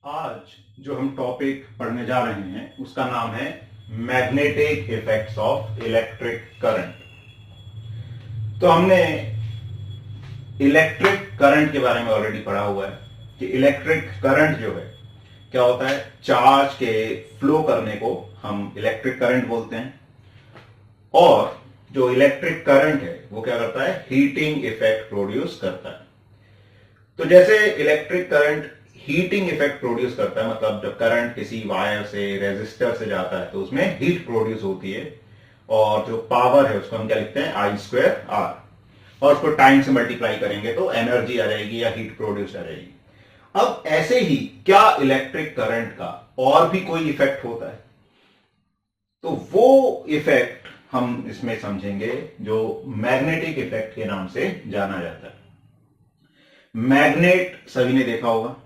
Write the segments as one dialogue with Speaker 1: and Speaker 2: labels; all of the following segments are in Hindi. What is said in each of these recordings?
Speaker 1: आज जो हम टॉपिक पढ़ने जा रहे हैं उसका नाम है magnetic effects of electric current. तो हमने इलेक्ट्रिक करंट के बारे में ऑलरेडी पढ़ा हुआ है कि इलेक्ट्रिक करंट जो है क्या होता है, चार्ज के फ्लो करने को हम इलेक्ट्रिक करंट बोलते हैं। और जो इलेक्ट्रिक करंट है वो क्या करता है, हीटिंग इफेक्ट प्रोड्यूस करता है। तो जैसे electric current heating effect produce करता है, मतलब जब करंट किसी वायर से रेजिस्टर से जाता है तो उसमें हीट प्रोड्यूस होती है, और जो पावर है उसको हम क्या लिखते हैं, आई स्क्वायर आर, और उसको टाइम से मल्टीप्लाई करेंगे तो एनर्जी आ जाएगी या हीट प्रोड्यूस आ जाएगी। अब ऐसे ही क्या इलेक्ट्रिक करंट का और भी कोई इफेक्ट होता है, तो वो इफेक्ट हम इसमें समझेंगे जो मैग्नेटिक इफेक्ट के नाम से जाना जाता है। मैग्नेट सभी ने देखा होगा।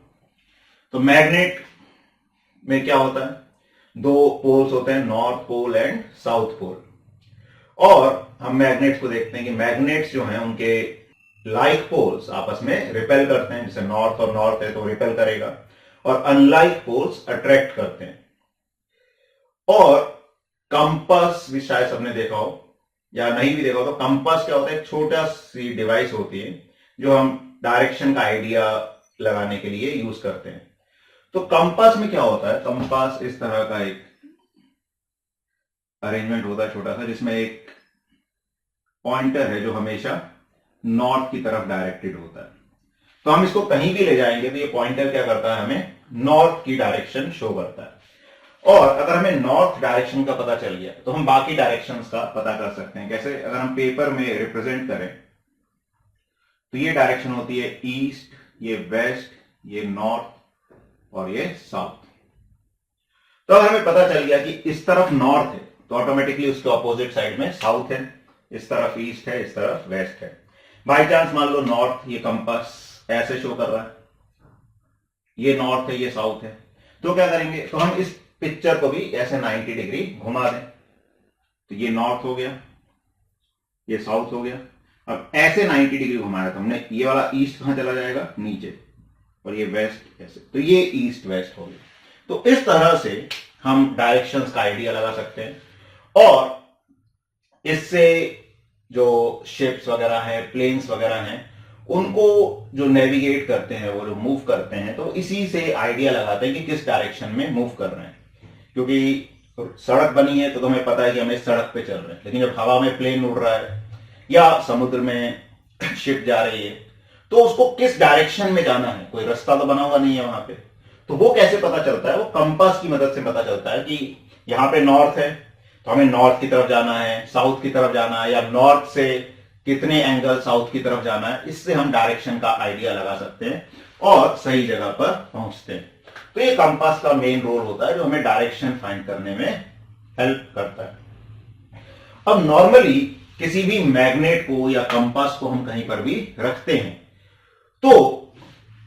Speaker 1: तो मैग्नेट में क्या होता है, दो पोल्स होते हैं, north pole and south pole. और हम मैग्नेट्स को देखते हैं कि मैग्नेट्स जो हैं उनके लाइक पोल्स आपस में रिपेल करते हैं, जैसे नॉर्थ और नॉर्थ है तो रिपेल करेगा, और अनलाइक पोल्स अट्रैक्ट करते हैं। और कंपास भी शायद सबने देखा हो या नहीं भी देखा हो। तो कंपास क्या होता है, एक छोटा सी डिवाइस होती है जो हम डायरेक्शन का आइडिया लगाने के लिए यूज करते हैं। तो कंपास में क्या होता है, कंपास इस तरह का एक अरेंजमेंट होता है छोटा सा, जिसमें एक पॉइंटर है जो हमेशा नॉर्थ की तरफ डायरेक्टेड होता है। तो हम इसको कहीं भी ले जाएंगे तो ये पॉइंटर क्या करता है, हमें नॉर्थ की डायरेक्शन शो करता है। और अगर हमें नॉर्थ डायरेक्शन का पता चल गया तो हम बाकी डायरेक्शंस का पता कर सकते हैं। कैसे, अगर हम पेपर में रिप्रेजेंट करें तो ये डायरेक्शन होती है ईस्ट, ये वेस्ट, ये नॉर्थ और ये साउथ। तो अगर हमें पता चल गया कि इस तरफ नॉर्थ है तो ऑटोमेटिकली उसके ऑपोजिट साइड में साउथ है, इस तरफ ईस्ट है, इस तरफ वेस्ट है। बाई चांस मान लो नॉर्थ, ये कंपास ऐसे शो कर रहा है, ये नॉर्थ है, ये साउथ है, तो क्या करेंगे, तो हम इस पिक्चर को भी ऐसे 90 डिग्री घुमा दें। तो ये नॉर्थ हो गया, ये साउथ हो गया। अब ऐसे 90 डिग्री घुमाया तो हमने, ये वाला ईस्ट कहां चला जाएगा, नीचे, और ये वेस्ट ऐसे, तो ये ईस्ट वेस्ट हो गया। तो इस तरह से हम डायरेक्शंस का आइडिया लगा सकते हैं, और इससे जो शिप्स वगैरह हैं, प्लेन्स वगैरह हैं, उनको जो नेविगेट करते हैं, वो जो मूव करते हैं, तो इसी से आइडिया लगाते हैं कि किस डायरेक्शन में मूव कर रहे हैं। क्योंकि सड़क बनी है तो हमें पता है कि हम इस सड़क पे चल रहे हैं, लेकिन जब हवा में प्लेन उड़ रहा है या समुद्र में शिप जा रही है तो उसको किस डायरेक्शन में जाना है, कोई रास्ता तो बना हुआ नहीं है वहां पे। तो वो कैसे पता चलता है, वो कंपास की मदद से पता चलता है कि यहां पे नॉर्थ है तो हमें नॉर्थ की तरफ जाना है, साउथ की तरफ जाना है, या नॉर्थ से कितने एंगल साउथ की तरफ जाना है। इससे हम डायरेक्शन का आइडिया लगा सकते हैं और सही जगह पर पहुंचते हैं। तो ये कंपास का मेन रोल होता है जो हमें डायरेक्शन फाइंड करने में हेल्प करता है। अब नॉर्मली किसी भी मैग्नेट को या कंपास को हम कहीं पर भी रखते हैं तो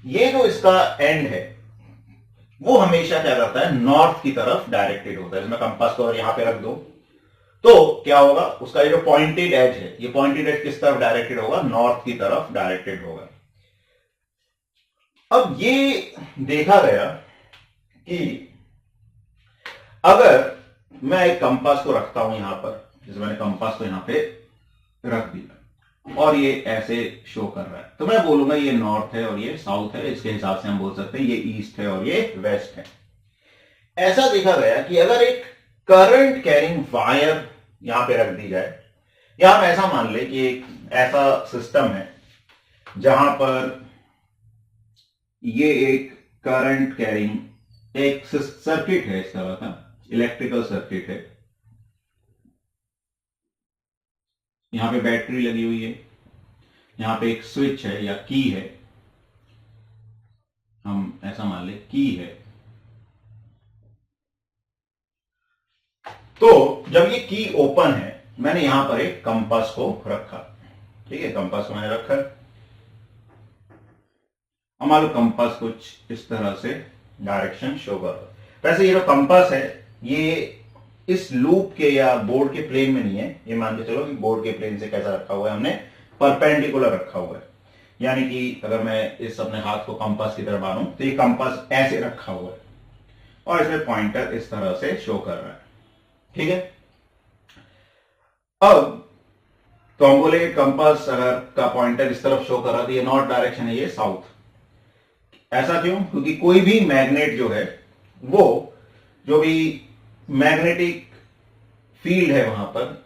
Speaker 1: ये जो इसका एंड है वो हमेशा क्या करता है, नॉर्थ की तरफ डायरेक्टेड होता है। मैं कंपास को अगर यहां पे रख दूं तो क्या होगा, उसका ये जो पॉइंटेड एज है, ये पॉइंटेड एज किस तरफ डायरेक्टेड होगा, नॉर्थ की तरफ डायरेक्टेड होगा। अब ये देखा गया कि अगर मैं एक कंपास को रखता हूं यहां पर, जैसे मैंने कंपास को यहां पे रख दिया और ये ऐसे शो कर रहा है, तो मैं बोलूंगा ये नॉर्थ है और ये साउथ है। इसके हिसाब से हम बोल सकते हैं ये ईस्ट है और ये वेस्ट है। ऐसा देखा गया कि अगर एक करंट कैरिंग वायर यहां पे रख दी जाए, या हम ऐसा मान ले कि एक ऐसा सिस्टम है जहां पर ये एक करंट कैरिंग एक सर्किट है, इस तरह का इलेक्ट्रिकल सर्किट है, यहां पे बैटरी लगी हुई है, यहां पे एक स्विच है या की है, हम ऐसा मान ले की है। तो जब ये की ओपन है, मैंने यहां पर एक कंपास को रखा, ठीक है, कंपास को मैंने रखा। हमारा कंपास कुछ इस तरह से डायरेक्शन शो कर रहा है। वैसे ये जो कंपास है ये इस लूप के या बोर्ड के प्लेन में नहीं है, ये मान के चलो कि बोर्ड के प्लेन से कैसा रखा हुआ है, हमने परपेंडिकुलर रखा हुआ है। यानी कि अगर मैं इस अपने हाथ को कंपास की तरह मानूं तो ये कंपास ऐसे रखा हुआ है और इसमें पॉइंटर इस तरह से शो कर रहा है। ठीक है, अब तो हम बोले कंपास अगर का पॉइंटर इस तरफ शो कर रहा है तो ये नॉर्थ डायरेक्शन है, ये साउथ। ऐसा क्यों? क्योंकि कोई भी मैग्नेट जो है वो जो भी मैग्नेटिक फील्ड है वहां पर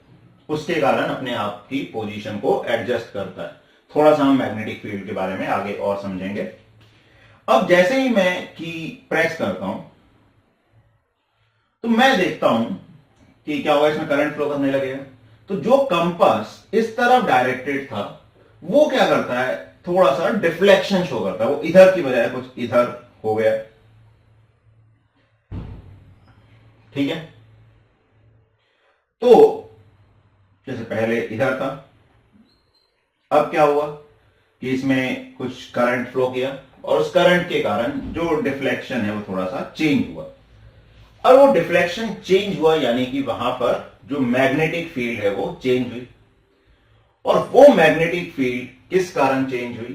Speaker 1: उसके कारण अपने आप की पोजीशन को एडजस्ट करता है। थोड़ा सा हम मैग्नेटिक फील्ड के बारे में आगे और समझेंगे। अब जैसे ही मैं की प्रेस करता हूं तो मैं देखता हूं कि क्या होगा, इसमें करंट फ्लो करने लगेगा। तो जो कंपास इस तरफ डायरेक्टेड था वो क्या करता है, थोड़ा सा डिफ्लेक्शन शो करता है, वो इधर की बजाय कुछ इधर हो गया। ठीक है, तो जैसे पहले इधर था, अब क्या हुआ कि इसमें कुछ करंट फ्लो किया और उस करंट के कारण जो डिफ्लेक्शन है वो थोड़ा सा चेंज हुआ। और वो डिफ्लेक्शन चेंज हुआ यानी कि वहां पर जो मैग्नेटिक फील्ड है वो चेंज हुई। और वो मैग्नेटिक फील्ड किस कारण चेंज हुई,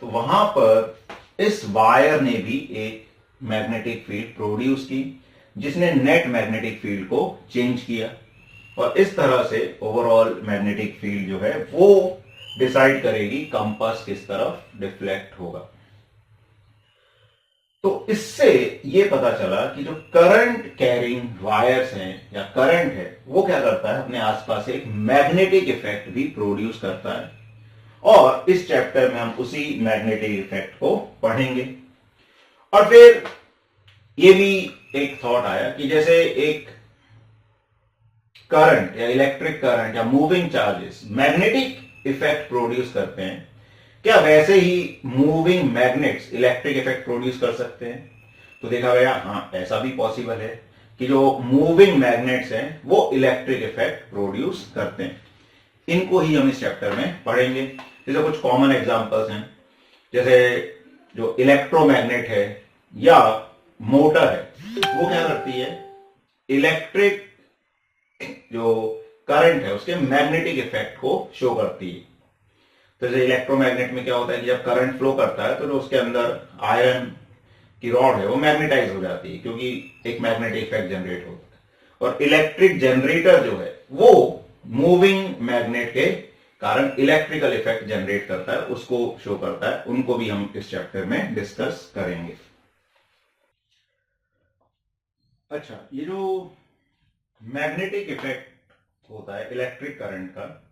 Speaker 1: तो वहां पर इस वायर ने भी एक मैग्नेटिक फील्ड प्रोड्यूस की जिसने नेट मैग्नेटिक फील्ड को चेंज किया। और इस तरह से ओवरऑल मैग्नेटिक फील्ड जो है वो डिसाइड करेगी कंपास किस तरफ डिफ्लेक्ट होगा। तो इससे यह पता चला कि जो करंट कैरिंग वायर्स हैं या करंट है वो क्या करता है, अपने आसपास एक मैग्नेटिक इफेक्ट भी प्रोड्यूस करता है। और इस चैप्टर में हम उसी मैग्नेटिक इफेक्ट को पढ़ेंगे। और फिर यह भी एक थॉट आया कि जैसे एक करंट या इलेक्ट्रिक करंट या moving charges magnetic effect produce करते हैं, क्या वैसे ही moving magnets electric effect produce कर सकते हैं? तो देखा गया हाँ, ऐसा भी पॉसिबल है कि जो मूविंग मैग्नेट्स हैं वो इलेक्ट्रिक इफेक्ट प्रोड्यूस करते हैं। इनको ही हम इस चैप्टर में पढ़ेंगे। जैसे कुछ कॉमन एग्जांपल्स हैं, जैसे जो इलेक्ट्रोमैग्नेट है या मोटर है वो क्या करती है, इलेक्ट्रिक जो करंट है उसके मैग्नेटिक इफेक्ट को शो करती है। तो जैसे इलेक्ट्रोमैग्नेट में क्या होता है कि जब करंट फ्लो करता है तो जो उसके अंदर आयरन की रॉड है वो मैग्नेटाइज हो जाती है क्योंकि एक मैग्नेटिक इफेक्ट जनरेट होता है। और इलेक्ट्रिक जनरेटर जो है वो मूविंग मैग्नेट के कारण इलेक्ट्रिकल इफेक्ट जनरेट करता है, उसको शो करता है। उनको भी हम इस चैप्टर में डिस्कस करेंगे। अच्छा, ये जो मैग्नेटिक इफेक्ट होता है इलेक्ट्रिक करंट का,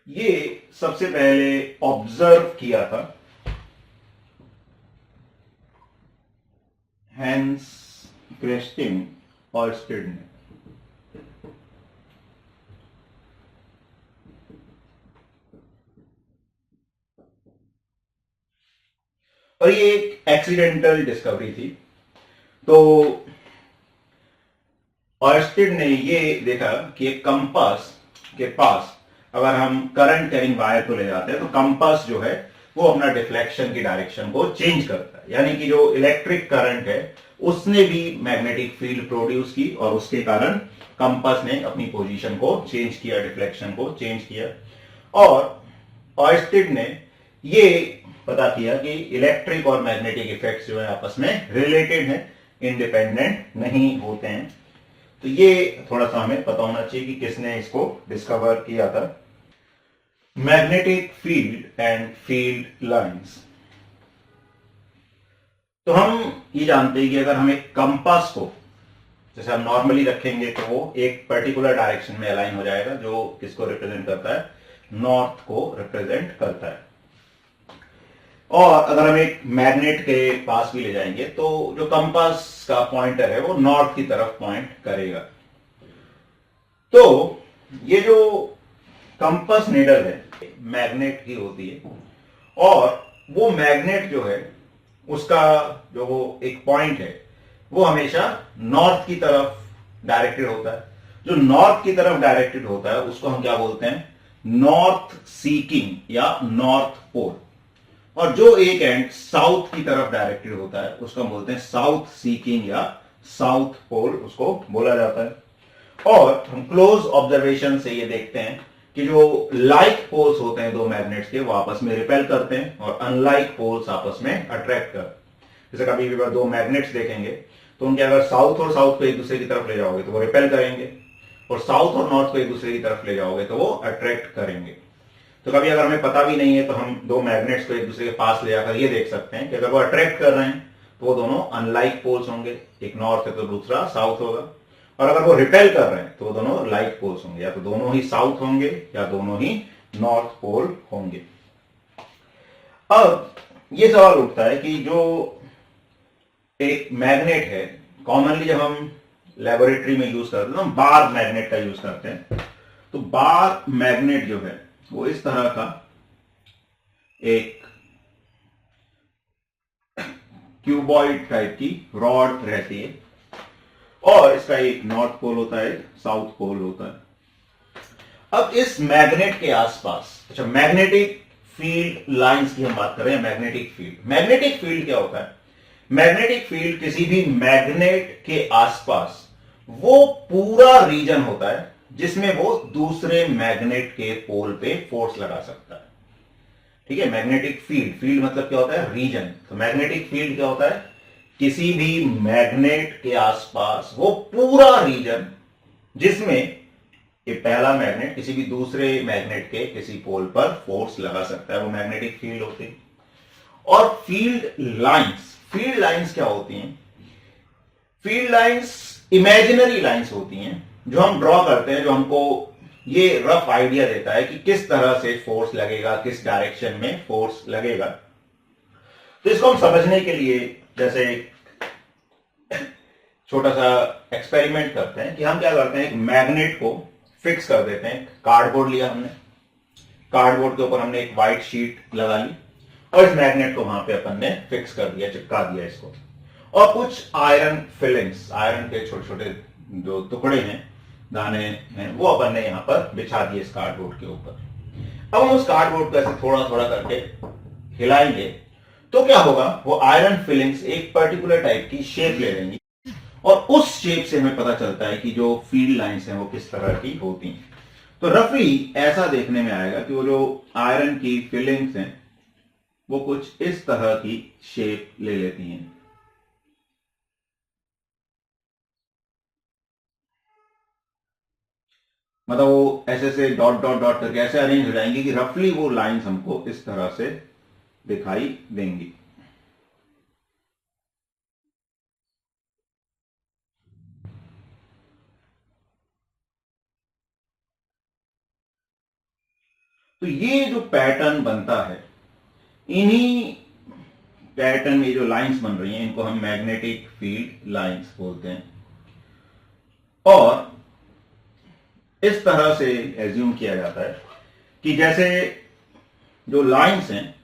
Speaker 1: ये सबसे पहले ऑब्जर्व किया था हैंस क्रिस्टिन ऑर्स्टेड ने। और ये एक एक्सीडेंटल डिस्कवरी थी। तो ऑर्स्टेड ने ये देखा कि एक कंपास के पास अगर हम करंट कैरिंग वायर को ले जाते हैं तो कंपास जो है वो अपना डिफ्लेक्शन की डायरेक्शन को चेंज करता है। यानी कि जो इलेक्ट्रिक करंट है उसने भी मैग्नेटिक फील्ड प्रोड्यूस की और उसके कारण कंपास ने अपनी पोजीशन को चेंज किया, डिफ्लेक्शन को चेंज किया। और ऑर्स्टेड ने ये पता किया कि इलेक्ट्रिक और मैग्नेटिक इफेक्ट्स जो है आपस में रिलेटेड हैं, इंडिपेंडेंट नहीं होते हैं। तो ये थोड़ा सा हमें पता होना चाहिए कि किसने इसको डिस्कवर किया था। Magnetic field and field lines. तो हम ये जानते हैं कि अगर हम एक कंपास को जैसे हम नॉर्मली रखेंगे तो वो एक पर्टिकुलर डायरेक्शन में अलाइन हो जाएगा, जो किसको रिप्रेजेंट करता है, नॉर्थ को रिप्रेजेंट करता है। और अगर हम एक मैग्नेट के पास भी ले जाएंगे तो जो कंपास का पॉइंटर है वो नॉर्थ की तरफ पॉइंट करेगा। तो ये जो कंपास नीडल है मैग्नेट की होती है और वो मैग्नेट जो है उसका जो वो एक पॉइंट है वो हमेशा नॉर्थ की तरफ डायरेक्टेड होता है। जो नॉर्थ की तरफ डायरेक्टेड होता है उसको हम क्या बोलते हैं, नॉर्थ सीकिंग या नॉर्थ पोल। और जो एक एंड साउथ की तरफ डायरेक्टेड होता है उसको हम बोलते हैं साउथ सीकिंग या साउथ पोल, उसको बोला जाता है। और हम क्लोज ऑब्जर्वेशन से ये देखते हैं कि जो लाइक पोल्स होते हैं दो मैग्नेट्स के वो आपस में रिपेल करते हैं और अनलाइक पोल्स आपस में अट्रैक्ट करते हैं। जैसे कभी भी दो मैग्नेट्स देखेंगे तो उनके अगर साउथ और साउथ को एक दूसरे की तरफ ले जाओगे तो वो रिपेल करेंगे, और साउथ और नॉर्थ को एक दूसरे की तरफ ले जाओगे तो वो अट्रैक्ट करेंगे। तो कभी अगर हमें पता भी नहीं है तो हम दो मैग्नेट्स को एक दूसरे के पास ले जाकर ये देख सकते हैं कि अगर वो अट्रैक्ट कर रहे हैं तो वो दोनों अनलाइक पोल्स होंगे, एक नॉर्थ है तो दूसरा साउथ होगा, और अगर वो रिपेल कर रहे हैं तो वो दोनों लाइक पोल्स होंगे, या तो दोनों ही साउथ होंगे या दोनों ही नॉर्थ पोल होंगे। अब ये सवाल उठता है कि जो एक मैग्नेट है, कॉमनली जब हम लेबोरेटरी में यूज करते हैं तो हम बार मैग्नेट का यूज करते हैं। तो बार मैग्नेट जो है वो इस तरह का एक क्यूबॉइड टाइप की रॉड रहती है, और इसका एक नॉर्थ पोल होता है, साउथ पोल होता है। अब इस मैग्नेट के आसपास, अच्छा मैग्नेटिक फील्ड लाइंस की हम बात कर रहे हैं। मैग्नेटिक फील्ड क्या होता है? मैग्नेटिक फील्ड किसी भी मैग्नेट के आसपास वो पूरा रीजन होता है जिसमें वो दूसरे मैग्नेट के पोल पे फोर्स लगा सकता है। ठीक है, मैग्नेटिक फील्ड मतलब क्या होता है? रीजन। तो मैग्नेटिक फील्ड क्या होता है? किसी भी मैग्नेट के आसपास वो पूरा रीजन जिसमें ये पहला मैग्नेट किसी भी दूसरे मैग्नेट के किसी पोल पर फोर्स लगा सकता है, वो मैग्नेटिक फील्ड होती है। और फील्ड लाइंस क्या होती हैं? फील्ड लाइंस इमेजिनरी लाइंस होती हैं जो हम ड्रॉ करते हैं, जो हमको ये रफ आइडिया देता है कि किस तरह से फोर्स लगेगा, किस डायरेक्शन में फोर्स लगेगा। तो इसको हम समझने के लिए जैसे छोटा सा एक्सपेरिमेंट करते हैं कि हम क्या करते हैं, एक मैग्नेट को फिक्स कर देते हैं। कार्डबोर्ड लिया हमने, कार्डबोर्ड के ऊपर हमने एक व्हाइट शीट लगा ली और इस मैग्नेट को वहां पे अपन ने फिक्स कर दिया, चिपका दिया इसको, और कुछ आयरन फिलिंग्स, आयरन के छोटे छोटे जो टुकड़े हैं, दाने हैं, वो अपन ने यहां पर बिछा दिए इस कार्डबोर्ड के ऊपर। अब हम उस कार्डबोर्ड को ऐसे थोड़ा थोड़ा करके हिलाएंगे तो क्या होगा, वो आयरन फिलिंग्स एक पर्टिकुलर टाइप की शेप ले लेंगी, और उस शेप से हमें पता चलता है कि जो फील्ड लाइंस हैं वो किस तरह की होती हैं। तो रफली ऐसा देखने में आएगा कि वो जो आयरन की फिलिंग्स हैं वो कुछ इस तरह की शेप ले लेती हैं। मतलब वो ऐसे से डॉट डॉट डॉट करके ऐसे अरेंज हो जाएंगे कि रफली वो लाइंस हमको इस तरह से दिखाई देंगी। तो ये जो पैटर्न बनता है, इन्हीं पैटर्न में जो लाइंस बन रही हैं इनको हम मैग्नेटिक फील्ड लाइंस बोलते हैं। और इस तरह से एज्यूम किया जाता है कि जैसे जो लाइंस हैं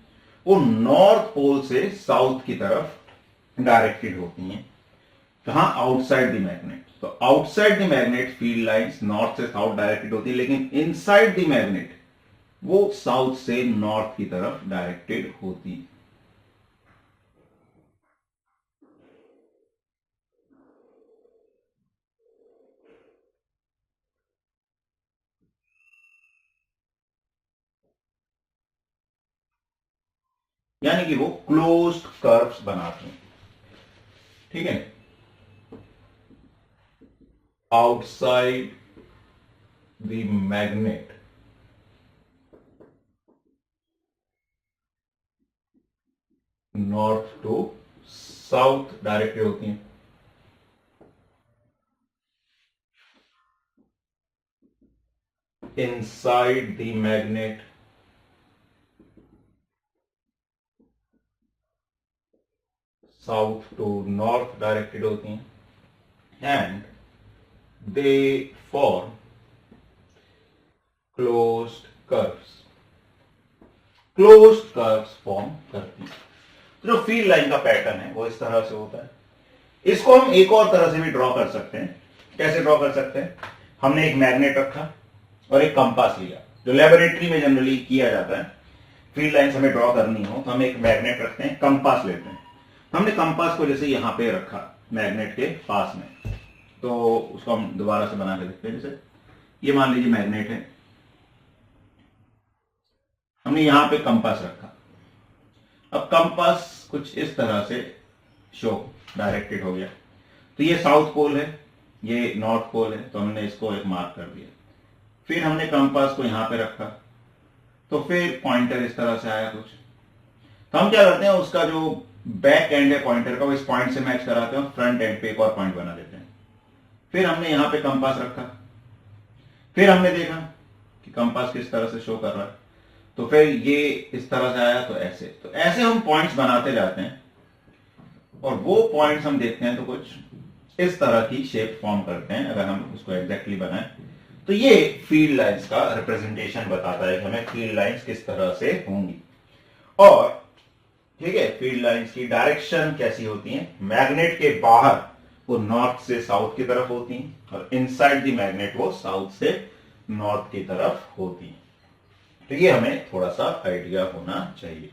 Speaker 1: वो नॉर्थ पोल से साउथ की तरफ डायरेक्टेड होती हैं, कहां? Outside the magnet. तो outside the magnet field lines north से साउथ डायरेक्टेड होती है, लेकिन इनसाइड द मैग्नेट वो साउथ से नॉर्थ की तरफ डायरेक्टेड होती है। यानी कि वो क्लोज्ड कर्व्स बनाते हैं। ठीक है, outside the magnet north to south directed होती हैं। Inside the magnet south to north directed होती हैं, and they form closed curves. Closed curves form करती हैं। तो जो फील्ड लाइन का पैटर्न है वो इस तरह से होता है। इसको हम एक और तरह से भी ड्रॉ कर सकते हैं। कैसे ड्रॉ कर सकते हैं? हमने एक मैग्नेट रखा और एक कंपास लिया, जो लेबोरेटरी में जनरली किया जाता है। फील्ड लाइंस हमें ड्रॉ करनी हो तो हम एक मैग्नेट रखते हैं, कंपास लेते हैं। हमने कंपास को जैसे यहां पे रखा मैग्नेट के पास में, तो उसको हम दोबारा से बना के देखते हैं। जैसे ये मान लीजिए मैग्नेट है, हमने यहां पे कंपास रखा। अब कंपास कुछ इस तरह से शो डायरेक्टेड हो गया। तो ये साउथ पोल है, ये नॉर्थ पोल है, तो हमने इसको एक मार्क कर दिया। फिर हमने कंपास को यहां पे रखा, तो फिर पॉइंटर इस तरह से आया कुछ। तो हम क्या करते हैं, उसका जो बैक एंड है पॉइंटर का, वो इस पॉइंट से मैच कराते हैं, फ्रंट एंड पे एक और पॉइंट बना देते हैं। फिर हमने यहां पे कंपास रखा, फिर हमने देखा कि कंपास किस तरह से शो कर रहा है, तो फिर ये इस तरह से आया, तो ऐसे हम पॉइंट्स बनाते जाते हैं, और वो पॉइंट्स हम देखते हैं तो कुछ इस तरह की शेप फॉर्म करते हैं। अगर हम उसको एग्जैक्टली बनाएं तो ये फील्ड लाइंस का रिप्रेजेंटेशन बताता है कि हमें फील्ड लाइंस किस तरह से होंगी। और ठीक है, फील्ड लाइंस की डायरेक्शन कैसी होती है, मैग्नेट के बाहर वो नॉर्थ से साउथ की तरफ होती हैं, और इनसाइड द मैग्नेट वो साउथ से नॉर्थ की तरफ होती हैं। तो ये हमें थोड़ा सा आइडिया होना चाहिए।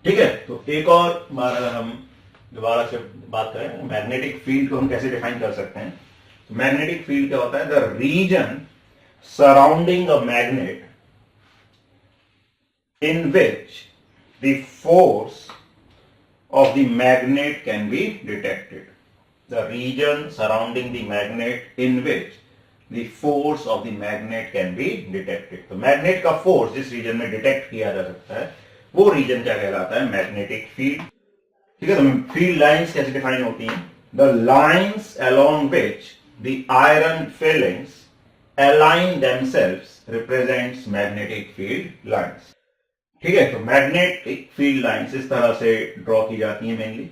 Speaker 1: ठीक है, तो एक और बार अगर हम दोबारा से बात करें, मैग्नेटिक फील्ड को हम कैसे डिफाइन कर सकते हैं। तो मैग्नेटिक फील्ड क्या होता है, the region surrounding a magnet in which the force of the magnet can be detected. The region surrounding the magnet in which the force of the magnet can be detected. तो मैग्नेट का फोर्स जिस रीजन में डिटेक्ट किया जा सकता है वो रीजन क्या कहलाता है, मैग्नेटिक फील्ड। ठीक है, तो फील्ड लाइंस कैसे डिफाइन होती हैं, the lines along which the iron fillings align themselves represents magnetic field lines. ठीक है, तो मैग्नेटिक फील्ड लाइंस इस तरह से ड्रॉ की जाती है मेनली।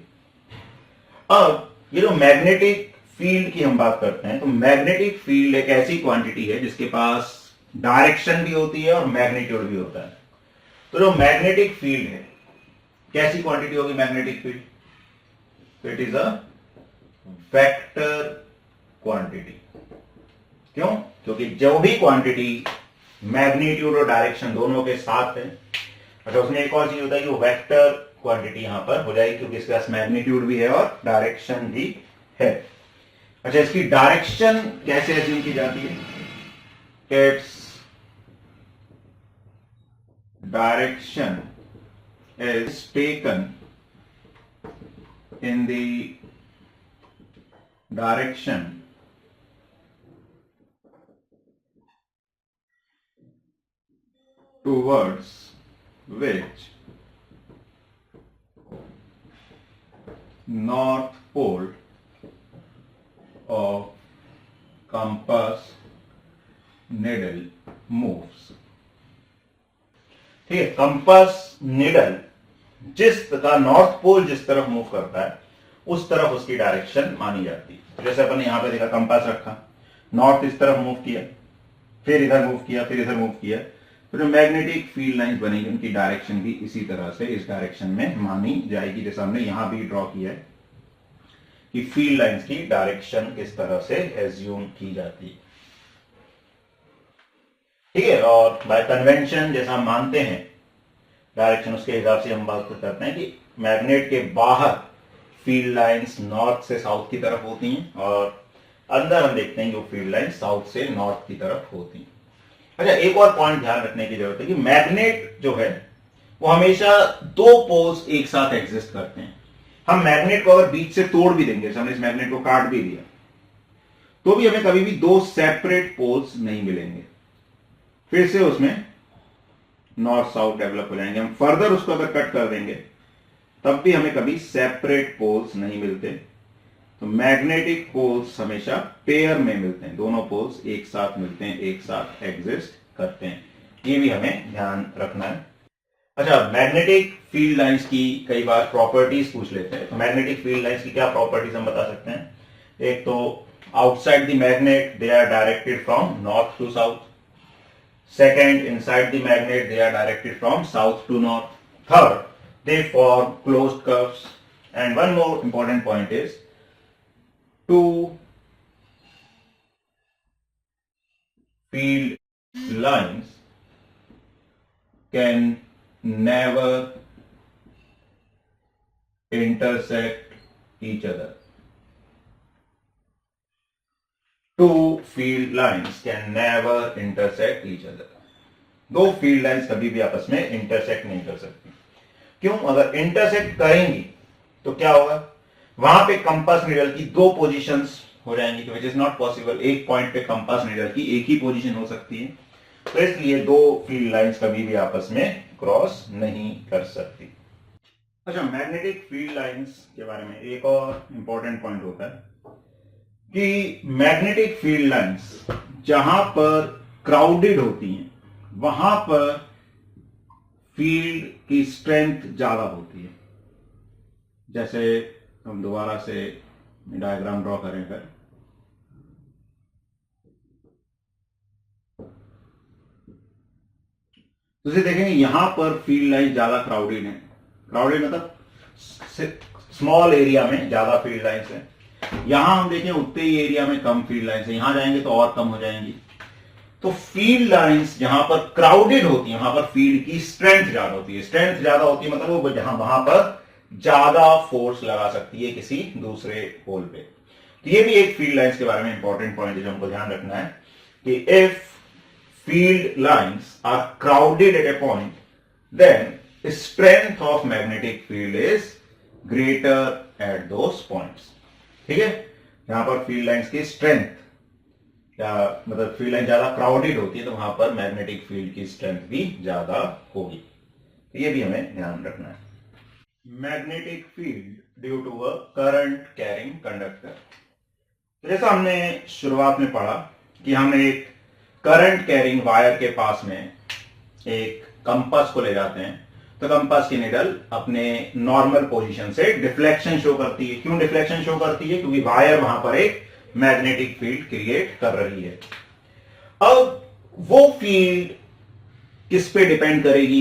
Speaker 1: अब ये जो मैग्नेटिक फील्ड की हम बात करते हैं, तो मैग्नेटिक फील्ड एक ऐसी क्वांटिटी है जिसके पास डायरेक्शन भी होती है और मैग्नीट्यूड भी होता है। तो जो मैग्नेटिक फील्ड है, कैसी क्वांटिटी होगी मैग्नेटिक फील्ड, तो it is a vector quantity. क्यों, क्योंकि जो भी क्वांटिटी मैग्नीट्यूड और डायरेक्शन दोनों के साथ है, अच्छा उसमें एक और चीज होता है कि वो वेक्टर क्वांटिटी यहां पर हो जाएगी, क्योंकि इसके पास मैग्नीट्यूड भी है और डायरेक्शन भी है। अच्छा, इसकी डायरेक्शन कैसे अज्यूम की जाती है, its direction is taken in the direction towards which north pole of compass needle moves। ठीक है, कंपास निडल का नॉर्थ पोल जिस तरफ मूव करता है उस तरफ उसकी डायरेक्शन मानी जाती है। जैसे अपन यहां पे देखा, कंपास रखा, नॉर्थ इस तरफ मूव किया, फिर इधर मूव किया, फिर इधर मूव किया, तो जो मैग्नेटिक फील्ड लाइंस बनेगी उनकी डायरेक्शन भी इसी तरह से इस डायरेक्शन में मानी जाएगी। जैसा हमने यहां भी ड्रॉ किया है कि फील्ड लाइंस की डायरेक्शन किस तरह से एज्यूम की जाती है। ठीक है, और बाय कन्वेंशन जैसा हम मानते हैं डायरेक्शन, उसके हिसाब से हम बात करते हैं कि मैग्नेट के बाहर फील्ड लाइंस नॉर्थ से साउथ की तरफ होती हैं, और अंदर हम देखते हैं कि वो फील्ड लाइंस साउथ से नॉर्थ की तरफ होती हैं। अच्छा, एक और पॉइंट ध्यान रखने की जरूरत है कि मैग्नेट जो है वो हमेशा दो पोल्स एक साथ एग्जिस्ट करते हैं। हम मैग्नेट को अगर बीच से तोड़ भी देंगे, हमने इस मैग्नेट को काट भी दिया, तो भी हमें कभी भी दो सेपरेट पोल्स नहीं मिलेंगे, फिर से उसमें नॉर्थ साउथ डेवलप हो जाएंगे। हम फर्दर उसको अगर कट कर देंगे तब भी हमें कभी सेपरेट पोल्स नहीं मिलते। तो मैग्नेटिक पोल्स हमेशा पेयर में मिलते हैं, दोनों पोल्स एक साथ मिलते हैं, एक साथ एग्जिस्ट करते हैं, ये भी हमें ध्यान रखना है। अच्छा, मैग्नेटिक फील्ड लाइंस की कई बार प्रॉपर्टीज पूछ लेते हैं। तो मैग्नेटिक फील्ड लाइंस की क्या प्रॉपर्टीज हम बता सकते हैं, एक तो outside the magnet they are directed from north to south, second inside the magnet they are directed from south to north, third they form closed curves, and one more important point is two field lines can never intersect each other. Two field lines can never intersect each other. दो फील्ड लाइंस कभी भी आपस में इंटरसेक्ट नहीं कर सकती। क्यों? अगर इंटरसेक्ट करेंगी तो क्या होगा, वहां पे कंपास नीडल की दो पोजीशंस हो जाएंगी, विच इज नॉट पॉसिबल। एक पॉइंट पे कंपास नीडल की एक ही पोजीशन हो सकती है, तो इसलिए दो फील्ड लाइंस कभी भी आपस में क्रॉस नहीं कर सकती। अच्छा, मैग्नेटिक फील्ड लाइंस के बारे में एक और इंपॉर्टेंट पॉइंट होता है कि मैग्नेटिक फील्ड लाइंस जहां पर क्राउडेड होती हैं वहां पर फील्ड की स्ट्रेंथ ज्यादा होती है। जैसे हम दोबारा से डायग्राम ड्रॉ करें फिर, तो इसे देखेंगे यहां पर फील्ड लाइन ज्यादा क्राउडेड है। क्राउडेड मतलब स्मॉल एरिया में ज्यादा फील्ड लाइन्स है। यहां हम देखें उतने ही एरिया में कम फील्ड लाइन्स है, यहां जाएंगे तो और कम हो जाएंगी। तो फील्ड लाइंस जहां पर क्राउडेड होती है वहां पर फील्ड की स्ट्रेंथ ज्यादा होती है। स्ट्रेंथ ज्यादा होती है मतलब वो जहां वहां पर ज्यादा फोर्स लगा सकती है किसी दूसरे होल पे। तो ये भी एक फील्ड लाइंस के बारे में इंपॉर्टेंट पॉइंट है जो हमको ध्यान रखना है कि if field lines are crowded at a point then strength of magnetic field is greater at those points. ठीक है, यहां पर फील्ड लाइंस की स्ट्रेंथ या मतलब फील्ड लाइन ज्यादा क्राउडेड होती है तो वहां पर मैग्नेटिक फील्ड की स्ट्रेंथ भी ज्यादा होगी। तो ये भी हमें ध्यान रखना है। Magnetic field due to a current carrying conductor. जैसा हमने शुरुआत में पढ़ा कि हम एक करंट कैरिंग वायर के पास में एक कंपास को ले जाते हैं तो कंपास की निडल अपने नॉर्मल पोजीशन से डिफ्लेक्शन शो करती है। क्यों डिफ्लेक्शन शो करती है? क्योंकि वायर वहां पर एक मैग्नेटिक फील्ड क्रिएट कर रही है। अब वो फील्ड किस पे डिपेंड करेगी,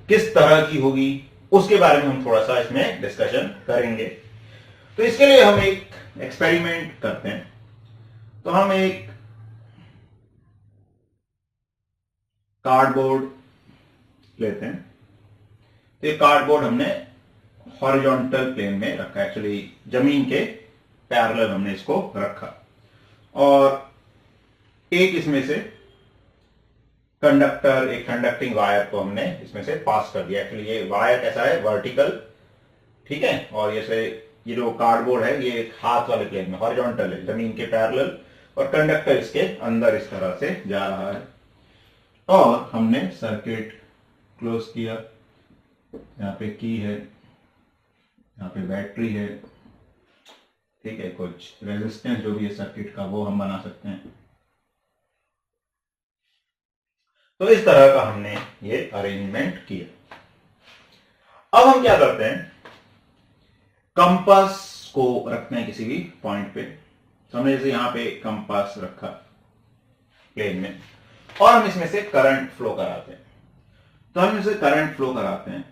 Speaker 1: किस तरह की होगी, उसके बारे में हम थोड़ा सा इसमें डिस्कशन करेंगे। तो इसके लिए हम एक एक्सपेरिमेंट करते हैं। तो हम एक कार्डबोर्ड लेते हैं। तो ये कार्डबोर्ड हमने हॉरिजॉन्टल प्लेन में रखा, एक्चुअली जमीन के पैरेलल हमने इसको रखा और एक इसमें से कंडक्टर, एक कंडक्टिंग वायर को हमने इसमें से पास कर दिया। एक्चुअली ये वायर कैसा है, वर्टिकल, ठीक है, और ये जो कार्डबोर्ड है ये एक हाथ वाले प्लेन में हॉरिजॉन्टल है, जमीन के पैरेलल, और कंडक्टर इसके अंदर इस तरह से जा रहा है। और हमने सर्किट क्लोज किया, यहाँ पे की है, यहाँ पे बैटरी है, ठीक है, कुछ रेजिस्टेंस जो भी है सर्किट का वो हम बना सकते हैं। तो इस तरह का हमने ये अरेंजमेंट किया। अब हम क्या करते हैं, कंपास को रखते हैं किसी भी पॉइंट पे। तो हमने जैसे यहां पे कंपास रखा प्लेन में और हम इसमें से करंट फ्लो कराते हैं। तो हम इसमें करंट फ्लो कराते हैं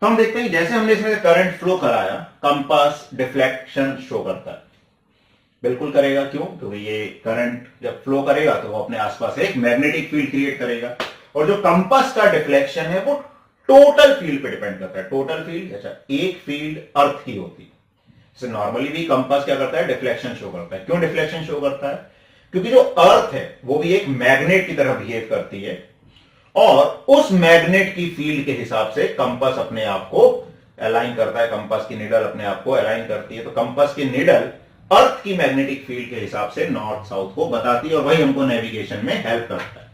Speaker 1: तो हम देखते हैं जैसे हमने इसमें करंट फ्लो कराया कंपास डिफ्लेक्शन शो करता है। बिल्कुल करेगा, क्यों? क्योंकि ये करंट जब फ्लो करेगा तो वो अपने आसपास एक मैग्नेटिक फील्ड क्रिएट करेगा और जो कंपास का डिफ्लेक्शन है वो टोटल फील्ड पे डिपेंड करता है। टोटल फील्ड, अच्छा, एक फील्ड अर्थ की होती है। नॉर्मली भी कंपास क्या करता है, डिफ्लेक्शन शो करता है। क्यों डिफ्लेक्शन शो करता है? क्योंकि जो अर्थ है वो भी एक मैग्नेट की तरह बिहेव करती है और उस मैग्नेट की फील्ड के हिसाब से कंपास अपने आप को अलाइन करता है, कंपास की निडल अपने आप को अलाइन करती है। तो कंपास की निडल अर्थ की मैग्नेटिक फील्ड के हिसाब से नॉर्थ साउथ को बताती है और वही हमको नेविगेशन में हेल्प करता है।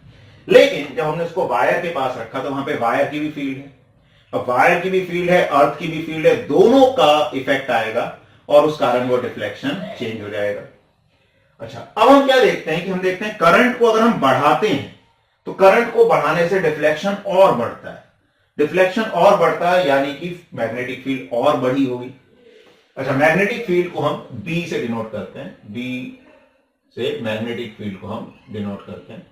Speaker 1: लेकिन जब हमने उसको वायर के पास रखा तो वहां पे वायर की भी फील्ड है, अब वायर की भी फील्ड है, अर्थ की भी फील्ड है, दोनों का इफेक्ट आएगा और उस कारण वो डिफ्लेक्शन चेंज हो जाएगा। अच्छा, अब हम क्या देखते हैं कि हम देखते हैं करंट को अगर हम बढ़ाते हैं तो करंट को बढ़ाने से डिफ्लेक्शन और बढ़ता है। डिफ्लेक्शन और बढ़ता है यानी कि मैग्नेटिक फील्ड और बड़ी होगी। अच्छा, मैग्नेटिक फील्ड को हम बी से डिनोट करते हैं, बी से मैग्नेटिक फील्ड को हम डिनोट करते हैं।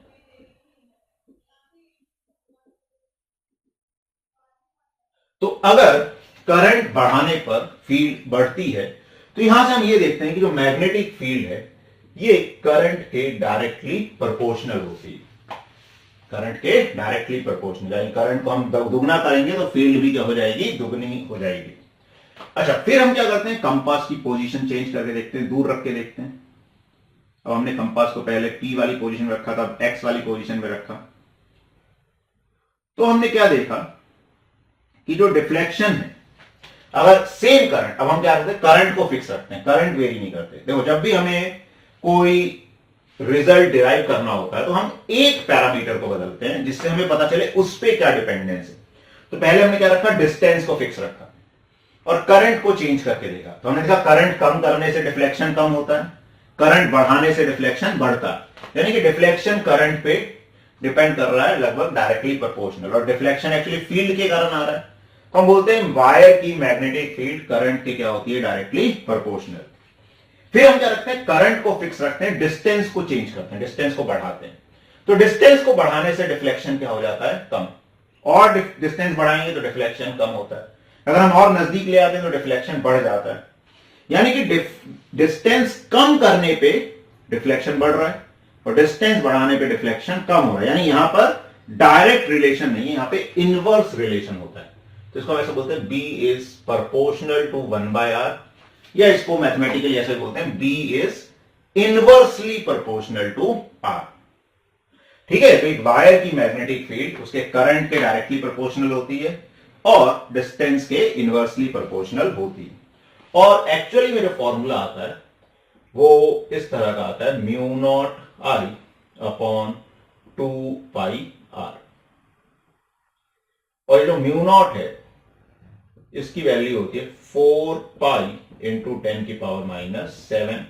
Speaker 1: तो अगर करंट बढ़ाने पर फील्ड बढ़ती है तो यहां से हम ये देखते हैं कि जो मैग्नेटिक फील्ड है ये करंट के डायरेक्टली प्रोपोर्शनल होती है। करंट के डायरेक्टली प्रोपोर्शनल, यानी करंट को हम दुगना करेंगे तो फील्ड भी क्या हो जाएगी, दुगनी हो जाएगी। अच्छा, फिर हम क्या करते हैं, कंपास की पोजीशन चेंज करके देखते हैं, दूर रख के देखते हैं। अब हमने कंपास को पहले P वाली पोजीशन में रखा था, अब X वाली पोजीशन में रखा। तो हमने क्या देखा कि जो डिफ्लेक्शन है, अगर सेम करंट, अब हम क्या करते हैं, करंट को फिक्स रखते हैं, करंट वेरी नहीं करते। देखो जब भी हमें कोई रिजल्ट डिराइव करना होता है तो हम एक पैरामीटर को बदलते हैं जिससे हमें पता चले उस पर क्या डिपेंडेंस है। तो पहले हमने क्या रखा, डिस्टेंस को फिक्स रखा और करंट को चेंज करके देखा। तो हमने देखा करंट कम करने से डिफ्लेक्शन कम होता है, करंट बढ़ाने से डिफ्लेक्शन बढ़ता है। यानी कि डिफ्लेक्शन करंट पे डिपेंड कर रहा है, लगभग डायरेक्टली प्रोपोर्शनल। और डिफ्लेक्शन एक्चुअली फील्ड के कारण आ रहा है, तो हम बोलते हैं वायर की मैग्नेटिक फील्ड करंट की क्या होती है, डायरेक्टली प्रोपोर्शनल। फिर हम क्या रखते हैं, करंट को फिक्स रखते हैं, डिस्टेंस को चेंज करते हैं, डिस्टेंस को बढ़ाते हैं। तो डिस्टेंस को बढ़ाने से डिफ्लेक्शन क्या हो जाता है, कम। और डिस्टेंस बढ़ाएंगे तो डिफ्लेक्शन कम होता है। अगर हम और नजदीक ले आते हैं तो डिफ्लेक्शन बढ़ जाता है। यानी कि डिस्टेंस कम करने पे डिफ्लेक्शन बढ़ रहा है और डिस्टेंस बढ़ाने पे डिफ्लेक्शन कम हो रहा है। यानी यहां पर डायरेक्ट रिलेशन नहीं है, यहां पे इनवर्स रिलेशन होता है। तो इसको ऐसे बोलते हैं, B is proportional to 1/r, या इसको मैथमेटिकली ऐसे बोलते हैं, B is inversely proportional to r। ठीक है, तो एक वायर की मैग्नेटिक फील्ड उसके करंट के डायरेक्टली प्रोपोर्शनल होती है और डिस्टेंस के इनवर्सली प्रोपोर्शनल होती है। और एक्चुअली में जो फॉर्मूला आता है वो इस तरह का आता है, mu naught I upon 2πr। और ये जो म्यू नॉट है इसकी वैल्यू होती है 4π इंटू 10⁻⁻7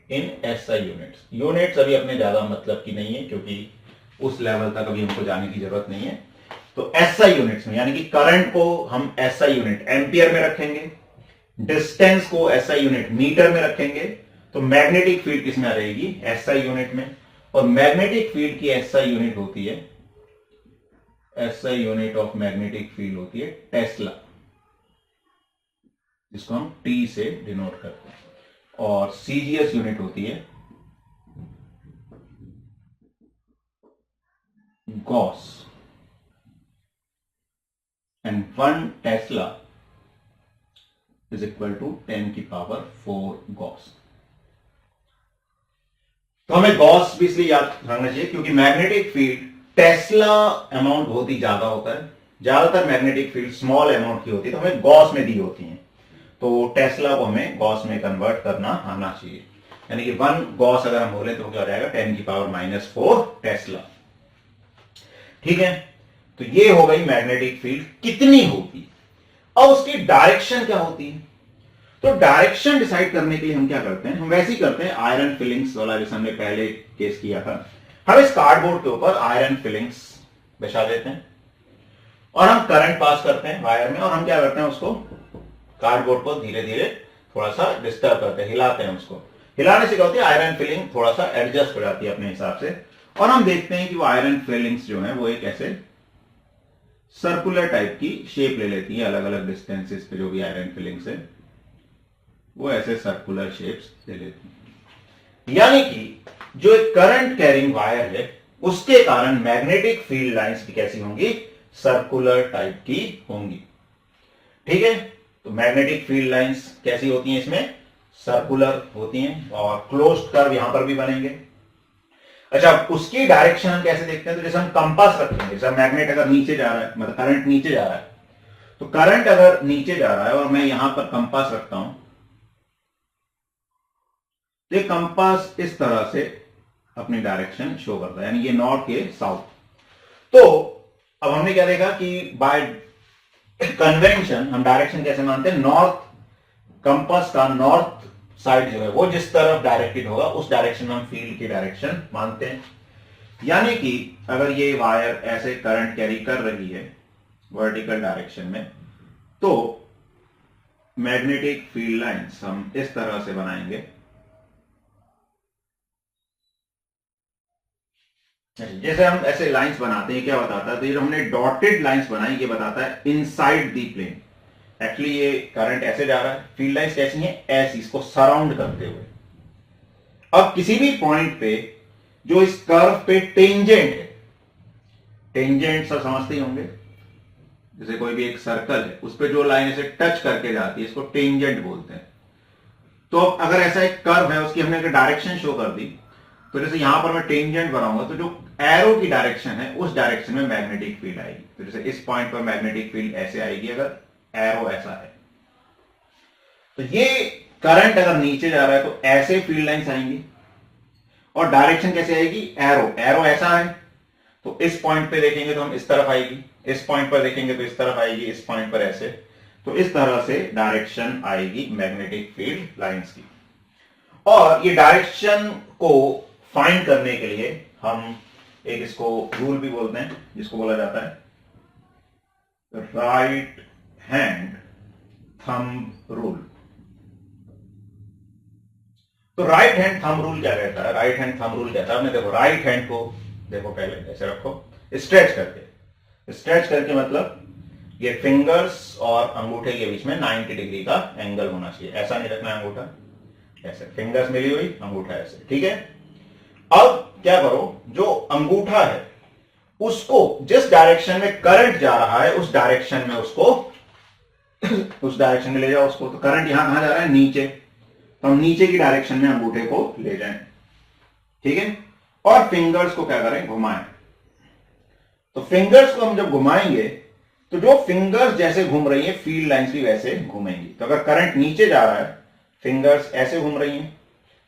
Speaker 1: इन SI यूनिट्स। यूनिट्स अभी अपने ज्यादा मतलब की नहीं है क्योंकि उस लेवल तक अभी हमको जाने की जरूरत नहीं है। तो SI यूनिट्स में, यानी कि करंट को हम SI यूनिट एम्पियर में रखेंगे, डिस्टेंस को SI यूनिट मीटर में रखेंगे, तो मैग्नेटिक फील्ड किस में आ जाएगी, SI यूनिट में। और मैग्नेटिक फील्ड की SI यूनिट होती है, SI unit of magnetic field होती है टेस्ला, जिसको हम T से डिनोट करते हैं। और CGS यूनिट होती है gauss, and 1 tesla is equal to 10⁴ gauss. तो हमें गॉस भी इसलिए याद रखना चाहिए क्योंकि मैग्नेटिक फील्ड टेस्ला अमाउंट बहुत ही ज्यादा होता है। ज्यादातर मैग्नेटिक फील्ड स्मॉल अमाउंट की होती है, तो हमें गॉस में दी होती है। तो टेस्ला को हमें गॉस में कन्वर्ट करना आना चाहिए। यानी कि 1 गॉस अगर हम बोले तो क्या हो जाएगा, 10⁻⁴ टेस्ला। ठीक है, तो ये हो गई मैग्नेटिक फील्ड कितनी होगी। अब उसकी डायरेक्शन क्या होती है, तो डायरेक्शन डिसाइड करने के लिए हम क्या करते हैं, हम वैसे ही करते हैं आयरन फिलिंग्स वाला, जैसे हमने पहले केस किया था। हम इस कार्डबोर्ड के ऊपर आयरन फिलिंग्स बिछा देते हैं और हम करंट पास करते हैं वायर में, और हम क्या करते हैं, उसको कार्डबोर्ड को धीरे धीरे थोड़ा सा डिस्टर्ब करते हैं, हिलाते हैं। उसको हिलाने से क्या होती है, आयरन फिलिंग थोड़ा सा एडजस्ट हो जाती है अपने हिसाब से। और हम देखते हैं कि वो आयरन फिलिंग्स जो है वो एक ऐसे सर्कुलर टाइप की शेप ले लेती है। अलग अलग डिस्टेंसेस पे जो भी आयरन फिलिंग्स है वो ऐसे सर्कुलर शेप्स ले लेती है। यानी कि जो एक करंट कैरिंग वायर है उसके कारण मैग्नेटिक फील्ड लाइंस भी कैसी होंगी, सर्कुलर टाइप की होंगी। ठीक है, तो मैग्नेटिक फील्ड लाइंस कैसी होती हैं, इसमें सर्कुलर होती हैं और क्लोज्ड कर्व यहां पर भी बनेंगे। अच्छा, उसकी डायरेक्शन हम कैसे देखते हैं, तो जैसे हम कंपास रखेंगे, जैसे मैग्नेट अगर नीचे जा रहा है, मतलब करंट नीचे जा रहा है, तो करंट अगर नीचे जा रहा है और मैं यहां पर कंपास रखता हूं, तो ये कंपास इस तरह से अपनी डायरेक्शन शो करता है, यानी ये नॉर्थ के साउथ। तो अब हमने क्या देखा कि बाय कन्वेंशन हम डायरेक्शन कैसे मानते हैं, नॉर्थ, कंपास का नॉर्थ साइड जो है वो जिस तरफ डायरेक्टेड होगा उस डायरेक्शन में हम फील्ड की डायरेक्शन मानते हैं। यानी कि अगर ये वायर ऐसे करंट कैरी कर रही है वर्टिकल डायरेक्शन में, तो मैग्नेटिक फील्ड लाइंस हम इस तरह से बनाएंगे। जैसे हम ऐसे लाइंस बनाते हैं, क्या बताता है, तो ये जो हमने डॉटेड लाइंस बनाई ये बताता है इनसाइड दी प्लेन। एक्चुअली ये करंट ऐसे जा रहा है, फील्ड लाइंस कैसी हैं, ऐसी, इसको सराउंड करते हुए। अब किसी भी पॉइंट पे जो इस कर्व पे टेंजेंट है, टेंजेंट सब समझते ही होंगे, जैसे कोई भी एक सर्कल है उस पे जो लाइन ऐसे टच करके जाती है इसको टेंजेंट बोलते हैं। तो अगर ऐसा एक कर्व है उसकी हमने अगर डायरेक्शन शो कर दी, तो जैसे यहां पर मैं टेंजेंट बनाऊंगा तो जो एरो की डायरेक्शन है उस डायरेक्शन में मैग्नेटिक फील्ड आएगी। तो जैसे इस पॉइंट पर मैग्नेटिक फील्ड ऐसे आएगी अगर एरो ऐसा है, तो ये करंट अगर नीचे जा रहा है तो ऐसे फील्ड लाइंस आएंगी। और डायरेक्शन कैसे आएगी, एरो, एरो ऐसा है तो इस पॉइंट पे देखेंगे तो हम इस तरफ आएगी, इस पॉइंट पर देखेंगे तो इस तरफ आएगी, इस पॉइंट पर ऐसे। तो इस तरह से डायरेक्शन आएगी मैग्नेटिक फील्ड लाइंस की। और ये डायरेक्शन को फाइंड करने के लिए हम एक इसको रूल भी बोलते हैं जिसको बोला जाता है राइट हैंड थंब रूल। तो राइट हैंड थंब रूल क्या कहता है, राइट हैंड थंब रूल कहता है, देखो राइट हैंड को देखो पहले ऐसे रखो स्ट्रेच करके, स्ट्रेच करके मतलब ये फिंगर्स और अंगूठे के बीच में 90 डिग्री का एंगल होना चाहिए। ऐसा नहीं रखना है अंगूठा, ऐसे फिंगर्स मिली हुई, अंगूठा ऐसे, ठीक है। अब क्या करो, जो अंगूठा है उसको जिस डायरेक्शन में करंट जा रहा है उस डायरेक्शन में उसको उस डायरेक्शन में ले जाओ उसको। तो करंट यहां कहां जा रहा है, नीचे, तो हम नीचे की डायरेक्शन में अंगूठे को ले जाएं, ठीक है। और फिंगर्स को क्या करें, घुमाएं। तो फिंगर्स को हम जब घुमाएंगे तो जो फिंगर्स जैसे घूम रही है फील्ड लाइंस भी वैसे घूमेंगी। तो अगर करंट नीचे जा रहा है, फिंगर्स ऐसे घूम रही हैं,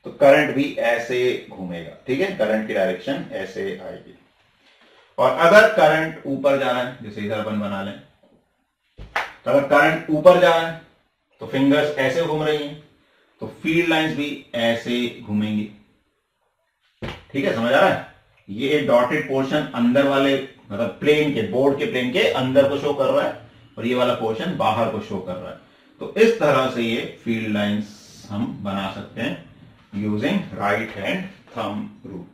Speaker 1: तो करंट भी ऐसे घूमेगा, ठीक है। करंट की डायरेक्शन ऐसे आएगी। और अगर करंट ऊपर जा रहा है, जैसे इधर अपन बना लें, तो अगर करंट ऊपर जा रहा है तो फिंगर्स ऐसे घूम रही हैं, तो फील्ड लाइंस भी ऐसे घूमेंगी, ठीक है, समझ आ रहा है। ये डॉटेड पोर्शन अंदर वाले मतलब प्लेन के, बोर्ड के प्लेन के अंदर को शो कर रहा है और ये वाला पोर्शन बाहर को शो कर रहा है। तो इस तरह से ये फील्ड लाइंस हम बना सकते हैं using right hand thumb rule,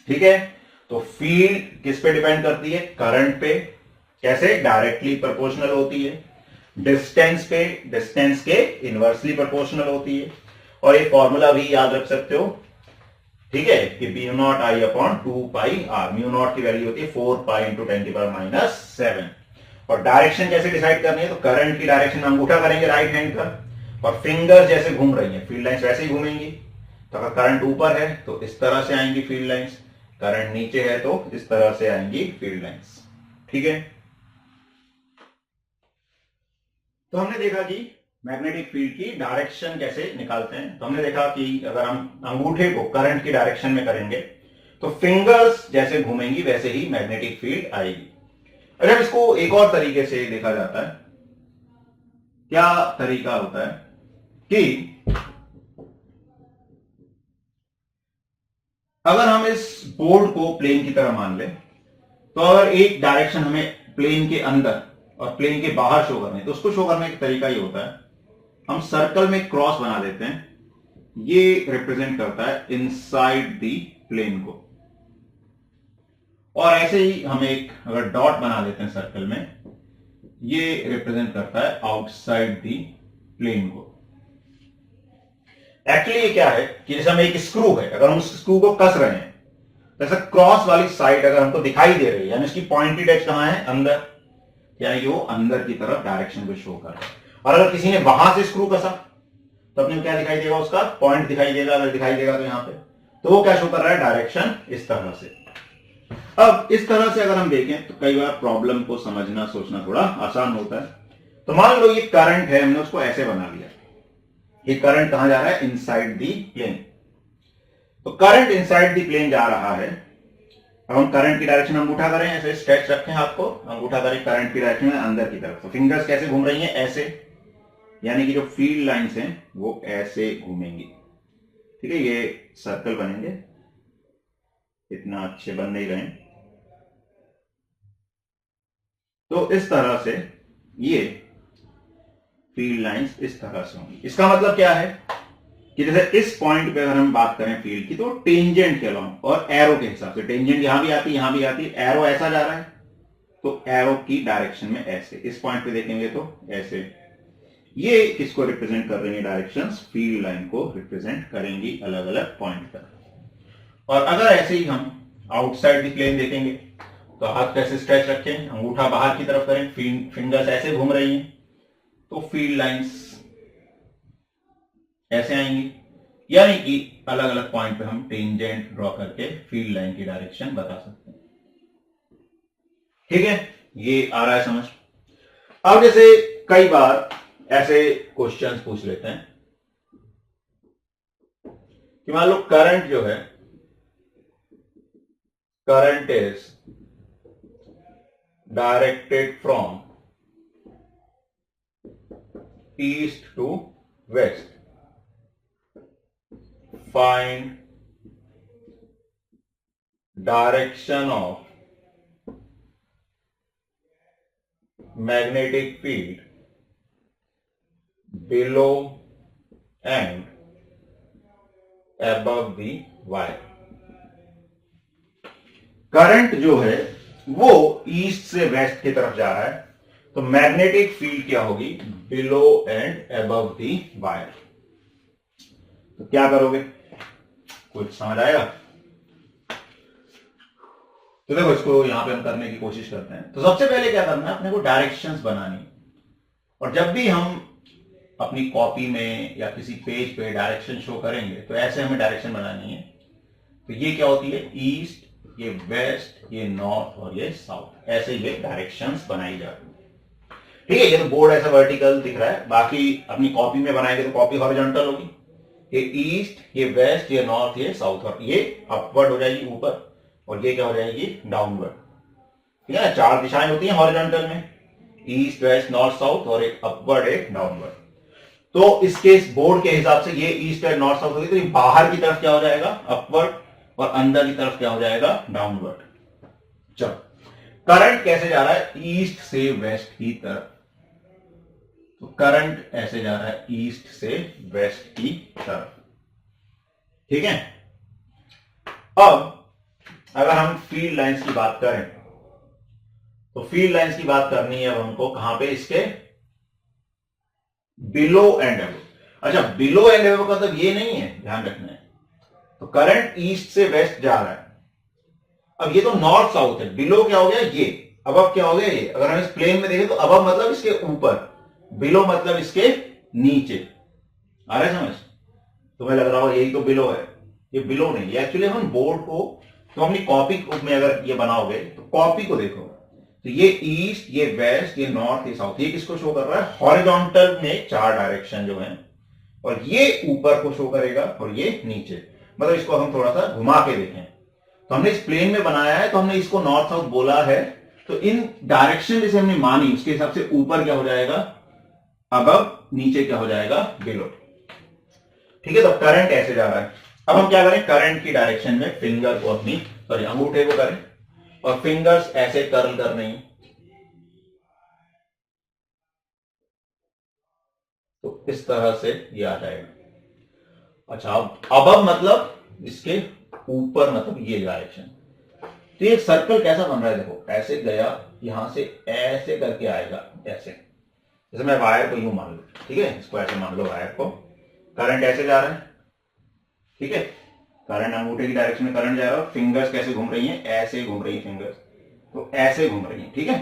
Speaker 1: ठीक है। तो फील्ड किस पे डिपेंड करती है, करंट पे। कैसे, डायरेक्टली प्रोपोर्शनल होती है। डिस्टेंस पे, डिस्टेंस के इनवर्सली प्रोपोर्शनल होती है। और ये फॉर्मूला भी याद रख सकते हो, ठीक है, कि mu naught I upon 2 pi R. Mu naught की वैल्यू होती है 4 पाई इंटू 10⁻⁷। और डायरेक्शन कैसे डिसाइड करनी है, तो करंट की डायरेक्शन में अंगूठा करेंगे राइट हैंड का, और फिंगर जैसे घूम रही है फील्ड लाइंस वैसे ही घूमेंगी। तो अगर करंट ऊपर है तो इस तरह से आएंगी फील्ड लाइंस, करंट नीचे है तो इस तरह से आएंगी फील्ड लाइंस, ठीक है। तो हमने देखा कि मैग्नेटिक फील्ड की डायरेक्शन कैसे निकालते हैं। तो हमने देखा कि अगर हम अंगूठे को करंट की डायरेक्शन में करेंगे तो फिंगर्स जैसे घूमेंगी वैसे ही मैग्नेटिक फील्ड आएगी। अगर इसको एक और तरीके से देखा जाता है, क्या तरीका होता है कि अगर हम इस बोर्ड को प्लेन की तरह मान लें, तो अगर एक डायरेक्शन हमें प्लेन के अंदर और प्लेन के बाहर शो करने, तो उसको शो करने का तरीका ये होता है, हम सर्कल में क्रॉस बना देते हैं, ये रिप्रेजेंट करता है इनसाइड दी प्लेन को। और ऐसे ही हम एक अगर डॉट बना देते हैं सर्कल में, ये रिप्रेजेंट करता है आउटसाइड दी प्लेन को। एक्चुअली ये क्या है कि जैसे हम एक स्क्रू है, अगर हम उस स्क्रू को कस रहे हैं, जैसे क्रॉस वाली साइड अगर हमको दिखाई दे रही है, यानी इसकी पॉइंटेड एज कहां है, अंदर, यानी कि वो अंदर की तरफ डायरेक्शन को शो कर रहा है। और अगर किसी ने वहां से स्क्रू कसा तो अपने क्या दिखाई देगा, उसका पॉइंट दिखाई देगा। अगर दिखाई देगा तो यहां पे, तो वो क्या शो कर रहा है, डायरेक्शन इस तरह से। अब इस तरह से अगर हम देखें तो कई बार प्रॉब्लम को समझना सोचना थोड़ा आसान होता है। तो मान लो ये करंट है, हमने उसको ऐसे बना लिया, ये करंट कहां जा रहा है, इनसाइड दी प्लेन। तो करंट इनसाइड दी प्लेन जा रहा है। अब हम करंट की डायरेक्शन अंगूठा करें, ऐसे स्ट्रेच रखें हाथ को, अंगूठा करें करंट की डायरेक्शन में अंदर की तरफ। तो फिंगर्स कैसे घूम रही हैं, ऐसे, यानी कि जो फील्ड लाइंस हैं वो ऐसे घूमेंगी, ठीक है। ये सर्कल बनेंगे, इतना अच्छे बन नहीं रहे। तो इस तरह से ये फील्ड लाइंस इस तरह से होंगी। इसका मतलब क्या है कि जैसे इस पॉइंट पे अगर हम बात करें फील्ड की, तो टेंजेंट के अलाउंग और एरो के हिसाब से, टेंजेंट यहां भी आती है, यहां भी आती है, एरो ऐसा जा रहा है तो एरो की डायरेक्शन में ऐसे, इस पॉइंट पे देखेंगे तो ऐसे। ये किसको रिप्रेजेंट कर रही है, डायरेक्शंस फील्ड लाइन को रिप्रेजेंट करेंगी अलग अलग पॉइंट पर। और अगर ऐसे ही हम आउटसाइड दी प्लेन देखेंगे तो हाथ कैसे स्ट्रेच रखें, अंगूठा बाहर की तरफ करें, फिंगर्स ऐसे घूम रही हैं, तो फील्ड लाइंस ऐसे आएंगी। यानी कि अलग अलग पॉइंट पे हम टेंजेंट ड्रॉ करके फील्ड लाइन की डायरेक्शन बता सकते हैं। ठीक है, ये आ रहा है समझ। अब जैसे कई बार ऐसे क्वेश्चंस पूछ लेते हैं कि मान लो करंट जो है, current is directed from east to west, find direction of magnetic field below and above the wire। Current जो है वो ईस्ट से वेस्ट की तरफ जा रहा है, तो मैग्नेटिक फील्ड क्या होगी, below and above the wire. तो क्या करोगे, कुछ समझ आएगा? तो देखो इसको यहां पे हम करने की कोशिश करते हैं। तो सबसे पहले क्या करना है, अपने को डायरेक्शंस बनानी। और जब भी हम अपनी कॉपी में या किसी पेज पे डायरेक्शन शो करेंगे तो ऐसे हमें डायरेक्शन बनानी है। तो ये क्या होती है, ईस्ट, ये वेस्ट, ये नॉर्थ और ये साउथ, ऐसे ये डायरेक्शंस बनाई जाती है। ठीक है, ये तो बोर्ड ऐसा वर्टिकल दिख रहा है, बाकी अपनी कॉपी में बनाएंगे तो कॉपी हॉरिजॉन्टल होगी। ये ईस्ट, ये वेस्ट, ये नॉर्थ, ये साउथ, और ये अपवर्ड हो जाएगी ऊपर, और ये क्या हो जाएगी, डाउनवर्ड। ठीक है, चार दिशाएं होती हैं हॉरिजॉन्टल में, ईस्ट वेस्ट नॉर्थ साउथ, और एक अपवर्ड एक डाउनवर्ड। तो इसके बोर्ड के हिसाब से ये ईस्ट वेस्ट नॉर्थ साउथ होगी, तो ये बाहर की तरफ क्या हो जाएगा, अपवर्ड, और अंदर की तरफ क्या हो जाएगा, डाउनवर्ड। चलो, करंट कैसे जा रहा है, ईस्ट से वेस्ट की तरफ। तो करंट ऐसे जा रहा है ईस्ट से वेस्ट की तरफ। ठीक है, अब अगर हम फील्ड लाइंस की बात करें तो फील्ड लाइंस की बात करनी है अब हमको कहां पे, इसके बिलो एंड अबव। अच्छा, बिलो एंड अबव का मतलब ये नहीं है, ध्यान रखना है। तो करंट ईस्ट से वेस्ट जा रहा है, अब ये तो नॉर्थ साउथ है, बिलो क्या हो गया ये, अबव क्या हो गया ये। अगर हम इस प्लेन में देखें तो अबव मतलब इसके ऊपर, बिलो मतलब इसके नीचे। आ रहा है समझ? तुम्हें लग रहा हो यही तो बिलो है, ये बिलो नहीं, ये एक्चुअली हम बोर्ड को, तो अपनी कॉपी में अगर ये बनाओगे तो कॉपी को देखो, तो ये ईस्ट, ये वेस्ट, ये नॉर्थ, ये साउथ, ये किसको शो कर रहा है, हॉरिजॉन्टल में चार डायरेक्शन जो हैं, और ये ऊपर को शो करेगा और ये नीचे। मतलब इसको हम थोड़ा सा घुमा के देखें, तो हमने इस प्लेन में बनाया है, तो हमने इसको नॉर्थ साउथ बोला है, तो इन डायरेक्शन जैसे हमने मानी उसके हिसाब से ऊपर क्या हो जाएगा, अबव, नीचे क्या हो जाएगा, बिलो। ठीक है, तो करंट ऐसे जा रहा है। अब हम क्या करें, करंट की डायरेक्शन में फिंगर को अपनी, सॉरी अंगूठे को करें, और फिंगर्स ऐसे कर्ल करने हैं, तो इस तरह से ये आ जाएगा। अच्छा, अब मतलब इसके ऊपर, मतलब ये डायरेक्शन। तो ये सर्कल कैसा बन रहा है, देखो ऐसे गया, यहां से ऐसे करके आएगा, ऐसे। जैसे मैं वायर को यूं मान लो, ठीक है, इसको ऐसे मान लो वायर को, करंट ऐसे जा रहा है। ठीक है, करंट अंगूठे की डायरेक्शन में करंट जा रहा है, फिंगर्स कैसे घूम रही हैं, ऐसे घूम रही हैं फिंगर्स, तो ऐसे घूम रही हैं। ठीक है,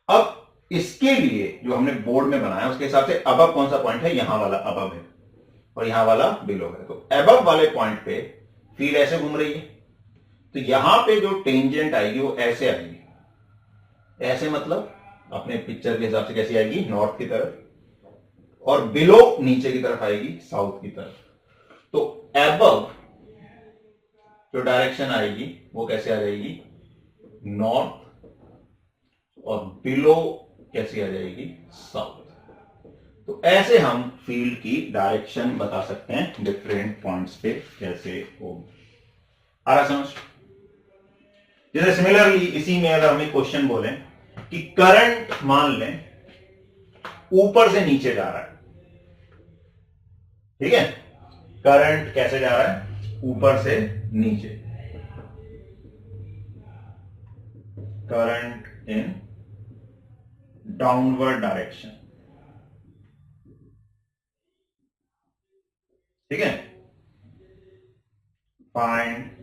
Speaker 1: अब इसके लिए जो हमने बोर्ड में बनाया उसके हिसाब से अबव कौन सा पॉइंट है, यहां वाला अबव है, और यहां वाला बिलो है। तो अबव वाले पॉइंट पे फील्ड ऐसे घूम रही है, तो यहां पे जो टेंजेंट आएगी वो ऐसे आएगी, ऐसे मतलब अपने पिक्चर के हिसाब से कैसी आएगी, नॉर्थ की तरफ, और बिलो नीचे की तरफ आएगी, साउथ की तरफ। तो अबव जो डायरेक्शन आएगी वो कैसे आ जाएगी, नॉर्थ, और बिलो कैसी आ जाएगी, साउथ। तो ऐसे हम फील्ड की डायरेक्शन बता सकते हैं डिफरेंट पॉइंट्स पे कैसे होगी। आ रहा समझ? जैसे सिमिलरली इसी में अगर हमें क्वेश्चन बोले कि करंट मान लें ऊपर से नीचे जा रहा है, ठीक है, करंट कैसे जा रहा है, ऊपर से नीचे, करंट इन डाउनवर्ड डायरेक्शन। ठीक है, find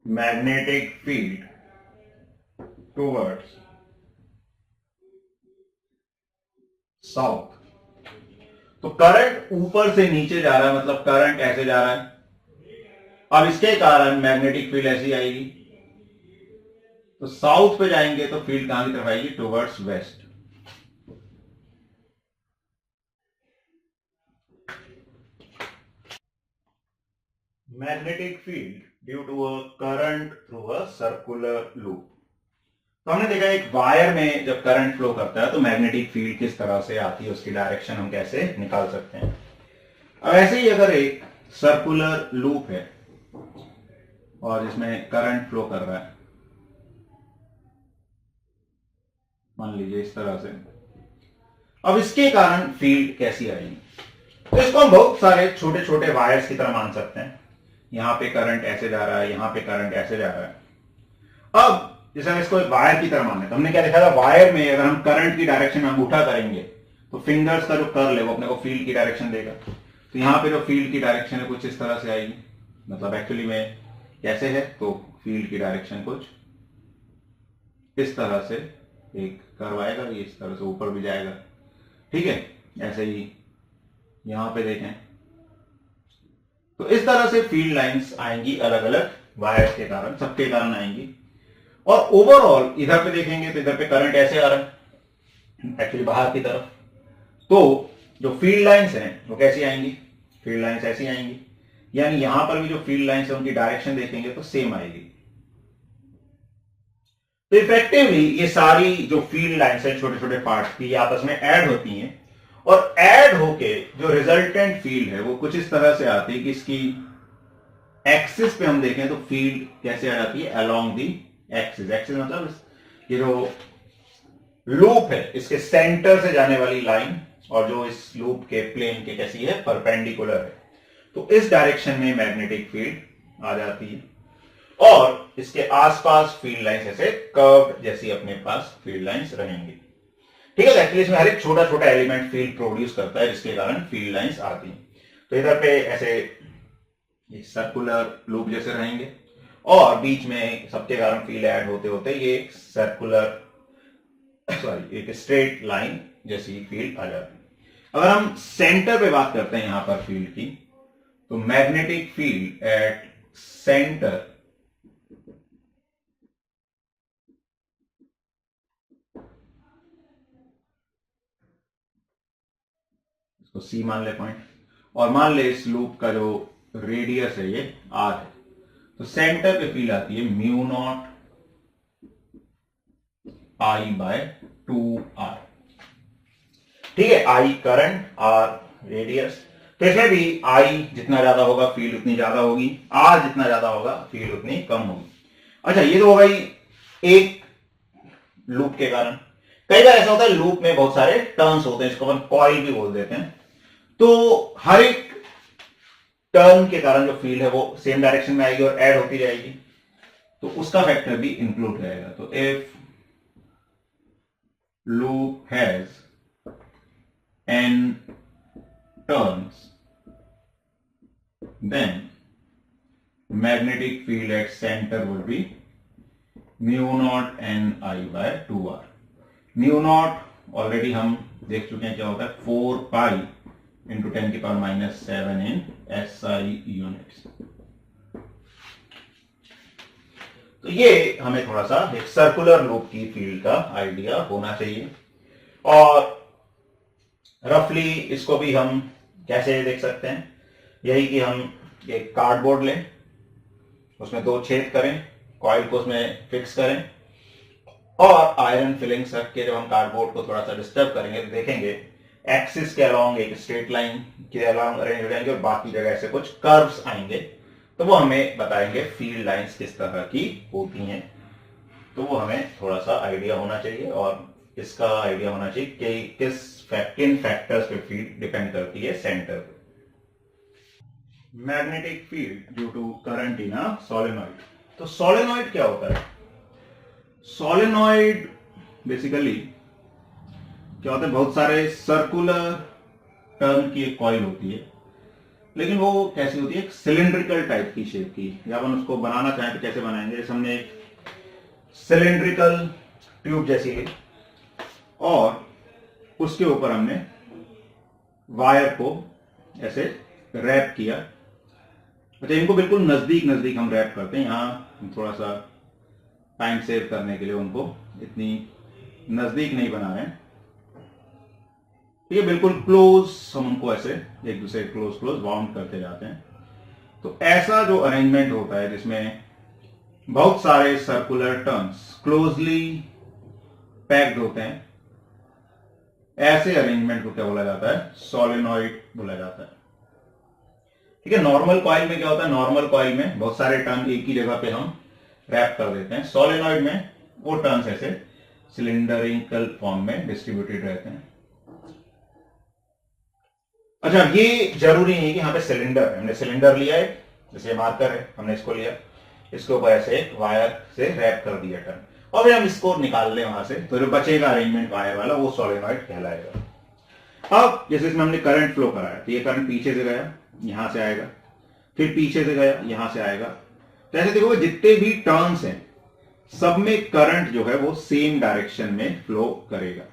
Speaker 1: magnetic field towards south. तो करंट ऊपर से नीचे जा रहा है, मतलब करंट ऐसे जा रहा है। अब इसके कारण मैग्नेटिक फील्ड ऐसी आएगी, तो साउथ पे जाएंगे तो फील्ड कहां की तरफ आएगी, towards west. Magnetic field due to a current through a circular loop. तो हमने देखा एक वायर में जब करंट फ्लो करता है तो मैग्नेटिक फील्ड किस तरह से आती है, उसकी डायरेक्शन हम कैसे निकाल सकते हैं। अब ऐसे ही अगर एक सर्कुलर लूप है और जिसमें करंट फ्लो कर रहा है, मान लीजिए इस तरह से, अब इसके कारण फील्ड कैसी आएगी। तो इसको हम बहुत सारे छोटे छोटे वायर्स की तरह मान सकते हैं। यहां पे करंट ऐसे जा रहा है, यहां पे करंट ऐसे जा रहा है। अब जैसे हम इसको एक वायर की तरह मान लेते, हमने क्या देखा था, वायर में अगर हम करंट की डायरेक्शन अंगूठा करेंगे तो फिंगर्स का जो कर्ल है वो अपने को फील्ड की डायरेक्शन देगा। तो यहां पे जो फील्ड की डायरेक्शन है कुछ इस तरह से आएगी, मतलब एक्चुअली में कैसे है, तो फील्ड की डायरेक्शन कुछ इस तरह से एक कर्व आएगा, ये इस तरह से ऊपर भी जाएगा, ठीक है। ऐसे ही यहां पे देखें तो इस तरह से फील्ड लाइंस आएंगी अलग अलग वायर्स के कारण, सबके कारण आएंगी। और ओवरऑल इधर पे देखेंगे तो इधर पे करंट ऐसे आ रहा है एक्चुअली बाहर की तरफ, तो जो फील्ड लाइंस हैं वो कैसी आएंगी, फील्ड लाइंस ऐसी आएंगी, यानी यहां पर भी जो फील्ड लाइंस है उनकी डायरेक्शन देखेंगे तो सेम आएगी। तो इफेक्टिवली ये सारी जो फील्ड लाइंस है छोटे छोटे पार्ट्स की, आपस में ऐड होती हैं और ऐड होके जो रिजल्टेंट फील्ड है वो कुछ इस तरह से आती है कि इसकी एक्सिस पे हम देखें तो फील्ड कैसे आ जाती है, अलोंग दी एक्सिस। एक्सिस मतलब ये जो लूप है इसके सेंटर से जाने वाली लाइन, और जो इस लूप के प्लेन के कैसी है, परपेंडिकुलर है। तो इस डायरेक्शन में मैग्नेटिक फील्ड आ जाती है और इसके आसपास फील्ड लाइंस ऐसे कर्व जैसी अपने पास फील्ड लाइंस रहेंगी, ठीक है। एक्चुअली इसमें हर एक छोटा छोटा एलिमेंट फील्ड प्रोड्यूस करता है जिसके कारण फील्ड लाइंस आती हैं। तो इधर पे ऐसे सर्कुलर लूप जैसे रहेंगे और बीच में सबके कारण फील्ड ऐड होते होते ये सर्कुलर एक स्ट्रेट लाइन जैसी फील्ड आ जाती है। अगर हम सेंटर पे बात करते हैं यहां पर फील्ड की, तो मैग्नेटिक फील्ड एट सेंटर इसको सी मान ले पॉइंट, और मान ले इस लूप का जो रेडियस है ये आर है, तो सेंटर पे फील्ड आती है म्यू नॉट आई बाय 2r, ठीक है। आई करंट, आर रेडियस, तो इसमें भी आई जितना ज्यादा होगा फील्ड उतनी ज्यादा होगी, आर जितना ज्यादा होगा फील्ड उतनी कम होगी। अच्छा, ये तो हो गई एक लूप के कारण। कई बार ऐसा होता है लूप में बहुत सारे टर्न्स होते हैं, इसको अपन कॉइल भी बोल देते हैं। तो हर एक टर्न के कारण जो फील्ड है वो सेम डायरेक्शन में आएगी और ऐड होती जाएगी, तो उसका फैक्टर भी इंक्लूड रहेगा। तो if loop has n turns, then magnetic field at center would be mu naught n I by 2r। Mu naught already हम देख चुके हैं क्या होता है, 4 पाई इंटू 10 की पावर -7 इन SI यूनिट्स। तो ये हमें थोड़ा सा एक सर्कुलर लूप की फील्ड का आइडिया होना चाहिए। और रफली इसको भी हम कैसे देख सकते हैं, यही कि हम एक कार्डबोर्ड लें, उसमें 2 छेद करें, कॉइल को उसमें फिक्स करें और आयरन फिलिंग्स रख के जब हम कार्डबोर्ड को थोड़ा सा डिस्टर्ब करेंगे तो देखेंगे एक्सिस के अलोंग एक स्ट्रेट लाइन के अलोंग अरेंज हो जाएंगे और बाकी जगह से कुछ कर्व्स आएंगे, तो वो हमें बताएंगे फील्ड लाइंस किस तरह की होती हैं। तो वो हमें थोड़ा सा आइडिया होना चाहिए और इसका आइडिया होना चाहिए कि किन फैक्टर्स पे फील्ड डिपेंड करती है सेंटर पे। Magnetic field due to current in a solenoid. तो सोलेनॉइड क्या होता है, सोलेनॉइड बेसिकली क्या होता है, बहुत सारे सर्कुलर टर्न की एक कॉइल होती है, लेकिन वो कैसी होती है, एक सिलिंड्रिकल टाइप की शेप की, या अपन उसको बनाना चाहें तो कैसे बनाएंगे, जैसे हमने एक सिलिंड्रिकल ट्यूब जैसी ली और उसके ऊपर हमने वायर को ऐसे रैप किया। अच्छा, इनको बिल्कुल नजदीक नजदीक हम रैप करते हैं, यहां थोड़ा सा टाइम सेव करने के लिए उनको इतनी नजदीक नहीं बना रहे हैं। ठीक है, बिल्कुल क्लोज हम उनको ऐसे एक दूसरे क्लोज क्लोज बाउंड करते जाते हैं। तो ऐसा जो अरेंजमेंट होता है जिसमें बहुत सारे सर्कुलर टर्न्स क्लोजली पैक्ड होते हैं, ऐसे अरेंजमेंट को क्या बोला जाता है? सोलेनॉइड बोला जाता है। ठीक है, नॉर्मल कॉइल में क्या होता है? नॉर्मल कॉइल में बहुत सारे टर्न एक ही जगह पे हम रैप कर देते हैं। सोलेनॉइड में वो टर्न्स ऐसे सिलेंडरिकल फॉर्म में डिस्ट्रीब्यूटेड रहते हैं। अच्छा, ये जरूरी नहीं है कि यहाँ पे सिलेंडर है। हमने सिलेंडर लिया है, जैसे मार्कर है, हमने इसको लिया, इसके ऊपर ऐसे एक वायर से रैप कर दिया टर्न, और फिर हम इसको निकाल लें वहां से, तो जो बचेगा अरेंजमेंट वायर वाला वो सोलेनॉइड कहलाएगा। अब जैसे इसमें हमने करंट फ्लो कराया, तो ये करंट पीछे से गया, यहां से आएगा, फिर पीछे से गया, यहां से आएगा। तो ऐसे देखो जितने भी टर्न्स हैं सब में करंट जो है वो सेम डायरेक्शन में फ्लो करेगा।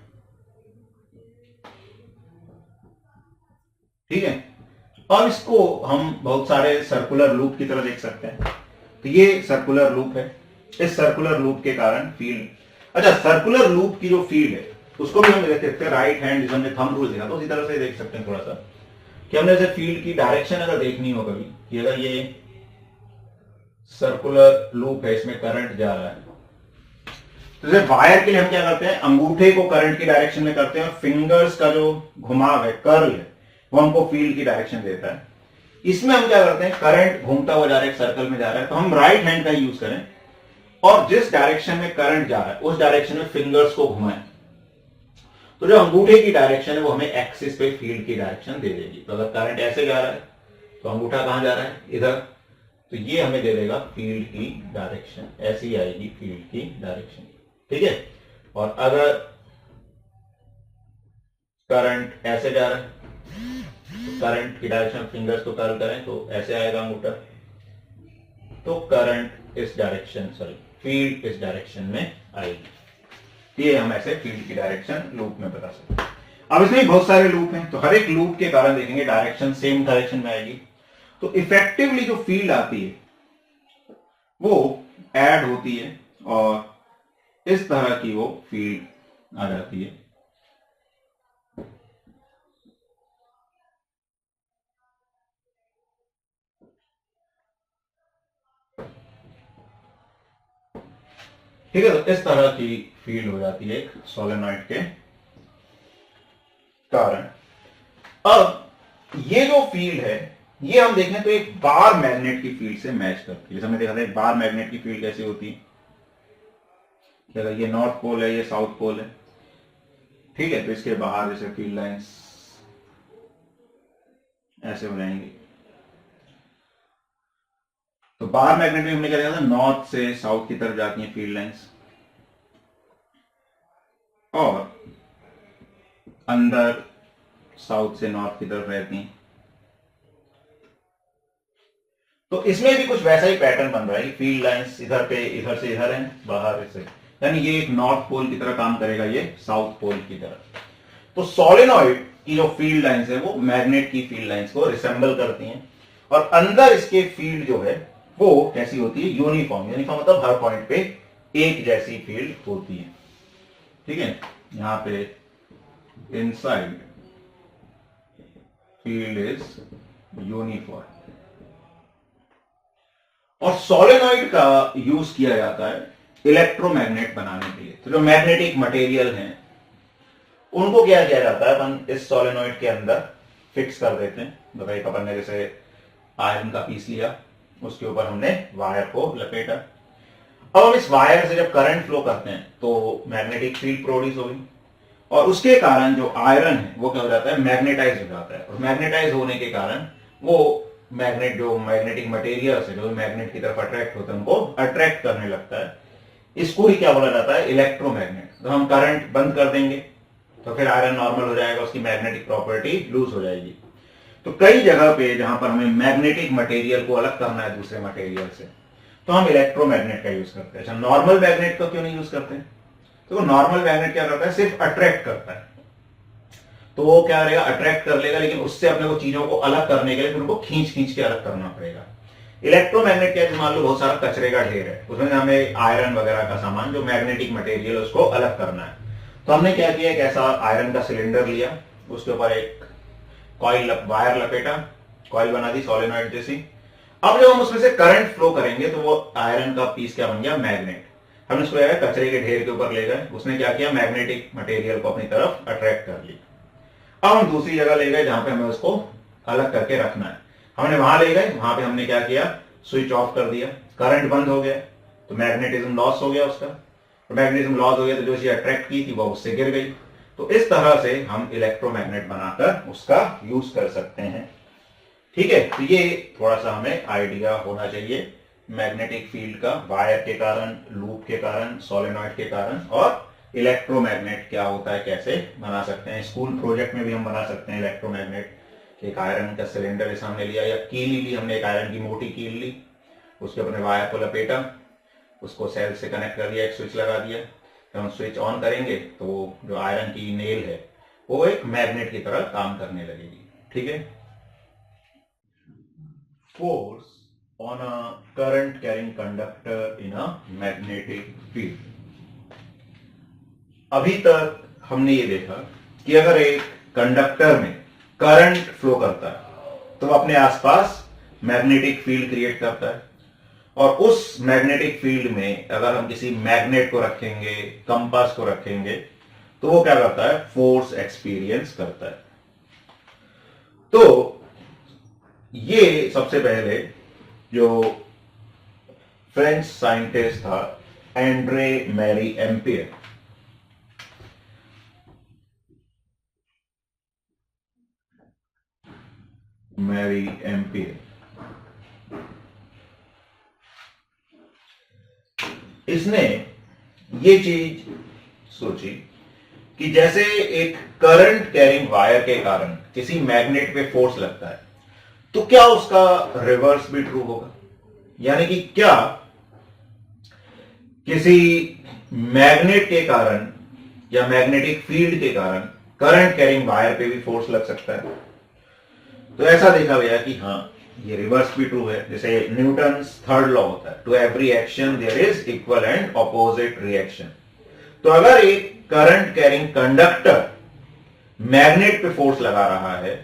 Speaker 1: ठीक है, अब इसको हम बहुत सारे सर्कुलर लूप की तरह देख सकते हैं। तो ये सर्कुलर लूप है, इस सर्कुलर लूप के कारण फील्ड, अच्छा सर्कुलर लूप की जो फील्ड है उसको भी हम देख सकते हैं राइट हैंड, जिसे हमने थंब रूल देखा तो उसी तरह से देख सकते हैं थोड़ा सा, कि हमने जैसे फील्ड की डायरेक्शन अगर देखनी हो कभी कि अगर ये सर्कुलर लूप है, इसमें करंट जा रहा है, तो जैसे वायर के लिए हम क्या करते हैं? अंगूठे को करंट की डायरेक्शन में करते हैं, और फिंगर्स का जो घुमाव है, कर्ल है, वो हमको फील्ड की डायरेक्शन देता है। इसमें हम क्या करते हैं? करंट घूमता हुआ जा रहा है, सर्कल में जा रहा है, तो हम राइट हैंड का यूज करें और जिस डायरेक्शन में करंट जा रहा है उस डायरेक्शन में फिंगर्स को घुमाएं, तो जो अंगूठे की डायरेक्शन है वो हमें एक्सिस पे फील्ड की डायरेक्शन दे देगी। तो अगर करंट ऐसे जा रहा है तो अंगूठा कहां जा रहा है? इधर, तो ये हमें दे देगा फील्ड की डायरेक्शन, ऐसी आएगी फील्ड की डायरेक्शन। ठीक है, और अगर करंट ऐसे जा रहा है तो करंट की डायरेक्शन फिंगर्स को कर्ल करें तो ऐसे आएगा अंगूठा, तो करंट इस डायरेक्शन, सॉरी फील्ड इस डायरेक्शन में आएगी। ये हम ऐसे फील्ड की डायरेक्शन लूप में बता सकते हैं। अब इसमें बहुत सारे लूप हैं, तो हर एक लूप के कारण देखेंगे डायरेक्शन सेम डायरेक्शन में आएगी। तो इफेक्टिवली जो फील्ड आती है वो ऐड होती है और इस तरह की वो फील्ड आ जाती है। ठीक है, तो इस तरह की फील्ड हो जाती है एक सोलेनॉइड के कारण। अब ये जो फील्ड है ये हम देखें तो एक बार मैग्नेट की फील्ड से मैच करती है। जैसे हमने देखा था एक बार मैग्नेट की फील्ड कैसी होती है, क्या ये नॉर्थ पोल है, ये साउथ पोल है। ठीक है, तो इसके बाहर जैसे फील्ड लाइंस ऐसे हो जाएंगी। तो बार मैग्नेट में हमने क्या देखा था? नॉर्थ से साउथ की तरफ जाती हैं फील्ड लाइंस, और अंदर साउथ से नॉर्थ की तरफ रहती हैं। तो इसमें भी कुछ वैसा ही पैटर्न बन रहा है, फील्ड लाइंस इधर पे, इधर से इधर है, बाहर से, यानी ये एक नॉर्थ पोल की तरह काम करेगा, ये साउथ पोल की तरह। तो सोलेनॉइड की जो फील्ड लाइंस है वो मैग्नेट की फील्ड लाइंस को रिसेंबल करती हैं, और अंदर इसके फील्ड जो है वो कैसी होती है? यूनिफॉर्म। यूनिफॉर्म मतलब हर पॉइंट पे एक जैसी फील्ड होती है। ठीक है, यहां पे इनसाइड फील्ड इज यूनिफॉर्म। और सोलेनॉइड का यूज किया जाता है इलेक्ट्रोमैग्नेट बनाने के लिए। तो जो मैग्नेटिक मटेरियल हैं उनको क्या किया जाता है? अपन इस सोलेनॉइड के अंदर फिक्स कर देते हैं। बताइए, अपन ने जैसे आयरन का पीस लिया, उसके ऊपर हमने वायर को लपेटा। अब हम इस वायर से जब करंट फ्लो करते हैं तो मैग्नेटिक फील्ड प्रोड्यूस होगी, और उसके कारण जो आयरन है वो क्या हो जाता है? मैग्नेटाइज हो जाता है, और मैग्नेटाइज होने के कारण वो मैग्नेट, जो मैग्नेटिक मटेरियल्स है जो मैग्नेट की तरफ अट्रैक्ट होते हैं, उनको अट्रैक्ट करने लगता है। इसको ही क्या बोला जाता है? इलेक्ट्रोमैग्नेट। तो हम करंट बंद कर देंगे तो फिर आयरन नॉर्मल हो जाएगा, उसकी मैग्नेटिक प्रॉपर्टी लूज हो जाएगी। तो कई जगह पे जहां पर हमें मैग्नेटिक मटेरियल को अलग करना है दूसरे मटेरियल से, तो हम इलेक्ट्रोमैग्नेट का यूज करते हैं। अच्छा, नॉर्मल मैग्नेट का क्यों नहीं यूज करते? तो नॉर्मल मैग्नेट क्या करता है? सिर्फ अट्रैक्ट करता है। तो वो क्या करेगा, अट्रैक्ट कर लेगा, लेकिन उससे अपने को चीजों को अलग करने के लिए फिर उनको खींच खींच के अलग करना पड़ेगा। इलेक्ट्रोमैग्नेट क्या है, मान लो बहुत सारा कचरे का ढेर है, उसमें हमें आयरन वगैरह का सामान जो मैग्नेटिक मटेरियल उसको अलग करना है। तो हमने क्या किया, एक ऐसा आयरन का सिलेंडर लिया, उसके ऊपर एक कॉइल वायर लपेटा, कॉइल बना दी सोलेनॉइड जैसी। अब जब हम उसमें से करंट फ्लो करेंगे तो वो आयरन का पीस क्या बन गया, मैग्नेट। हमने उसको कचरे के ढेर के ऊपर ले गए, उसने क्या किया, मैग्नेटिक मटेरियल को अपनी तरफ अट्रैक्ट कर लिया। अब हम दूसरी जगह ले गए जहां पे हमें उसको अलग करके रखना है। हमने वहां ले गए, वहां पे हमने क्या किया, स्विच ऑफ कर दिया, करंट बंद हो गया, तो मैग्नेटिज्म लॉस हो गया उसका। तो मैग्नेटिज्म लॉस हो गया तो जो चीज अट्रैक्ट की थी वो उससे गिर गई। तो इस तरह से हम इलेक्ट्रोमैग्नेट बनाकर उसका यूज कर सकते हैं। ठीक है, तो ये थोड़ा सा हमें आइडिया होना चाहिए मैग्नेटिक फील्ड का, वायर के कारण, लूप के कारण, सोलेनॉइड के कारण, और इलेक्ट्रोमैग्नेट क्या होता है, कैसे बना सकते हैं। स्कूल प्रोजेक्ट में भी हम बना सकते हैं इलेक्ट्रोमैग्नेट। एक आयरन का सिलेंडर सामने लिया, या कीली ली हमने, एक आयरन की मोटी कील ली, उसके अपने वायर को लपेटा, उसको सेल से कनेक्ट कर दिया, एक स्विच लगा दिया। जब हम स्विच ऑन करेंगे तो जो आयरन की नेल है वो एक मैग्नेट की तरह काम करने लगेगी। ठीक है। Force on a current carrying conductor in a magnetic field. अभी तक हमने ये देखा कि अगर एक कंडक्टर में करंट फ्लो करता है तो अपने आसपास मैग्नेटिक फील्ड क्रिएट करता है, और उस मैग्नेटिक फील्ड में अगर हम किसी मैग्नेट को रखेंगे, कंपास को रखेंगे, तो वो क्या करता है, फोर्स एक्सपीरियंस करता है। तो ये सबसे पहले जो फ्रेंच साइंटिस्ट था एंड्रे मैरी एम्पियर, इसने ये चीज सोची कि जैसे एक करंट कैरिंग वायर के कारण किसी मैग्नेट पे फोर्स लगता है, तो क्या उसका रिवर्स भी ट्रू होगा, यानी कि क्या किसी मैग्नेट के कारण या मैग्नेटिक फील्ड के कारण करंट कैरिंग वायर पे भी फोर्स लग सकता है। तो ऐसा देखा गया कि हाँ, ये रिवर्स भी ट्रू है। जैसे न्यूटन्स थर्ड लॉ होता है, to every action there is equal and opposite reaction. तो अगर एक करंट कैरिंग कंडक्टर मैग्नेट पे फोर्स लगा रहा है,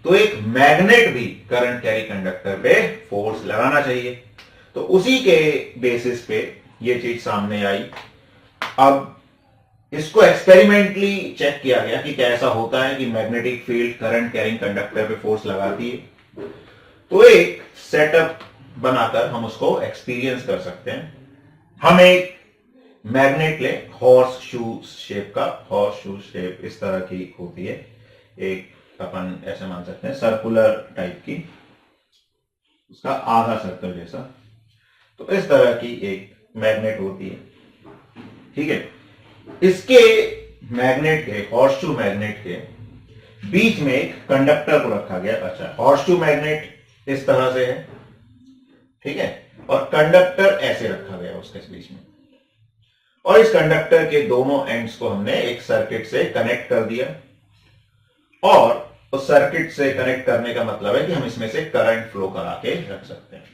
Speaker 1: तो एक मैग्नेट भी करंट कैरी कंडक्टर पे फोर्स लगाना चाहिए। तो उसी के बेसिस पे ये चीज सामने आई। अब इसको एक्सपेरिमेंटली चेक किया गया कि कैसा होता है कि magnetic field current carrying conductor पे फोर्स लगाती है। तो एक सेटअप बनाकर हम उसको एक्सपीरियंस कर सकते हैं। हम एक मैग्नेट ले, हॉर्स शू शेप का, हॉर्स शू शेप इस तरह की होती है, एक अपन ऐसे मान सकते हैं सर्कुलर टाइप की, उसका आधा सर्कल जैसा। तो इस तरह की एक मैग्नेट होती है। ठीक है, इसके मैग्नेट के, हॉर्स शू मैग्नेट के बीच में एक कंडक्टर को रखा गया। अच्छा, हॉर्स शू मैग्नेट इस तरह से है, ठीक है, और कंडक्टर ऐसे रखा गया उसके बीच में, और इस कंडक्टर के दोनों एंड्स को हमने एक सर्किट से कनेक्ट कर दिया। और उस सर्किट से कनेक्ट करने का मतलब है कि हम इसमें से करंट फ्लो करा के रख सकते हैं।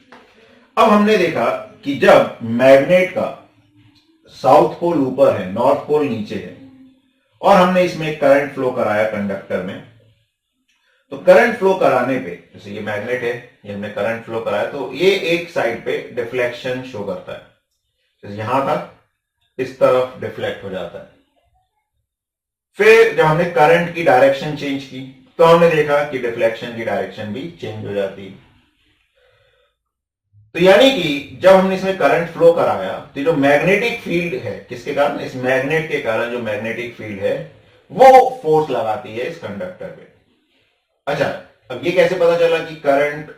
Speaker 1: अब हमने देखा कि जब मैग्नेट का साउथ पोल ऊपर है, नॉर्थ पोल नीचे है, और हमने इसमें करंट फ्लो कराया कंडक्टर में, तो करंट फ्लो कराने पे, जैसे ये मैग्नेट है, ये हमने करंट फ्लो कराया, तो ये एक साइड पे डिफ्लेक्शन शो करता है। जैसे यहां था, इस तरफ डिफ्लेक्ट हो जाता है। फिर जब हमने करंट की डायरेक्शन चेंज की तो हमने देखा कि डिफ्लेक्शन की डायरेक्शन भी चेंज हो जाती है। तो यानी कि जब हमने इसमें करंट फ्लो कराया तो जो मैग्नेटिक फील्ड है, किसके कारण, इस मैग्नेट के कारण जो मैग्नेटिक फील्ड है वो फोर्स लगाती है इस कंडक्टर पे। अच्छा, अब ये कैसे पता चला कि करंट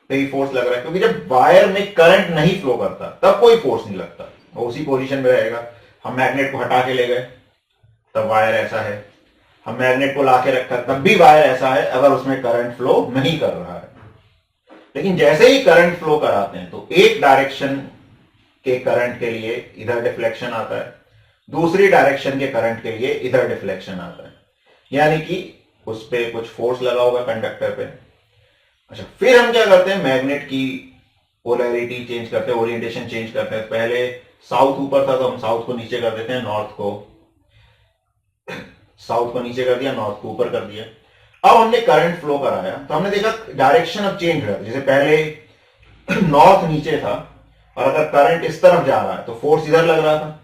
Speaker 1: पे ही फोर्स लग रहा है? क्योंकि जब वायर में करंट नहीं फ्लो करता तब कोई फोर्स नहीं लगता, वो उसी पोजीशन में रहेगा। हम मैग्नेट को हटा के ले गए तब वायर ऐसा है, हम मैग्नेट को लाके रखा तब भी वायर ऐसा है, अगर उसमें करंट फ्लो नहीं कर रहा है। लेकिन जैसे ही करंट फ्लो कराते हैं तो एक डायरेक्शन के करंट के लिए इधर डिफ्लेक्शन आता है, दूसरी डायरेक्शन के करंट के लिए इधर डिफ्लेक्शन आता है। यानी कि उस पर कुछ फोर्स लगा होगा कंडक्टर पे। अच्छा, फिर हम क्या करते हैं, मैग्नेट की पोलैरिटी चेंज करते हैं, ओरिएंटेशन चेंज करते हैं। पहले साउथ ऊपर था तो हम साउथ को नीचे कर देते हैं, साउथ को नीचे कर दिया, नॉर्थ को ऊपर कर दिया। अब हमने करंट फ्लो कराया तो हमने देखा डायरेक्शन अब चेंज हो जाता है। जैसे पहले नॉर्थ नीचे था और अगर करंट इस तरफ जा रहा है तो फोर्स इधर लग रहा था।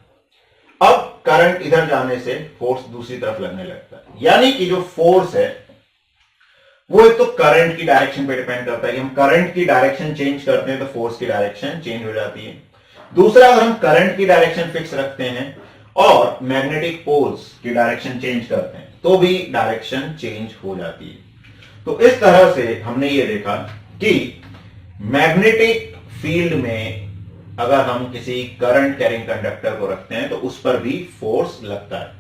Speaker 1: अब करंट इधर जाने से फोर्स दूसरी तरफ लगने लगता है। यानी कि जो फोर्स है वो एक तो करंट की डायरेक्शन पे डिपेंड करता है कि हम करंट की डायरेक्शन चेंज करते हैं तो फोर्स की डायरेक्शन चेंज हो जाती है। दूसरा, अगर हम करंट की डायरेक्शन फिक्स रखते हैं और मैग्नेटिक पोल्स की डायरेक्शन चेंज करते हैं तो भी डायरेक्शन चेंज हो जाती है। तो इस तरह से हमने ये देखा कि मैग्नेटिक फील्ड में अगर हम किसी करंट कैरिंग कंडक्टर को रखते हैं तो उस पर भी फोर्स लगता है।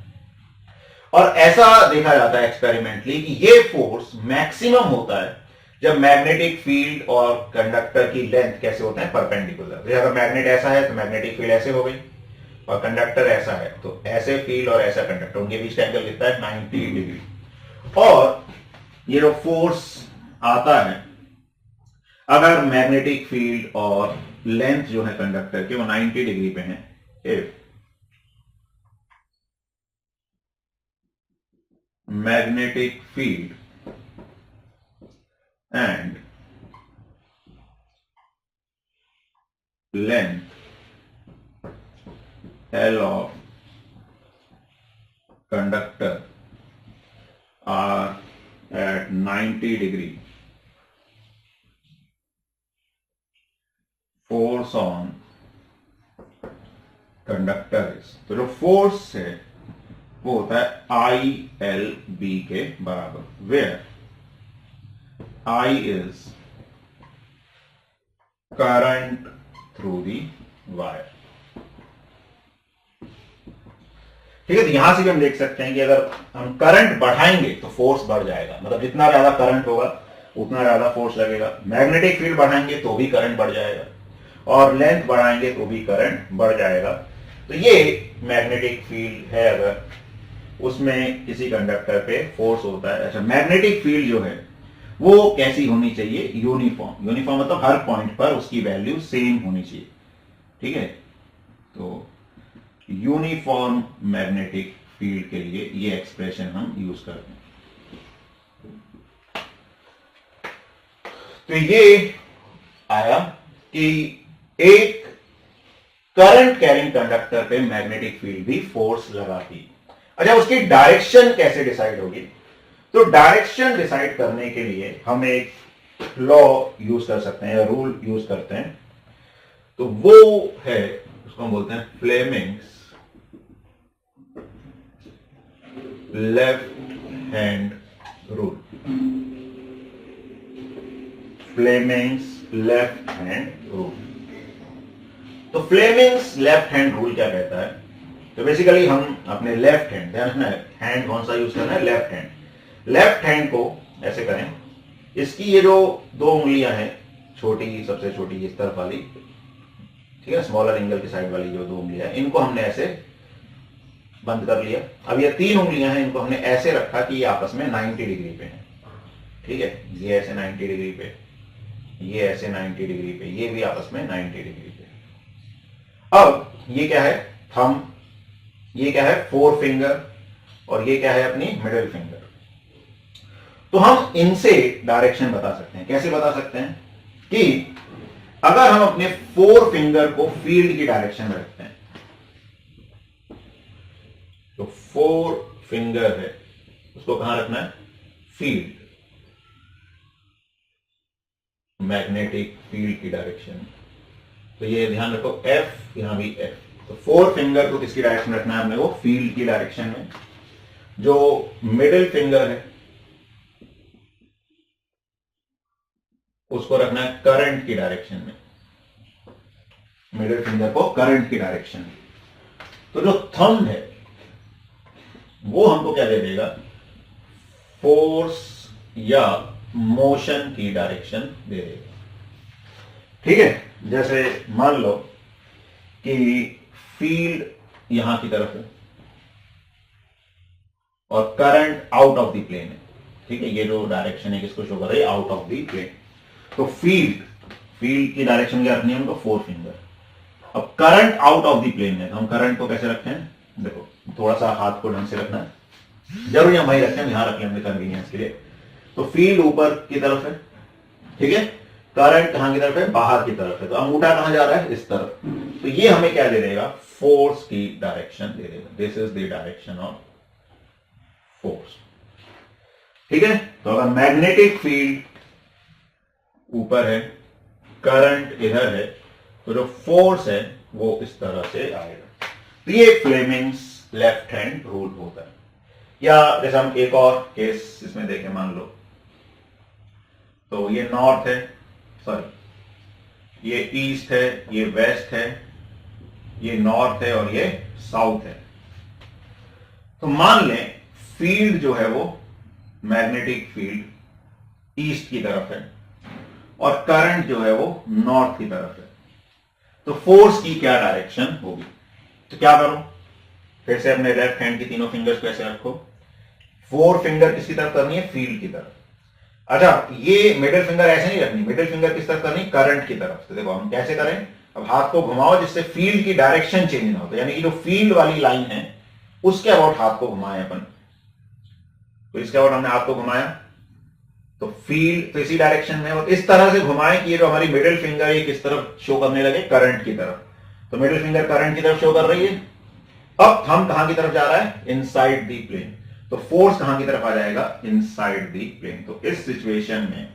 Speaker 1: और ऐसा देखा जाता है एक्सपेरिमेंटली कि ये फोर्स मैक्सिमम होता है जब मैग्नेटिक फील्ड और कंडक्टर की लेंथ कैसे होते हैं, परपेंडिकुलर। जैसे अगर मैग्नेट ऐसा है तो मैग्नेटिक फील्ड ऐसे हो गई, और कंडक्टर ऐसा है तो ऐसे फील्ड और ऐसा कंडक्टर, उनके बीच का एंगल कितना है, 90 डिग्री। और ये जो फोर्स आता है अगर मैग्नेटिक फील्ड और लेंथ जो है कंडक्टर की वो 90 डिग्री पे है, if magnetic field and length L of conductor are at 90 degree, force on conductor is, तो जो फोर्स है वो होता है ILB के बराबर, where I is current through the wire। ठीक है, तो यहां से भी हम देख सकते हैं कि अगर हम करंट बढ़ाएंगे तो फोर्स बढ़ जाएगा, मतलब जितना ज्यादा करंट होगा उतना ज्यादा फोर्स लगेगा। मैग्नेटिक फील्ड बढ़ाएंगे तो भी करंट बढ़ जाएगा, और लेंथ बढ़ाएंगे तो भी करंट बढ़ जाएगा। तो ये मैग्नेटिक फील्ड है, अगर उसमें किसी कंडक्टर पे फोर्स होता है। अच्छा, मैग्नेटिक फील्ड जो है वो कैसी होनी चाहिए, यूनिफॉर्म। यूनिफॉर्म मतलब हर पॉइंट पर उसकी वैल्यू सेम होनी चाहिए। ठीक है, तो यूनिफॉर्म मैग्नेटिक फील्ड के लिए ये एक्सप्रेशन हम यूज करते हैं। तो ये आया कि एक करंट कैरिंग कंडक्टर पे मैग्नेटिक फील्ड भी फोर्स लगाती। अच्छा, उसकी डायरेक्शन कैसे डिसाइड होगी, तो डायरेक्शन डिसाइड करने के लिए हम एक लॉ यूज कर सकते हैं या रूल यूज करते हैं। तो वो है, उसको हम बोलते हैं Fleming's left hand rule. Fleming's left hand rule. तो फ्लेमिंग्स लेफ्ट हैंड रूल क्या कहता है, तो बेसिकली हम अपने लेफ्ट हैंड, ध्यान रखना है हैंड कौन सा यूज करना है, लेफ्ट हैंड। लेफ्ट हैंड को ऐसे करें, इसकी ये जो दो उंगलियां हैं, छोटी, सबसे छोटी इस तरफ वाली, ठीक है, स्मॉलर एंगल की साइड वाली जो दो उंगलियां हैं, इनको हमने ऐसे बंद कर लिया। अब ये तीन उंगलियां हैं, इनको हमने ऐसे रखा कि ये आपस में 90 डिग्री पे हैं। ठीक है, ये ऐसे 90 डिग्री पे, ये ऐसे 90 डिग्री पे, ये भी आपस में 90 डिग्री पे। अब ये क्या है, थंब, ये क्या है, फोर फिंगर, और ये क्या है, अपनी मिडिल फिंगर। तो हम इनसे डायरेक्शन बता सकते हैं। कैसे बता सकते हैं कि अगर हम अपने फोर फिंगर को फील्ड की डायरेक्शन में रखते हैं, तो फोर फिंगर है उसको कहां रखना है, फील्ड, मैग्नेटिक फील्ड की डायरेक्शन। तो ये ध्यान रखो, एफ, यहां भी एफ। तो फोर फिंगर को किसकी डायरेक्शन रखना है हमने, वो फील्ड की डायरेक्शन में। जो मिडिल फिंगर है उसको रखना है करंट की डायरेक्शन में, मिडिल फिंगर को करंट की डायरेक्शन में। तो जो थंब है वो हमको क्या दे देगा, फोर्स या मोशन की डायरेक्शन दे देगा। ठीक है, जैसे मान लो कि फील्ड यहां की तरफ है और current out of the plane है। ठीक है, ये जो डायरेक्शन है किसको शो कर रही है, आउट ऑफ द प्लेन। तो फील्ड की डायरेक्शन क्या रखनी है हमको, 4 फिंगर। अब current out of the plane है, तो हम करंट को कैसे रखते हैं, देखो थोड़ा सा हाथ को ढंग से रखना है, जरूरी हम वही रखते हैं, यहां रख लेंगे कन्वीनियंस के लिए। तो फील्ड ऊपर की तरफ है, ठीक है, करंट कहां की तरफ है, बाहर की तरफ है, तो अंगूठा कहां जा रहा है, इस तरफ। तो ये हमें क्या दे देगा, फोर्स की डायरेक्शन दे देगा। This is the direction of force. ठीक है, तो अगर मैग्नेटिक फील्ड ऊपर है, करंट इधर है, तो जो फोर्स है वो इस तरह से आएगा। तो ये फ्लेमिंग्स लेफ्ट हैंड रूल होता है। या जैसे हम एक और केस इसमें देखें, मान लो तो ये नॉर्थ है, सॉरी ये ईस्ट है, ये वेस्ट है, ये नॉर्थ है और ये साउथ है। तो मान लें फील्ड जो है वो मैग्नेटिक फील्ड ईस्ट की तरफ है और करंट जो है वो नॉर्थ की तरफ है। तो फोर्स की क्या डायरेक्शन होगी, तो क्या करो, फिर से अपने लेफ्ट हैंड की तीनों फिंगर्स को ऐसे रखो, 4 फिंगर किसकी तरफ करनी है, फील्ड की तरफ। अच्छा, ये मिडिल फिंगर ऐसे नहीं रखनी, मिडिल फिंगर किस तरफ करनी, करंट की तरफ। तो देखो हम कैसे करें, अब हाथ को घुमाओ जिससे फील्ड की डायरेक्शन चेंज ना हो, यानी कि जो फील्ड वाली लाइन है उसके अबाउट हाथ को घुमाए अपन। तो इसके अबाउट हमने हाथ को घुमाया, तो फील्ड तो इसी डायरेक्शन में, और इस तरह से घुमाए कि ये जो हमारी मिडिल फिंगर है किस तरफ शो करने लगे, करंट की तरफ। तो मिडिल फिंगर करंट की तरफ शो कर रही है। अब थंब कहां की तरफ जा रहा है, इनसाइड दी प्लेन। तो फोर्स कहां की तरफ आ जाएगा, इनसाइड दी प्लेन। तो इस सिचुएशन में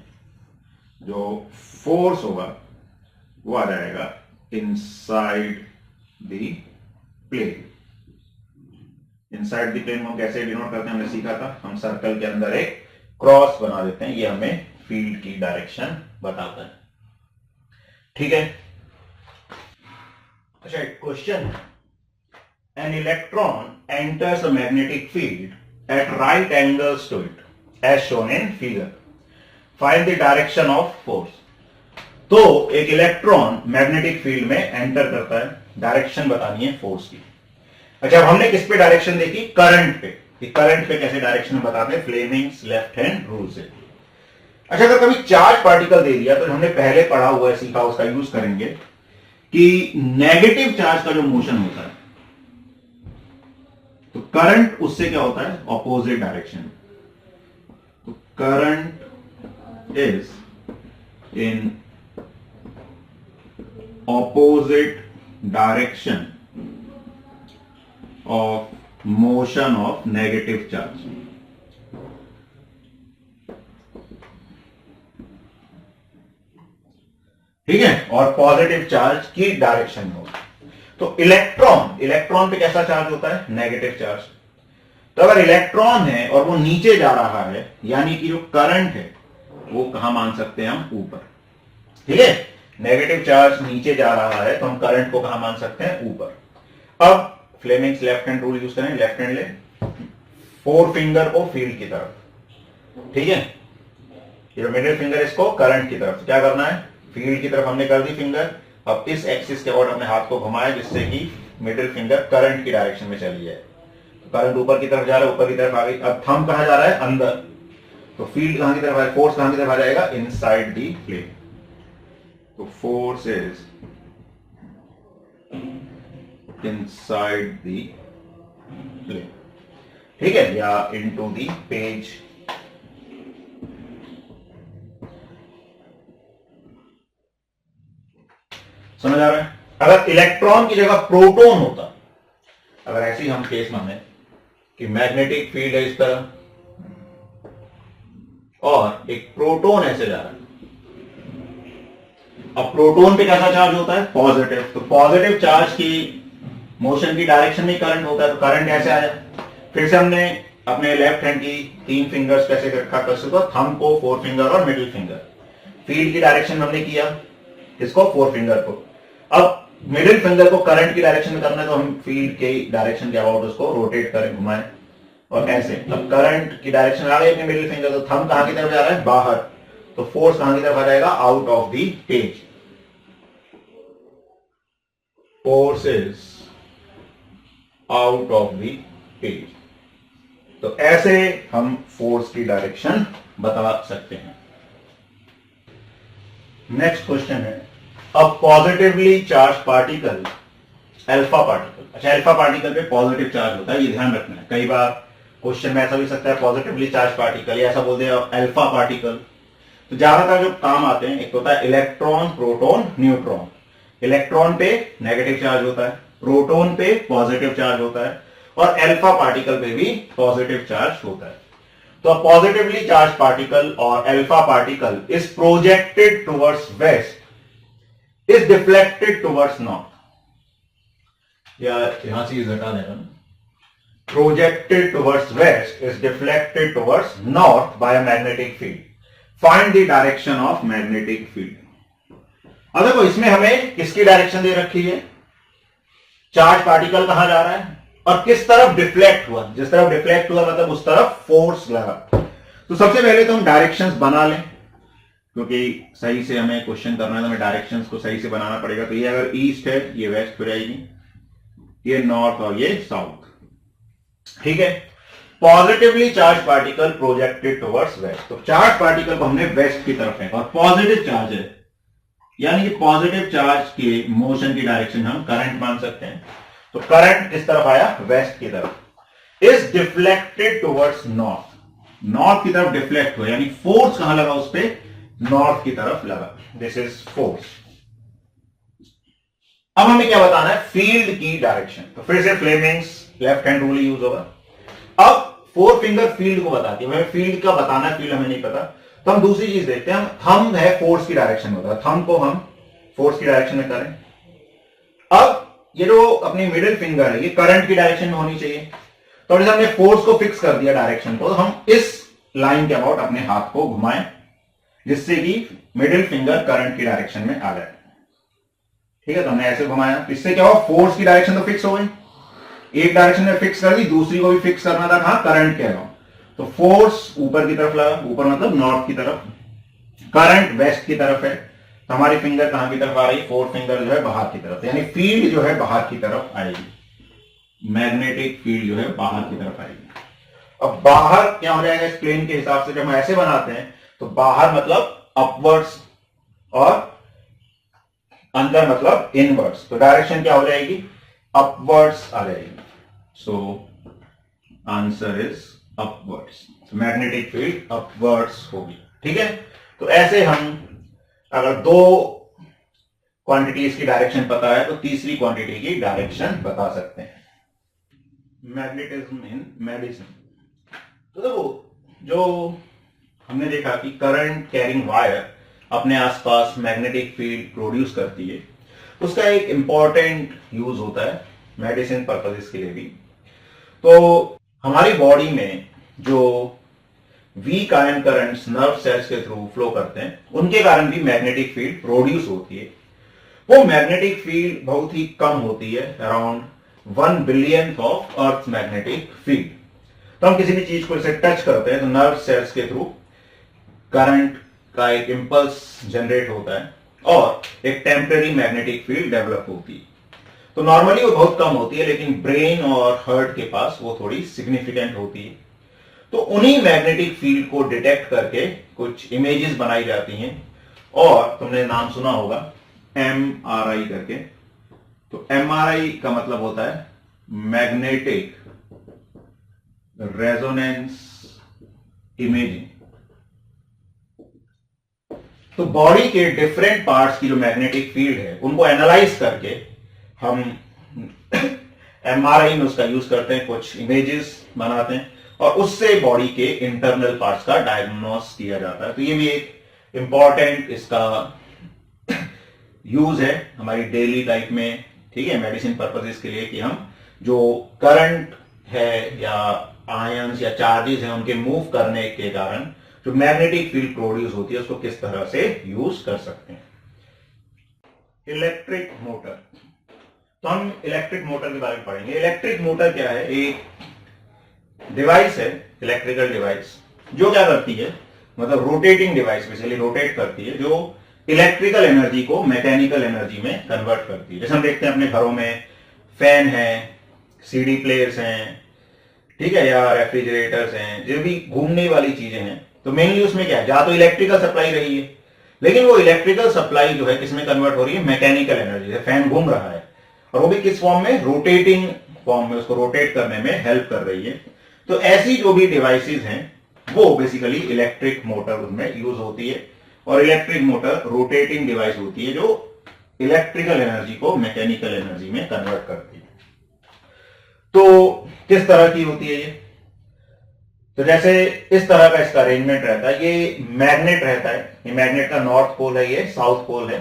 Speaker 1: जो फोर्स होगा वो आ जाएगा inside the plane. Inside the plane को हम कैसे डिनोट करते हैं, हमने सीखा था, हम सर्कल के अंदर एक क्रॉस बना देते हैं, ये हमें फील्ड की डायरेक्शन बताता है। ठीक है, अच्छा एक question, an electron enters a magnetic field at right angles to it as shown in figure, find the direction of force. तो एक इलेक्ट्रॉन मैग्नेटिक फील्ड में एंटर करता है, डायरेक्शन बतानी है फोर्स की। अच्छा, अब हमने किस पे डायरेक्शन देखी, करंट पे, कि करंट पे कैसे डायरेक्शन बताते हैं, फ्लेमिंग्स लेफ्ट हैंड रूल से। अच्छा, अगर कभी चार्ज पार्टिकल दे दिया, तो हमने पहले पढ़ा हुआ है, सीखा, उसका यूज करेंगे कि नेगेटिव चार्ज का जो मोशन होता है, तो करंट उससे क्या होता है, ऑपोजिट डायरेक्शन। तो current is in opposite direction of motion of negative charge। ठीक है, और पॉजिटिव चार्ज की डायरेक्शन में होगा। तो इलेक्ट्रॉन पे कैसा चार्ज होता है, नेगेटिव चार्ज। तो अगर इलेक्ट्रॉन है और वो नीचे जा रहा है, यानी कि जो करंट है वो कहां मान सकते हैं हम, ऊपर। ठीक है, नेगेटिव चार्ज नीचे जा रहा है तो हम करंट को कहां मान सकते हैं, ऊपर। अब Fleming's left hand rule use करें, लेफ्ट हैंड ले, 4 फिंगर को फील्ड की तरफ। ठीक है, ये मिडिल फिंगर इसको करंट की तरफ। क्या करना है, फील्ड की तरफ हमने कर दी फिंगर। अब इस एक्सिस के अबाउट अपने हाथ को घुमाया जिससे कि मिडिल फिंगर करंट की डायरेक्शन में चली जाए। तो करंट ऊपर की तरफ जा रहा है, ऊपर की तरफ आ गई। अब थंब कहां जा रहा है, अंदर। तो फील्ड कहां की तरफ आएगा, फोर्स कहां की तरफ आ जाएगा, इनसाइड दी प्लेन। तो force is inside the plane। ठीक है, या into the page। समझ आ रहा है। अगर इलेक्ट्रॉन की जगह प्रोटॉन होता, अगर ऐसे ही हम केस माने कि मैग्नेटिक फील्ड है इस तरह और एक प्रोटॉन ऐसे जा रहा है, अब प्रोटॉन पे कैसा चार्ज होता है, पॉजिटिव। तो पॉजिटिव चार्ज की मोशन की डायरेक्शन में करंट होता है, तो करंट ऐसे आया। फिर से हमने अपने लेफ्ट हैंड की 3 फिंगर्स कैसे रखा कर सकते, थंब को, 4 फिंगर और मिडिल फिंगर। फील्ड की डायरेक्शन हमने किया, किसको, 4 फिंगर को। अब मिडिल फिंगर को करंट की डायरेक्शन में करना है, तो हम फील्ड के डायरेक्शन के अबाउट उसको रोटेट करें, घुमाएं और ऐसे। अब करंट की डायरेक्शन आ गई अपने मिडिल फिंगर, तो थंब कहां की तरफ जा रहा है, बाहर। तो फोर्स कहां की तरफ आ जाएगा, out of the page. Force is out of the page. तो ऐसे हम फोर्स की डायरेक्शन बता सकते हैं। नेक्स्ट क्वेश्चन है, a positively charge particle, alpha particle. अच्छा, अल्फा पार्टिकल पे पॉजिटिव चार्ज होता है, ये ध्यान रखना है। कई बार क्वेश्चन में ऐसा भी सकता है पॉजिटिवली चार्ज पार्टिकल, या ऐसा बोलते हैं अल्फा पार्टिकल। तो ज्यादातर जो काम आते हैं, एक होता है इलेक्ट्रॉन, प्रोटॉन, न्यूट्रॉन। इलेक्ट्रॉन पे नेगेटिव चार्ज होता है, प्रोटॉन पे पॉजिटिव चार्ज होता है, और अल्फा पार्टिकल पे भी पॉजिटिव चार्ज होता है। तो पॉजिटिवली चार्ज पार्टिकल और alpha particle is projected towards waste, is deflected towards north, या यहां से हटा देना, projected towards waste is deflected towards north by magnetic field, find the direction of magnetic field. अब देखो, इसमें हमें किसकी डायरेक्शन दे रखी है, चार्ज पार्टिकल कहां जा रहा है और किस तरफ डिफ्लेक्ट हुआ। जिस तरफ डिफ्लेक्ट हुआ मतलब उस तरफ फोर्स लगा। तो सबसे पहले तो हम डायरेक्शंस बना लें, क्योंकि सही से हमें क्वेश्चन करना है तो हमें डायरेक्शंस को सही से बनाना पड़ेगा। तो ये अगर ईस्ट है, ये वेस्ट हो जाएगी, ये नॉर्थ और ये साउथ। ठीक है, positively charge particle projected towards waste. तो चार्ज पार्टिकल को हमने वेस्ट की तरफ फेंका, और पॉजिटिव चार्ज है, यानी कि पॉजिटिव चार्ज के मोशन की डायरेक्शन हम करंट मान सकते हैं। तो करंट किस तरफ आया, वेस्ट की तरफ, is deflected towards north, north की तरफ डिफ्लेक्ट हुआ, यानी फोर्स कहां लगा उस पर, नॉर्थ की तरफ लगा। This is force. अब हमें क्या बताना है, फील्ड की डायरेक्शन। तो फिर से Fleming's left hand rule use होगा। अब फोर फिंगर फील्ड को बताती है, हमें फील्ड का बताना है, फील्ड हमें नहीं पता, तो हम दूसरी चीज देखते हैं। हम थंब है, फोर्स की डायरेक्शन होता है, थंब को हम फोर्स की डायरेक्शन में करें। अब ये जो अपनी मिडिल फिंगर है, ये करंट की डायरेक्शन में होनी चाहिए। तो जैसे हमने फोर्स को फिक्स कर दिया डायरेक्शन को, तो हम इस लाइन के अबाउट अपने हाथ को घुमाएं, जिससे कि मिडिल फिंगर करंट की डायरेक्शन में आ जाए। ठीक है, तो हमने ऐसे घुमाया, इससे क्या हुआ, फोर्स की डायरेक्शन तो फिक्स हो गई, एक डायरेक्शन में फिक्स कर दी, दूसरी को भी फिक्स करना था कहां, करंट के अबाउट। तो फोर्स ऊपर की तरफ लगा, ऊपर मतलब नॉर्थ की तरफ, करंट वेस्ट की तरफ है, तो हमारी फिंगर कहां की तरफ आ रही, फोर फिंगर जो है बाहर की तरफ, यानी फील्ड जो है बाहर की तरफ आएगी, मैग्नेटिक फील्ड जो है बाहर की तरफ आएगी। अब बाहर क्या हो जाएगा, इस प्लेन के हिसाब से जब हम ऐसे बनाते हैं, तो बाहर मतलब अपवर्ड्स और अंदर मतलब इनवर्ड्स, तो डायरेक्शन क्या हो जाएगी, अपवर्ड्स आ जाएगी। So answer is upwards, magnetic field upwards होगी। ठीक है, तो ऐसे हम अगर दो क्वांटिटीज की डायरेक्शन पता है, तो तीसरी क्वांटिटी की डायरेक्शन बता सकते हैं। Magnetism in medicine. तो देखो, जो हमने देखा कि करंट कैरिंग वायर अपने आसपास मैग्नेटिक फील्ड प्रोड्यूस करती है, उसका एक इंपॉर्टेंट यूज होता है मेडिसिन पर्पसेस के लिए भी। तो हमारी बॉडी में जो weak ion currents nerve cells के थ्रू फ्लो करते हैं, उनके कारण भी मैग्नेटिक फील्ड प्रोड्यूस होती है। वो मैग्नेटिक फील्ड बहुत ही कम होती है, around 1 billion of earth magnetic field. तो हम किसी भी चीज को इसे टच करते हैं, तो नर्व सेल्स के थ्रू करंट का एक इंपल्स जनरेट होता है और एक टेम्परेरी मैग्नेटिक फील्ड डेवलप होती है। तो नॉर्मली वो बहुत कम होती है, लेकिन ब्रेन और हार्ट के पास वो थोड़ी सिग्निफिकेंट होती है। तो उन्हीं मैग्नेटिक फील्ड को डिटेक्ट करके कुछ इमेजेस बनाई जाती हैं, और तुमने नाम सुना होगा MRI करके। तो MRI का मतलब होता है मैग्नेटिक रेजोनेंस इमेजिंग। तो बॉडी के डिफरेंट पार्ट्स की जो मैग्नेटिक फील्ड है, उनको एनालाइज करके हम MRI में उसका यूज करते हैं, कुछ इमेजेस बनाते हैं, और उससे बॉडी के इंटरनल पार्ट्स का डायग्नोस किया जाता है। तो ये भी एक इंपॉर्टेंट इसका यूज है हमारी डेली लाइफ में। ठीक है, मेडिसिन पर्पसेस के लिए, कि हम जो करंट है या आयंस या चार्जेस हैं, उनके मूव करने के कारण जो मैग्नेटिक फील्ड प्रोड्यूस होती है, उसको किस तरह से यूज कर सकते हैं। Electric motor. तो हम इलेक्ट्रिक मोटर के बारे में पढ़ेंगे। इलेक्ट्रिक मोटर क्या है, एक डिवाइस है, इलेक्ट्रिकल डिवाइस, जो क्या करती है, मतलब रोटेटिंग डिवाइस, बेसिकली रोटेट करती है, जो इलेक्ट्रिकल एनर्जी को मैकेनिकल एनर्जी में कन्वर्ट करती है। जैसे हम देखते हैं अपने घरों में फैन है, CD प्लेयर्स हैं, ठीक है, या रेफ्रिजरेटर्स हैं, जो भी घूमने वाली चीजें हैं, तो मेनली उसमें क्या है, जहां तो इलेक्ट्रिकल सप्लाई रही है, लेकिन वो इलेक्ट्रिकल सप्लाई जो है किसमें कन्वर्ट हो रही है, मैकेनिकल एनर्जी से। फैन घूम रहा है और वो भी किस फॉर्म में, रोटेटिंग फॉर्म में, उसको रोटेट करने में हेल्प कर रही है। तो ऐसी जो भी डिवाइसेस हैं वो बेसिकली इलेक्ट्रिक मोटर उनमें यूज होती है, और इलेक्ट्रिक मोटर रोटेटिंग डिवाइस होती है जो इलेक्ट्रिकल एनर्जी को मैकेनिकल एनर्जी में कन्वर्ट करती है। तो किस तरह की होती है ये, तो जैसे इस तरह का इसका अरेंजमेंट रहता है, ये मैग्नेट रहता है, ये मैग्नेट का नॉर्थ पोल है, ये साउथ पोल है,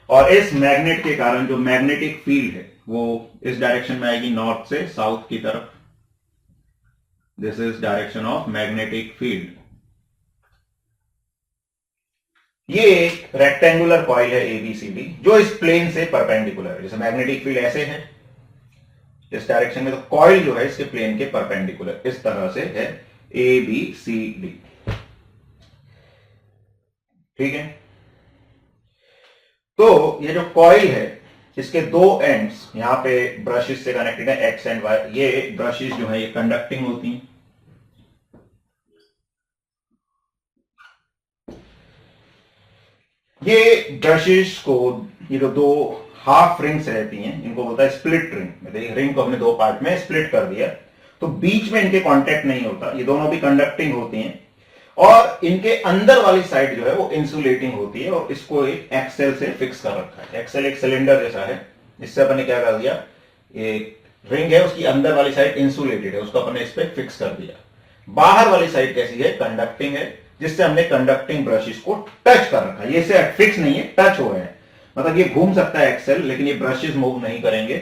Speaker 1: और इस मैग्नेट के कारण जो मैग्नेटिक फील्ड है वो इस डायरेक्शन में आएगी, नॉर्थ से साउथ की तरफ। This is direction of magnetic field. ये एक रेक्टेंगुलर कॉइल है एबीसीडी जो इस प्लेन से परपेंडिकुलर है। जैसे मैग्नेटिक फील्ड ऐसे है इस डायरेक्शन में, तो कॉइल जो है इसके प्लेन के परपेंडिकुलर इस तरह से है, ए बी सी डी। ठीक है, तो ये जो कॉइल है इसके दो एंड्स यहां पे ब्रशेस से कनेक्टेड है, एक्स एंड वाई। ये ब्रशेस जो है ये कंडक्टिंग होती हैं। ये ब्रशेस को, ये जो दो हाफ रिंग्स रहती हैं इनको बोलता है स्प्लिट रिंग। रिंग को हमने दो पार्ट में स्प्लिट कर दिया, तो बीच में इनके कांटेक्ट नहीं होता, ये दोनों भी कंडक्टिंग होती हैं, और इनके अंदर वाली साइड जो है वो इंसुलेटिंग होती है, और इसको एक एक्सेल से फिक्स कर रखा है। एक्सेल एक सिलेंडर जैसा है, इससे अपन ने क्या कर दिया, एक रिंग है उसकी अंदर वाली साइड इंसुलेटेड है, उसको अपन ने इस पे फिक्स कर दिया। बाहर वाली साइड कैसी है, कंडक्टिंग है, जिससे हमने कंडक्टिंग ब्रशेस को टच कर रखा है। ये से फिक्स नहीं है, टच हो रहे हैं, मतलब ये घूम सकता है एक्सेल, लेकिन ये ब्रशेस मूव नहीं करेंगे,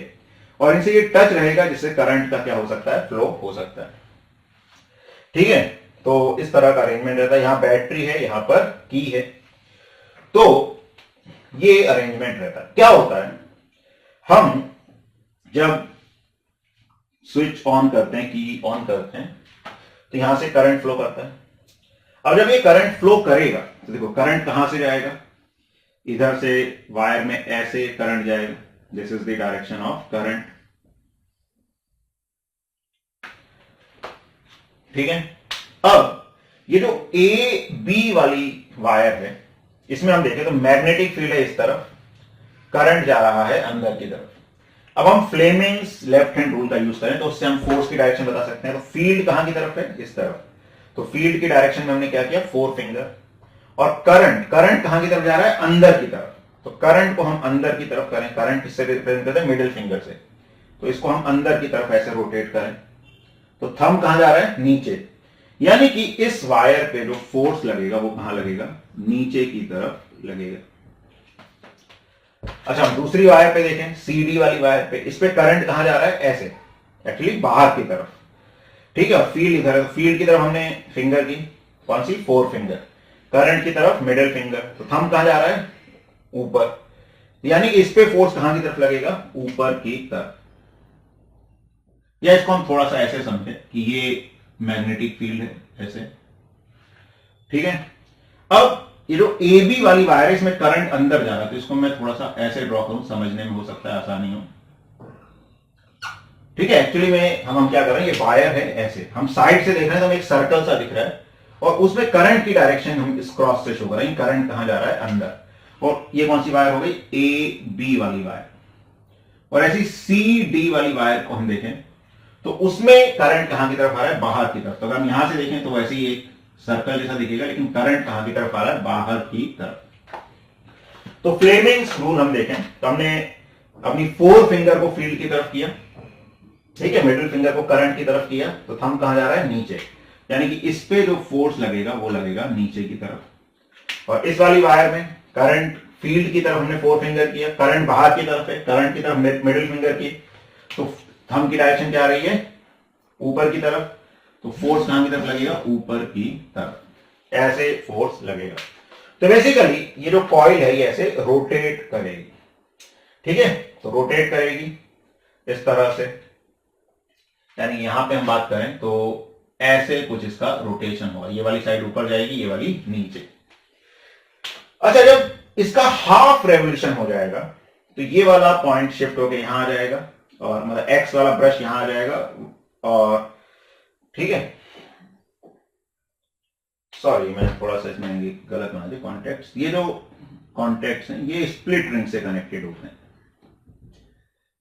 Speaker 1: और इनसे ये टच रहेगा, जिससे करंट का क्या हो सकता है, फ्लो हो सकता है। ठीक है, तो इस तरह का अरेंजमेंट रहता है। यहां बैटरी है, यहां पर की है, तो ये अरेंजमेंट रहता है। क्या होता है, हम जब स्विच ऑन करते हैं, की ऑन करते हैं, तो यहां से करंट फ्लो करता है। अब जब ये करंट फ्लो करेगा तो देखो करंट कहां से जाएगा, इधर से वायर में ऐसे करंट जाएगा, this is the direction of current. ठीक है, अब ये जो ए बी वाली वायर है इसमें हम देखें तो मैग्नेटिक फील्ड है इस तरफ, करंट जा रहा है अंदर की तरफ। अब हम फ्लेमिंग्स लेफ्ट हैंड रूल का यूज करें तो उससे हम फोर्स की डायरेक्शन बता सकते हैं। तो फील्ड कहां की तरफ है, इस तरफ, तो फील्ड की डायरेक्शन में हमने क्या किया, फोर फिंगर। और करंट कहां की तरफ जा रहा है, अंदर की तरफ, तो करंट को हम अंदर की तरफ करें, करंट किससे रिप्रेजेंट करते हैं, मिडिल फिंगर से, तो इसको हम अंदर की तरफ ऐसे रोटेट करें, तो थंब कहां जा रहा है, नीचे, यानी कि इस वायर पे जो फोर्स लगेगा वो कहां लगेगा, नीचे की तरफ लगेगा। अच्छा, हम दूसरी वायर पे देखें, सीडी वाली वायर पे, इस पे करंट कहां जा रहा है, ऐसे, एक्चुअली बाहर की तरफ। ठीक है, फील्ड इधर है, तो फील्ड की तरफ हमने फिंगर की, कौन सी, फोर फिंगर, करंट की तरफ मिडिल फिंगर, तो थंब कहां जा रहा है, ऊपर, यानी कि इस पे फोर्स कहां की तरफ लगेगा, ऊपर की तरफ। या इसको हम थोड़ा सा ऐसे समझें कि ये मैग्नेटिक फील्ड है ऐसे। ठीक है, अब ये जो ए बी वाली वायर है इसमें करंट अंदर जा रहा है, तो इसको मैं थोड़ा सा ऐसे ड्रॉ करूं, समझने में हो सकता है आसानी हो। ठीक है, एक्चुअली में हम क्या कर रहे हैं, ये वायर है ऐसे, हम साइड से देख रहे हैं तो हमें एक सर्कल सा दिख रहा है, और उसमें करंट की डायरेक्शन हम इस क्रॉस से शो कर रहे हैं, करंट कहां जा रहा है, अंदर। और ये कौन सी वायर हो गई, ए बी वाली वायर। और ऐसी सी डी वाली वायर को हम देखें तो उसमें करंट कहां की तरफ आ रहा है, बाहर की तरफ। तो अगर हम यहां से देखें तो वैसे ही एक सर्कल जैसा दिखेगा, लेकिन करंट कहां की तरफ आ रहा है, बाहर की तरफ। तो फ्लेमिंग्स रूल हम देखें तो हमने अपनी फोर फिंगर को फील्ड की तरफ किया, ठीक है, मिडिल फिंगर को करंट की तरफ किया, तो थंब कहां जा रहा है, नीचे, यानी कि इस पे जो फोर्स लगेगा वो लगेगा नीचे की तरफ। और इस वाली वायर में करंट फील्ड की तरफ हमने फोर फिंगर किया, करंट बाहर की तरफ है, करंट की तरफ मिडिल फिंगर की, तो थंब की डायरेक्शन क्या आ रही है, ऊपर की तरफ, तो फोर्स कहां की तरफ लगेगा, ऊपर की तरफ, ऐसे फोर्स लगेगा। तो बेसिकली ये जो कॉइल है ये ऐसे रोटेट करेगी। ठीक है, तो रोटेट करेगी इस तरह से, यानी यहां पे हम बात करें तो ऐसे कुछ इसका रोटेशन होगा, ये वाली साइड ऊपर जाएगी, ये वाली नीचे। अच्छा, जब इसका हाफ रेवोल्यूशन हो जाएगा तो ये वाला पॉइंट शिफ्ट होकर यहां आ जाएगा, और मतलब एक्स वाला ब्रश यहां आ जाएगा, और ठीक है, सॉरी मैं थोड़ा सा इसमें गलत बना दिया कॉन्टेक्ट। ये जो कॉन्टेक्ट हैं ये स्प्लिट रिंग से कनेक्टेड होते हैं,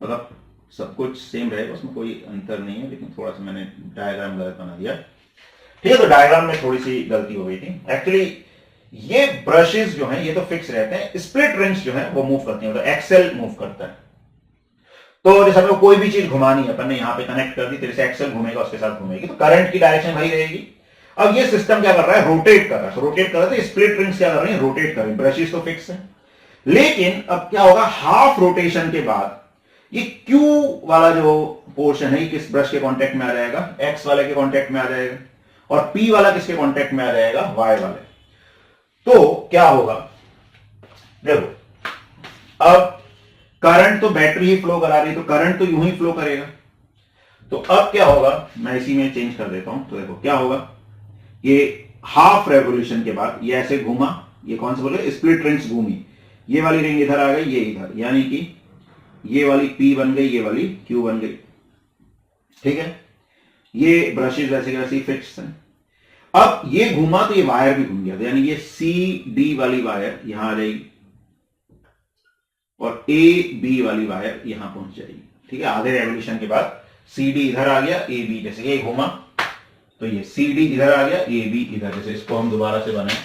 Speaker 1: मतलब सब कुछ सेम रहेगा, उसमें कोई अंतर नहीं है, लेकिन थोड़ा सा मैंने डायग्राम गलत बना दिया। ठीक है, तो डायग्राम में थोड़ी सी गलती हो गई थी। एक्चुअली ये ब्रशेस जो हैं ये तो फिक्स रहते हैं, स्प्लिट रिंग्स जो हैं वो मूव करती हैं, तो एक्सेल मूव करता है। तो जैसे हमें कोई भी चीज घुमानी है, अपन ने यहाँ पे कनेक्ट कर दी, तेरे से एक्सेल घूमेगा उसके साथ घूमेगी, तो करंट की डायरेक्शन वही रहेगी। अब ये सिस्टम क्या कर रहा है, रोटेट कर रहा है। रोटेट कर रहा है तो स्प्लिट रिंग्स क्या कर रही है, रोटेट कर रही है। ब्रशेस तो फिक्स है, लेकिन अब क्या होगा, हाफ रोटेशन के बाद ये Q वाला जो पोर्शन है किस ब्रश के कांटेक्ट में आ जाएगा, X वाले के कांटेक्ट में आ जाएगा, और P वाला किसके कांटेक्ट में आ जाएगा, Y वाले। तो क्या होगा, देखो अब करंट तो बैटरी ही फ्लो करा रही है, तो करंट तो यूं ही फ्लो करेगा। तो अब क्या होगा, मैं इसी में चेंज कर देता हूं। तो देखो क्या होगा, ये हाफ रेवोल्यूशन के बाद ये ऐसे घूमा, ये कौन सा बोले, स्प्लिट रिंग्स घूमी, ये वाली रिंग इधर आ गई, ये इधर, यानी कि ये वाली P बन गई, ये वाली Q बन गई। ठीक है, ये ब्रशेज वैसे वैसे फिक्स है। अब ये घूमा तो ये वायर भी घूम गया, तो यानी ये CD वाली वायर यहां आ जाएगी और AB वाली वायर यहां पहुंच जाएगी। ठीक है, आधे रेवोल्यूशन के बाद CD इधर आ गया, AB जैसे ये घूमा तो ये CD इधर आ गया, AB इधर, जैसे इसको हम दोबारा से बनाए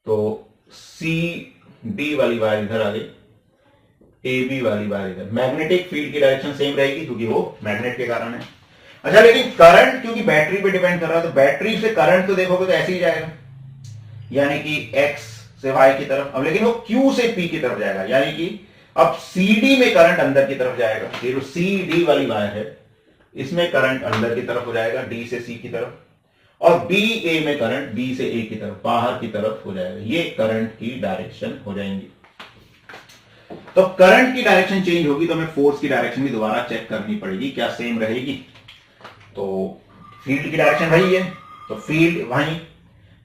Speaker 1: तो CD वाली वायर इधर आ गई, AB वाली वायर इधर। मैग्नेटिक फील्ड की डायरेक्शन सेम रहेगी क्योंकि वो मैग्नेट के कारण है। अच्छा, लेकिन करंट क्योंकि बैटरी पे डिपेंड कर रहा है, तो बैटरी से करंट तो देखोगे तो ऐसे ही जाएगा, यानी कि X से Y की तरफ। अब लेकिन वो Q से P की तरफ जाएगा, यानी कि अब CD में करंट अंदर की तरफ जाएगा। ये जो CD वाली वायर है इसमें करंट अंदर की तरफ हो जाएगा, D से C की तरफ, और BA में करंट B से A की तरफ, बाहर की तरफ हो जाएगा। ये करंट की डायरेक्शन हो जाएंगी। तो करंट की डायरेक्शन चेंज होगी तो हमें फोर्स की डायरेक्शन भी दोबारा चेक करनी पड़ेगी, क्या सेम रहेगी। तो फील्ड की डायरेक्शन वही है, तो फील्ड वहीं,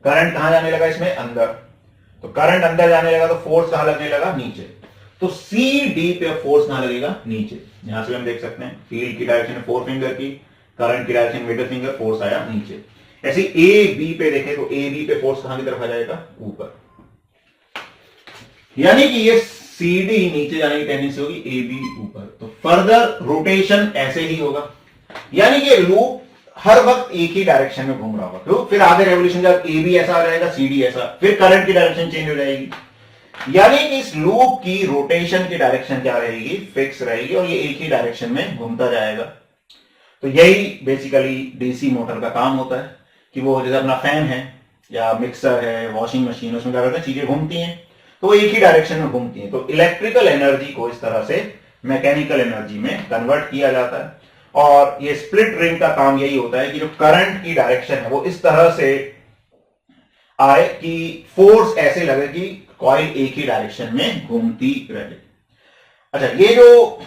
Speaker 1: करंट कहां जाने लगा इसमें, अंदर, तो करंट अंदर जाने लगा तो फोर्स कहां लगने लगा, नीचे। तो CD पे फोर्स कहां लगेगा, नीचे। यहां से हम देख सकते हैं फील्ड की डायरेक्शन फोर फिंगर की, करंट की डायरेक्शन मिडिल फिंगर, फोर्स आया नीचे। ऐसे AB पे देखें तो AB पे फोर्स कहां की तरफ आ जाएगा, ऊपर। यानी कि ये CD नीचे जाने की टेंडेंसी होगी, AB ऊपर। तो फर्दर रोटेशन ऐसे ही होगा, यानी कि लूप हर वक्त एक ही डायरेक्शन में घूम रहा होगा। तो फिर आधे रेवोल्यूशन जब AB ऐसा आ जाएगा, CD ऐसा, फिर करंट की डायरेक्शन चेंज हो जाएगी। यानी कि इस लूप की रोटेशन की डायरेक्शन क्या रहेगी, फिक्स रहेगी, और ये एक ही डायरेक्शन में घूमता जाएगा। तो यही बेसिकली डीसी मोटर का काम होता है कि वो जैसे अपना फैन है या मिक्सर है, वॉशिंग मशीन, उसमें क्या करते हैं, चीजें घूमती हैं तो वो एक ही डायरेक्शन में घूमती हैं। तो इलेक्ट्रिकल एनर्जी को इस तरह से मैकेनिकल एनर्जी में कन्वर्ट किया जाता है। और ये स्प्लिट रिंग का काम यही होता है कि जो करंट की डायरेक्शन है वो इस तरह से आए कि फोर्स ऐसे लगे कि कॉइल एक ही डायरेक्शन में घूमती रहे। अच्छा, ये जो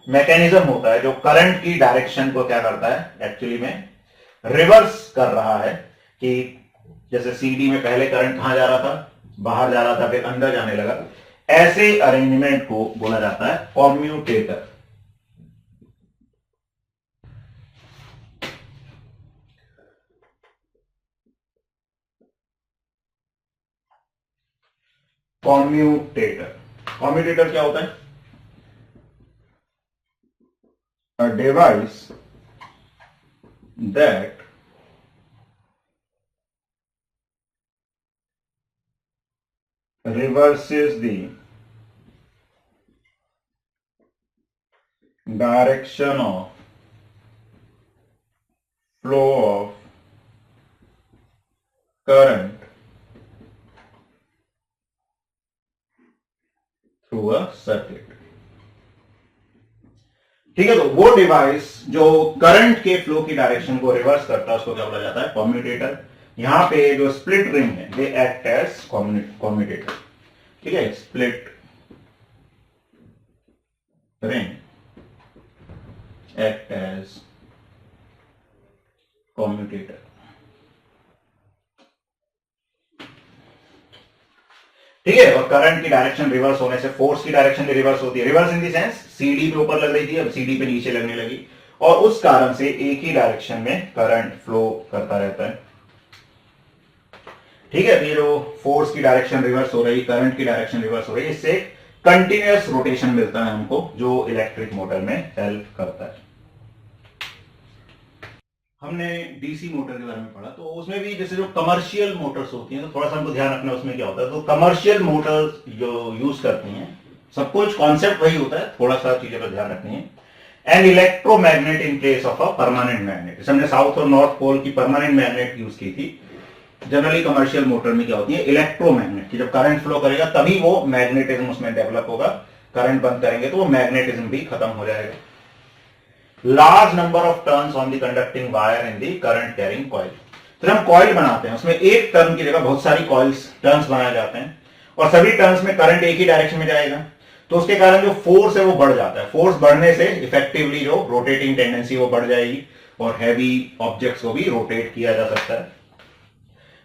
Speaker 1: मैकेनिज्म होता है जो करंट की डायरेक्शन को क्या करता है, एक्चुअली में रिवर्स कर रहा है, कि जैसे CD में पहले करंट कहां जा रहा था, बाहर जा रहा था, फिर अंदर जाने लगा, ऐसे अरेंजमेंट को बोला जाता है कॉम्यूटेटर। कॉम्यूटेटर क्या होता है, a device that reverses the direction of flow of current through a circuit। ठीक है, तो वो डिवाइस जो करंट के फ्लो की डायरेक्शन को रिवर्स करता है उसको क्या बोला जाता है, कॉम्यूटेटर। यहां पे जो स्प्लिट रिंग है दे एक्ट एज कॉम्यूटेटर। ठीक है, split ring act as commutator. ठीक है, और करंट की डायरेक्शन रिवर्स होने से फोर्स की डायरेक्शन भी रिवर्स होती है। Reverse in the sense CD पे ऊपर लग रही थी, अब CD पे नीचे लगने लगी, और उस कारण से एक ही डायरेक्शन में करंट फ्लो करता रहता है। ठीक है, तो ये जो फोर्स की डायरेक्शन रिवर्स हो रही, करंट की डायरेक्शन रिवर्स हो रही है, इससे कंटिन्यूअस रोटेशन मिलता है हमको, जो इलेक्ट्रिक मोटर में हेल्प करता है। हमने डीसी मोटर के बारे में पढ़ा, तो उसमें भी जैसे जो कमर्शियल मोटर्स होती हैं, तो थोड़ा सा हमको ध्यान रखना उसमें क्या होता है। तो कमर्शियल मोटर्स जो यूज करती हैं, सब कुछ कॉन्सेप्ट वही होता है, थोड़ा सा चीजें पर ध्यान रखनी है। An electromagnet in place of a permanent magnet, हमने साउथ और नॉर्थ पोल की परमानेंट मैग्नेट यूज की थी। जनरली कमर्शियल मोटर में क्या होती है, इलेक्ट्रोमैग्नेट की, जब करंट फ्लो करेगा तभी वो मैग्नेटिज्म उसमें डेवलप होगा, करंट बंद करेंगे तो वो मैग्नेटिज्म भी खत्म हो जाएगा। Large number of turns on the conducting wire in the current carrying coil, तो हम कॉइल बनाते हैं, उसमें एक टर्न की जगह बहुत सारी कॉइल्स टर्न्स बनाए जाते हैं, और सभी टर्न्स में करंट एक ही डायरेक्शन में जाएगा, तो उसके कारण जो फोर्स है वो बढ़ जाता है। फोर्स बढ़ने से इफेक्टिवली जो रोटेटिंग टेंडेंसी वो बढ़ जाएगी, और हैवी ऑब्जेक्ट्स को भी रोटेट किया जा सकता है।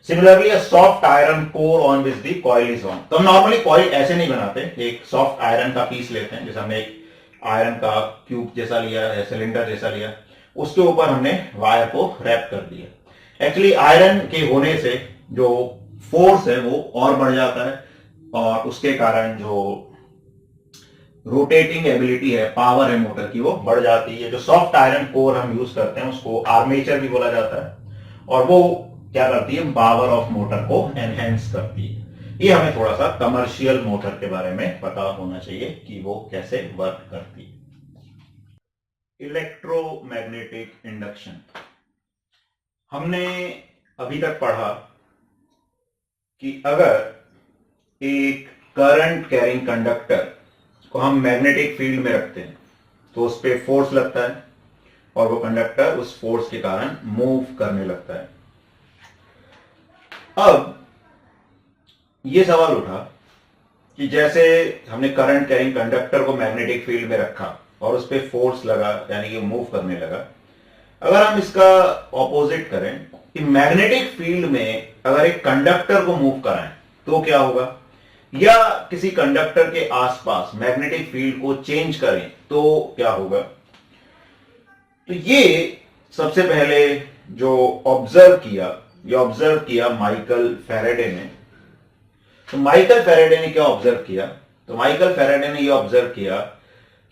Speaker 1: Similarly soft iron core on which the coil is on, तो हम नॉर्मली कॉइल ऐसे नहीं बनाते, एक सॉफ्ट आयरन का पीस लेते हैं, जैसे हमने एक आयरन का क्यूब जैसा लिया या सिलेंडर जैसा लिया, उसके ऊपर हमने वायर को रैप कर दिया। एक्चुअली आयरन के होने से जो फोर्स है वो और बढ़ जाता है, और उसके कारण जो रोटेटिंग एबिलिटी है, पावर है मोटर की, वो बढ़ जाती है। जो सॉफ्ट आयरन कोर हम यूज करते हैं उसको आर्मेचर भी बोला जाता है, और वो क्या करती है, पावर ऑफ मोटर को एनहेंस करती है। ये हमें थोड़ा सा कमर्शियल मोटर के बारे में पता होना चाहिए कि वो कैसे वर्क करती है। इलेक्ट्रोमैग्नेटिक इंडक्शन, हमने अभी तक पढ़ा कि अगर एक करंट कैरिंग कंडक्टर को हम मैग्नेटिक फील्ड में रखते हैं तो उस पर फोर्स लगता है, और वो कंडक्टर उस फोर्स के कारण मूव करने लगता है। अब ये सवाल उठा कि जैसे हमने करंट कैरिंग कंडक्टर को मैग्नेटिक फील्ड में रखा और उस पर फोर्स लगा, यानी कि मूव करने लगा, अगर हम इसका ऑपोजिट करें कि मैग्नेटिक फील्ड में अगर एक कंडक्टर को मूव कराएं तो क्या होगा, या किसी कंडक्टर के आसपास मैग्नेटिक फील्ड को चेंज करें तो क्या होगा। तो ये सबसे पहले जो ऑब्जर्व किया माइकल फैराडे ने। तो माइकल फैराडे ने क्या ऑब्जर्व किया, तो माइकल फैराडे ने यह ऑब्जर्व किया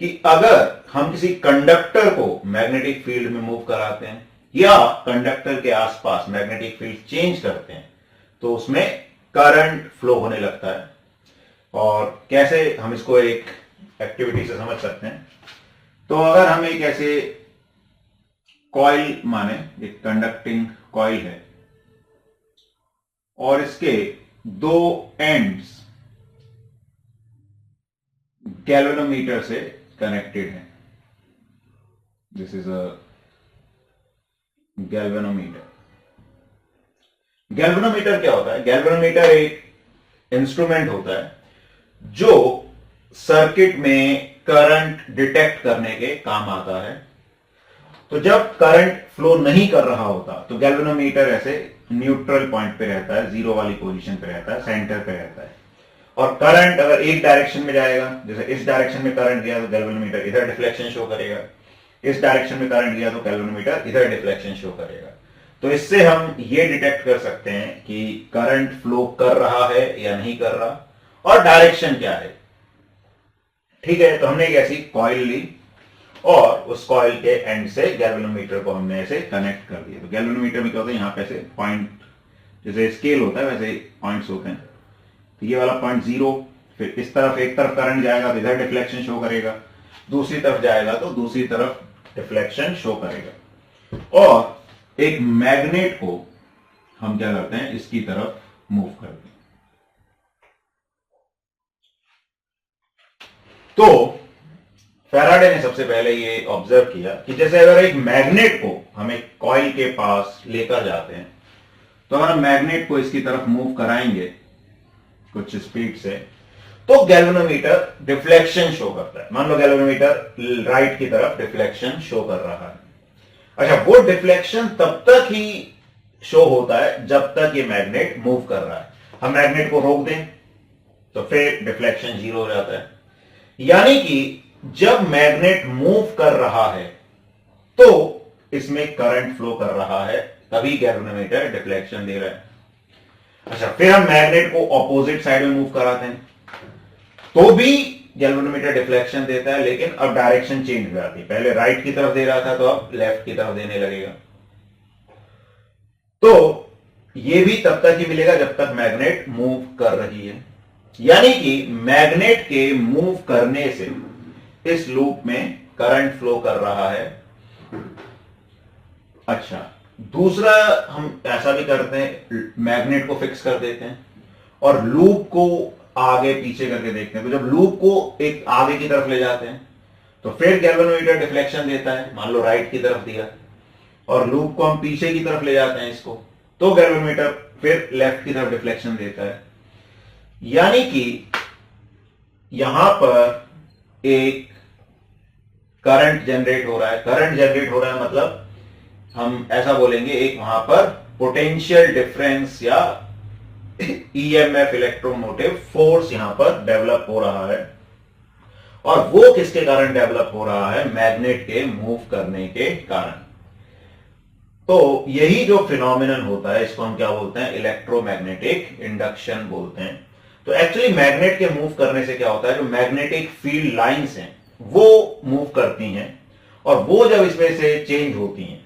Speaker 1: कि अगर हम किसी कंडक्टर को मैग्नेटिक फील्ड में मूव कराते हैं या कंडक्टर के आसपास मैग्नेटिक फील्ड चेंज करते हैं तो उसमें करंट फ्लो होने लगता है। और कैसे हम इसको एक एक्टिविटी से समझ सकते हैं, तो अगर हम एक ऐसे कॉइल माने, एक कंडक्टिंग कॉइल है और इसके दो एंड्स गैल्वेनोमीटर से कनेक्टेड है, this is a galvanometer. Galvanometer क्या होता है, गैल्वेनोमीटर एक इंस्ट्रूमेंट होता है जो सर्किट में करंट डिटेक्ट करने के काम आता है। तो जब करंट फ्लो नहीं कर रहा होता तो गैल्वेनोमीटर ऐसे न्यूट्रल पॉइंट पे रहता है, जीरो वाली पोजीशन पे रहता है, सेंटर पे रहता है। और करंट अगर एक डायरेक्शन में जाएगा, जैसे इस डायरेक्शन में करंट गया तो गैल्वेनोमीटर इधर डिफ्लेक्शन शो करेगा, इस डायरेक्शन में करंट गया तो गैल्वेनोमीटर इधर डिफ्लेक्शन शो करेगा। तो इससे हम ये डिटेक्ट कर सकते हैं कि करंट फ्लो कर रहा है या नहीं कर रहा, और डायरेक्शन क्या है। ठीक है, तो हमने एक ऐसी कॉइल ली और उस कॉइल के एंड से गैल्वेनोमीटर को हमने ऐसे कनेक्ट कर दिया। तो गैल्वेनोमीटर में क्या होता है, यहां पे ऐसे पॉइंट, जैसे स्केल होता है वैसे पॉइंट्स होते हैं। तो ये वाला पॉइंट 0, फिर इस तरफ एक तरफ करंट जाएगा तो इधर डिफ्लेक्शन शो करेगा, दूसरी तरफ जाएगा तो दूसरी तरफ डिफ्लेक्शन शो करेगा। और एक मैग्नेट को हम क्या करते हैं, इसकी तरफ मूव करते हैं। तो फैराडे ने सबसे पहले ये ऑब्जर्व किया कि जैसे अगर एक मैग्नेट को हम एक कॉइल के पास लेकर जाते हैं, तो अगर हम मैग्नेट को इसकी तरफ मूव कराएंगे कुछ स्पीड से, तो गैल्वेनोमीटर डिफ्लेक्शन शो करता है। मान लो गैल्वेनोमीटर राइट की तरफ डिफ्लेक्शन शो कर रहा है। अच्छा, वो डिफ्लेक्शन तब तक ही शो होता है जब तक ये मैग्नेट मूव कर रहा है। हम मैग्नेट को रोक दें तो फिर डिफ्लेक्शन 0 हो जाता है। यानी कि जब मैग्नेट मूव कर रहा है तो इसमें करंट फ्लो कर रहा है, तभी गैल्वेनोमीटर डिफ्लेक्शन दे रहा है। अच्छा, फिर हम मैग्नेट को ऑपोजिट साइड में मूव कराते हैं तो भी गैल्वेनोमीटर डिफ्लेक्शन देता है, लेकिन अब डायरेक्शन चेंज हो जाती है। पहले राइट की तरफ दे रहा था तो अब लेफ्ट की तरफ देने लगेगा। तो यह भी तब तक ही मिलेगा जब तक मैग्नेट मूव कर रही है, यानी कि मैग्नेट के मूव करने से इस लूप में करंट फ्लो कर रहा है। अच्छा, दूसरा हम ऐसा भी करते हैं, मैग्नेट को फिक्स कर देते हैं और लूप को आगे पीछे करके देखते हैं। तो जब लूप को एक आगे की तरफ ले जाते हैं तो फिर गैल्वेनोमीटर डिफ्लेक्शन देता है, मान लो राइट की तरफ दिया, और लूप को हम पीछे की तरफ ले जाते हैं इसको, तो गैल्वेनोमीटर फिर लेफ्ट की तरफ डिफ्लेक्शन देता है। यानी कि यहां पर एक करंट जनरेट हो रहा है। करंट जनरेट हो रहा है मतलब हम ऐसा बोलेंगे, एक वहां पर पोटेंशियल डिफरेंस या ईएमएफ, इलेक्ट्रोमोटिव फोर्स यहां पर डेवलप हो रहा है। और वो किसके कारण डेवलप हो रहा है? मैग्नेट के मूव करने के कारण। तो यही जो फिनोमिनन होता है इसको हम क्या बोलते हैं? इलेक्ट्रोमैग्नेटिक इंडक्शन बोलते हैं। तो एक्चुअली मैग्नेट के मूव करने से क्या होता है, जो मैग्नेटिक फील्ड लाइंस हैं वो मूव करती हैं, और वो जब इसमें से चेंज होती हैं,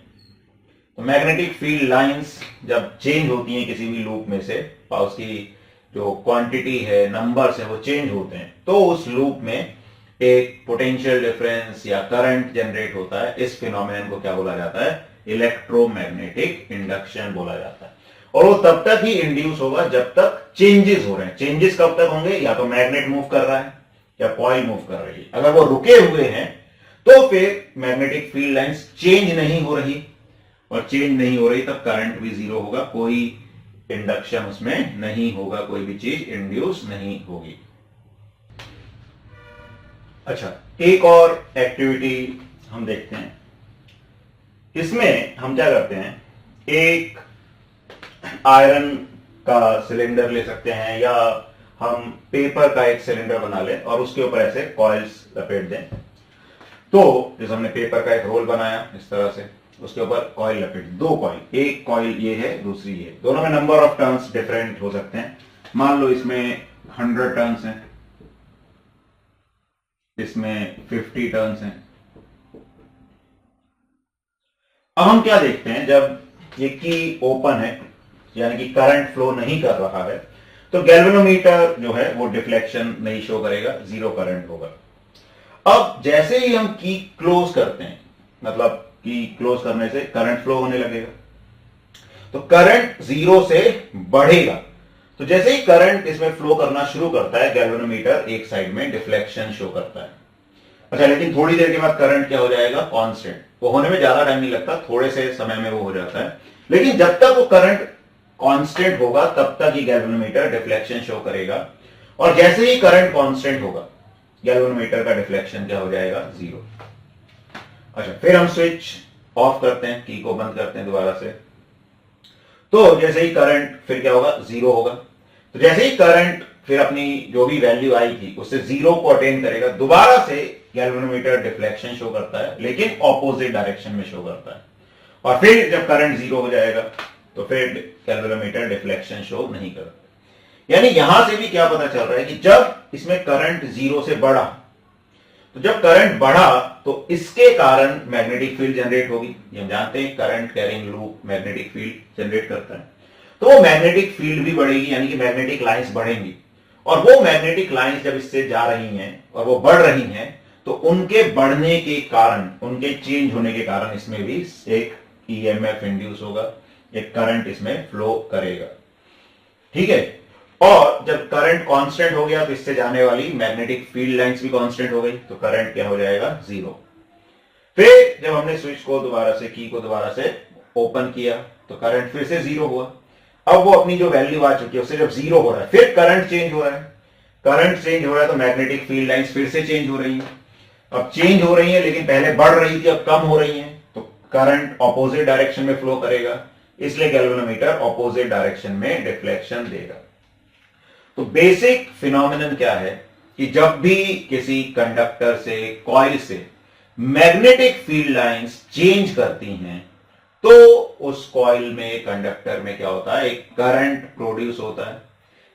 Speaker 1: तो मैग्नेटिक फील्ड लाइंस जब चेंज होती हैं किसी भी लूप में से, उसकी जो क्वांटिटी है, नंबर्स है, वो चेंज होते हैं, तो उस लूप में एक पोटेंशियल डिफरेंस या करंट जनरेट होता है। इस फिनोमिनन को क्या बोला जाता है? इलेक्ट्रोमैग्नेटिक इंडक्शन बोला जाता है। और वो तब तक ही इंड्यूस होगा जब तक चेंजेस हो रहे हैं। चेंजेस कब तक होंगे? या तो मैग्नेट मूव कर रहा है या कॉइल मूव कर रही है। अगर वो रुके हुए हैं तो फिर मैग्नेटिक फील्ड लाइंस चेंज नहीं हो रही, और चेंज नहीं हो रही तब करंट भी जीरो होगा, कोई इंडक्शन उसमें नहीं होगा, कोई भी चीज इंड्यूस नहीं होगी। अच्छा, एक और एक्टिविटी हम देखते हैं। इसमें हम क्या करते हैं, एक आयरन का सिलेंडर ले सकते हैं, या हम पेपर का एक सिलेंडर बना लें और उसके ऊपर ऐसे कॉइल्स लपेट दें। तो जैसे हमने पेपर का एक रोल बनाया इस तरह से, उसके ऊपर कॉइल लपेट, दो कॉइल, एक कॉइल ये है, दूसरी ये, दोनों में नंबर ऑफ टर्न्स डिफरेंट हो सकते हैं। मान लो इसमें 100 टर्न्स हैं, इसमें 50 टर्न्स हैं। अब हम क्या देखते हैं, जब ये की ओपन है यानी कि करंट फ्लो नहीं कर रहा है, तो गैल्वेनोमीटर जो है वो डिफ्लेक्शन नहीं शो करेगा, जीरो करंट होगा। अब जैसे ही हम की क्लोज करते हैं, मतलब की क्लोज करने से करंट फ्लो होने लगेगा, तो करंट जीरो से बढ़ेगा। तो जैसे ही करंट इसमें फ्लो करना शुरू करता है, गैल्वेनोमीटर एक साइड में डिफ्लेक्शन शो करता है। अच्छा, लेकिन थोड़ी देर के बाद करंट क्या हो जाएगा? कांस्टेंट। वो होने में ज्यादा टाइम नहीं लगता, थोड़े से समय में वो हो जाता है। लेकिन जब तक वो करंट कांस्टेंट होगा तब तक ही गैल्वेनोमीटर डिफ्लेक्शन शो करेगा, और जैसे ही करंट कांस्टेंट होगा गैल्वेनोमीटर का डिफ्लेक्शन क्या हो जाएगा? जीरो। अच्छा, फिर हम स्विच ऑफ करते हैं, की को बंद करते हैं दोबारा से, तो जैसे ही करंट फिर क्या होगा? जीरो होगा। तो जैसे ही करंट फिर अपनी जो भी वैल्यू आई थी उससे जीरो को अटेन करेगा, दोबारा से गैल्वेनोमीटर डिफ्लेक्शन शो करता है, लेकिन ऑपोजिट डायरेक्शन में शो करता है। और फिर जब करंट जीरो हो जाएगा तो फिर गैल्वेनोमीटर डिफ्लेक्शन शो नहीं करता। यानी यहां से भी क्या पता चल रहा है कि जब इसमें करंट जीरो से बढ़ा, तो जब करंट बढ़ा तो इसके कारण मैग्नेटिक फील्ड जनरेट होगी। हम जानते हैं current carrying loop magnetic field generate करता है, तो वो मैग्नेटिक फील्ड भी बढ़ेगी, यानी कि मैग्नेटिक लाइंस बढ़ेंगी। और वो मैग्नेटिक लाइंस जब इससे जा रही हैं और वो बढ़ रही हैं, तो उनके बढ़ने के कारण, उनके चेंज होने के कारण इसमें भी एक ईएमएफ इंड्यूस होगा, एक करंट इसमें फ्लो करेगा। ठीक है, और जब करंट कांस्टेंट हो गया तो इससे जाने वाली मैग्नेटिक फील्ड लाइंस भी कांस्टेंट हो गई, तो करंट क्या हो जाएगा? जीरो। फिर जब हमने स्विच को दोबारा से, की को दोबारा से ओपन किया, तो करंट फिर से जीरो हुआ। अब वो अपनी जो वैल्यू आ चुकी है उससे जब जीरो हो रहा है, फिर करंट चेंज हो रहा है। करंट चेंज हो रहा है तो मैग्नेटिक फील्ड लाइंस फिर से चेंज हो रही है। अब चेंज हो रही है, लेकिन पहले बढ़ रही थी अब कम हो रही है, तो करंट ऑपोजिट डायरेक्शन में फ्लो करेगा, इसलिए गैल्वेनोमीटर ऑपोजिट डायरेक्शन में डिफ्लेक्शन देगा। तो बेसिक फिनोमिनन क्या है कि जब भी किसी कंडक्टर से, कॉइल से मैग्नेटिक फील्ड लाइंस चेंज करती हैं, तो उस कॉइल में, कंडक्टर में क्या होता है, एक करंट प्रोड्यूस होता है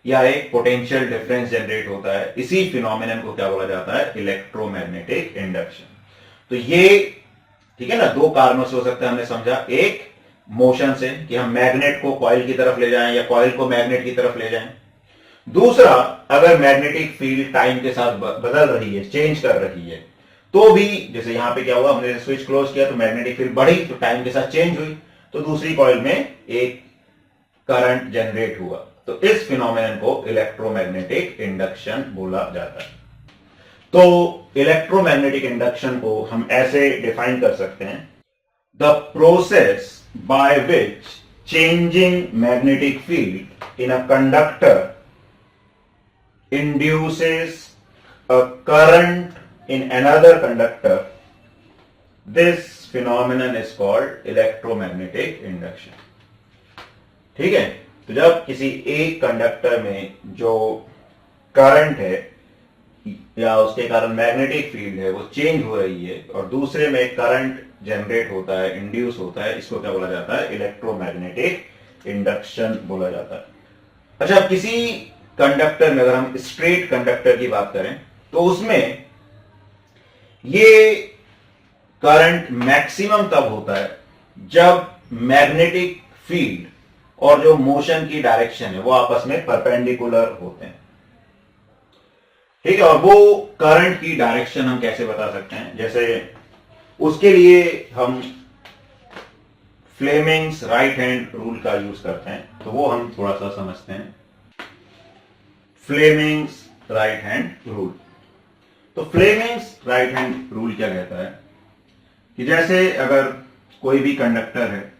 Speaker 1: या एक पोटेंशियल डिफरेंस जनरेट होता है। इसी फिनोमिनन को क्या बोला जाता है, इलेक्ट्रोमैग्नेटिक इंडक्शन। तो ये ठीक है ना, दो कारणों से हो सकता है, हमने समझा, एक मोशन से कि हम मैग्नेट को कॉइल की तरफ ले जाएं या कॉइल को मैग्नेट की तरफ ले जाएं। दूसरा, अगर मैग्नेटिक फील्ड टाइम के साथ बदल रही है, चेंज कर रही है, तो भी जैसे यहां पे क्या हुआ, हमने स्विच क्लोज किया तो मैग्नेटिक फील्ड बढ़ी, तो टाइम के साथ चेंज हुई, तो दूसरी कॉइल में एक करंट जनरेट हुआ। तो इस फिनोमेनन को इलेक्ट्रोमैग्नेटिक इंडक्शन बोला जाता है। तो इलेक्ट्रोमैग्नेटिक इंडक्शन को हम ऐसे डिफाइन कर सकते हैं, the process by which changing magnetic field in a conductor induces a current in another conductor. This phenomenon is called electromagnetic induction. ठीक है, तो जब किसी एक कंडक्टर में जो करंट है या उसके कारण मैग्नेटिक फील्ड है वो चेंज हो रही है और दूसरे में करंट जनरेट होता है, इंड्यूस होता है, इसको क्या बोला जाता है, इलेक्ट्रोमैग्नेटिक इंडक्शन बोला जाता है। अच्छा, अब किसी कंडक्टर में, अगर हम स्ट्रेट कंडक्टर की बात करें, तो उसमें ये करंट मैक्सिमम तब होता है जब मैग्नेटिक फील्ड और जो मोशन की डायरेक्शन है वो आपस में परपेंडिकुलर होते हैं। ठीक है, और वो करंट की डायरेक्शन हम कैसे बता सकते हैं, जैसे उसके लिए हम फ्लेमिंग्स राइट हैंड रूल का यूज करते हैं, तो वो हम थोड़ा सा समझते हैं। Fleming's right hand rule. तो फ्लेमिंग्स राइट हैंड रूल क्या कहता है कि जैसे अगर कोई भी कंडक्टर है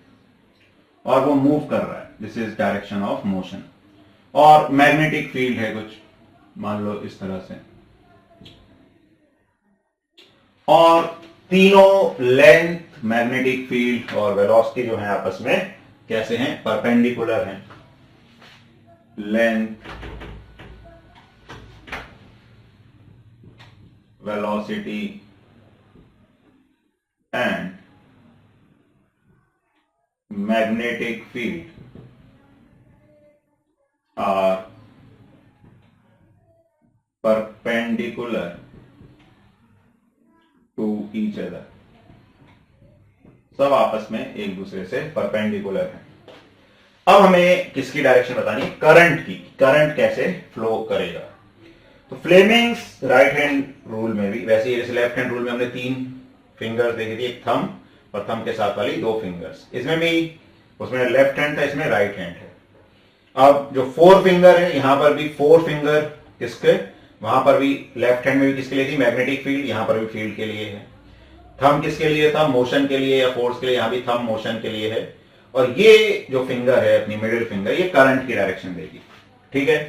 Speaker 1: और वो मूव कर रहा है, this is direction of motion, और मैग्नेटिक फील्ड है कुछ, मान लो इस तरह से, और तीनों लेंथ, मैग्नेटिक फील्ड और वेलोसिटी जो है आपस में कैसे हैं, परपेंडिकुलर हैं। Length, velocity and magnetic field are perpendicular to each other। सब आपस में एक दूसरे से परपेंडिकुलर है। अब हमें किसकी डायरेक्शन बतानी है, करंट की, करंट कैसे फ्लो करेगा। तो फ्लेमिंग्स राइट हैंड रूल में भी वैसे ही, जैसे लेफ्ट हैंड रूल में हमने 3 फिंगर्स देखी थी, एक थंब और थंब के साथ वाली 2 फिंगर्स, इसमें भी, उसमें लेफ्ट हैंड था, इसमें राइट हैंड है। अब जो 4 फिंगर है, यहां पर भी 4 फिंगर किसके, वहां पर भी लेफ्ट हैंड में भी किसके लिए थी, मैग्नेटिक फील्ड, यहां पर भी फील्ड के लिए है। थंब किसके लिए था, मोशन के लिए या फोर्स के लिए, यहां भी थंब मोशन के लिए है। और ये जो फिंगर है अपनी मिडिल फिंगर, ये करंट की डायरेक्शन देगी। ठीक है,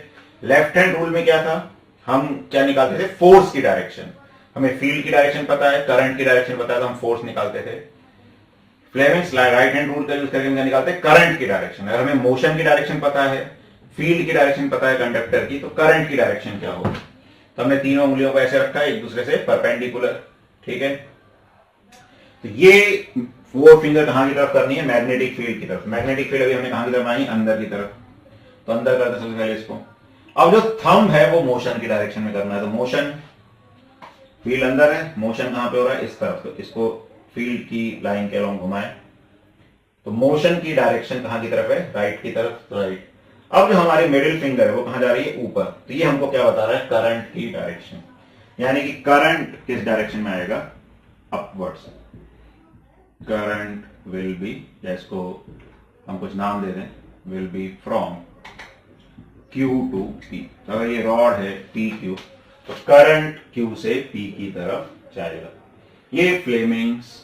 Speaker 1: लेफ्ट हैंड रूल में क्या था, हम क्या निकालते थे, फोर्स की डायरेक्शन। हमें फील्ड की डायरेक्शन पता है, करंट की डायरेक्शन पता है, तो हम फोर्स निकालते थे। फ्लेमिंग्स राइट हैंड रूल का यूज करके हम निकालते हैं करंट की डायरेक्शन। अगर हमें मोशन की डायरेक्शन पता है, फील्ड की डायरेक्शन पता है कंडक्टर की, तो करंट की डायरेक्शन क्या होगी। तो हमने तीनों उंगलियों को ऐसे रखा है, एक दूसरे से परपेंडिकुलर। ठीक है, तो ये वो फिंगर कहां की तरफ करनी है, मैग्नेटिक फील्ड की तरफ। मैग्नेटिक फील्ड अभी हमने कहां की तरफ आई, अंदर की तरफ, तो अंदर करते सबसे पहले इसको। अब जो थंब है वो मोशन की डायरेक्शन में करना है, तो मोशन, फील्ड अंदर है, मोशन कहां पे हो रहा है, इस तरफ, तो इसको फील्ड की लाइन के अलोंग घुमाए, तो मोशन की डायरेक्शन कहां की तरफ है, राइट की तरफ, तो राइट। अब जो हमारी मिडिल फिंगर है वो कहां जा रही है, ऊपर, तो ये हमको क्या बता रहा है, करंट की डायरेक्शन, यानी कि करंट किस डायरेक्शन में आएगा, अपवर्ड्स। करंट विल बी, या इसको हम कुछ नाम दे दें, will be from Q to P। तो अगर ये रॉड है PQ, तो करंट Q से P की तरफ जाएगा। ये फ्लेमिंग्स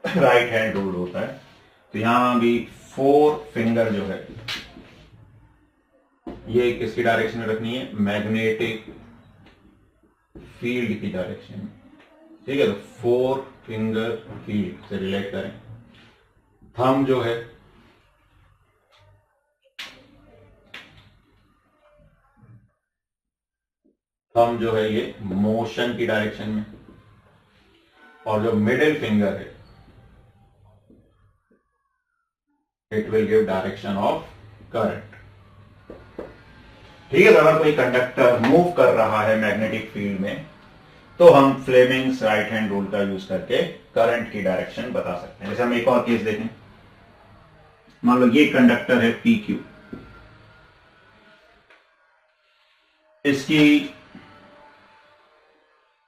Speaker 1: राइट हैंड रूल होता है। तो यहां भी 4 फिंगर जो है ये किसकी डायरेक्शन में रखनी है, मैग्नेटिक फील्ड की डायरेक्शन। ठीक है, तो 4 फिंगर फील्ड से रिलेट करें। थंब जो है थंब जो है ये मोशन की डायरेक्शन में, और जो मिडिल फिंगर है it will give direction of current. ठीक है, तो अगर कोई कंडक्टर मूव कर रहा है मैग्नेटिक फील्ड में तो हम फ्लेमिंग्स राइट हैंड रूल का यूज करके करंट की डायरेक्शन बता सकते हैं। जैसे हम एक और केस देखें, मान लो ये कंडक्टर है पी क्यू, इसकी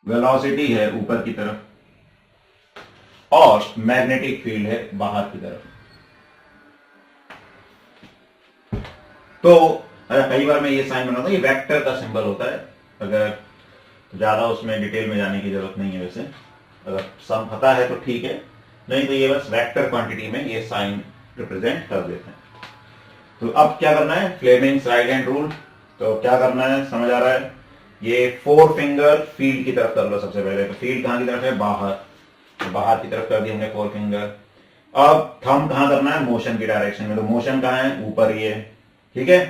Speaker 1: वेलोसिटी है ऊपर की तरफ और मैग्नेटिक फील्ड है बाहर की तरफ। तो कई बार मैं ये साइन बनाता हूं, ये वेक्टर का सिंबल होता है। अगर ज्यादा उसमें डिटेल में जाने की जरूरत नहीं है, वैसे अगर सम पता है तो ठीक है, नहीं तो ये बस वेक्टर क्वांटिटी में ये साइन रिप्रेजेंट कर देते हैं। तो अब क्या करना है, फ्लेमिंग्स राइट हैंड रूल। तो क्या करना है समझ आ रहा है, ये 4 फिंगर फील्ड की तरफ कर लो सबसे पहले। तो फील्ड कहां की तरफ है, बाहर, तो बाहर की तरफ कर दिए हमने 4 फिंगर। अब थंब कहां करना है, मोशन की डायरेक्शन में। तो मोशन कहां है, ऊपर ही है, ठीक है।